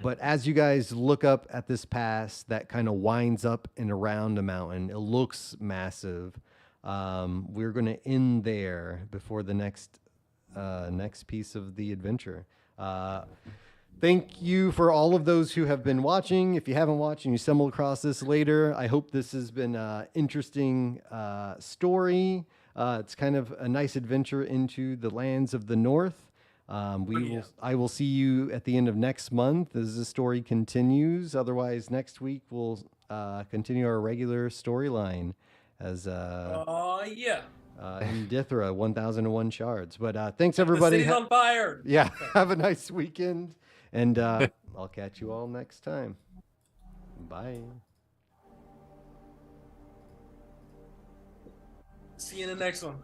But as you guys look up at this pass that kind of winds up and around a mountain, it looks massive. We're going to end there before the next piece of the adventure. Thank you for all of those who have been watching. If you haven't watched and you stumble across this later, I hope this has been an interesting story. It's kind of a nice adventure into the lands of the North. I will see you at the end of next month as the story continues. Otherwise, next week we'll continue our regular storyline as yeah. in Dithra, 1001 shards. But thanks The everybody. city's on fire. Yeah, have a nice weekend, and I'll catch you all next time. Bye. See you in the next one.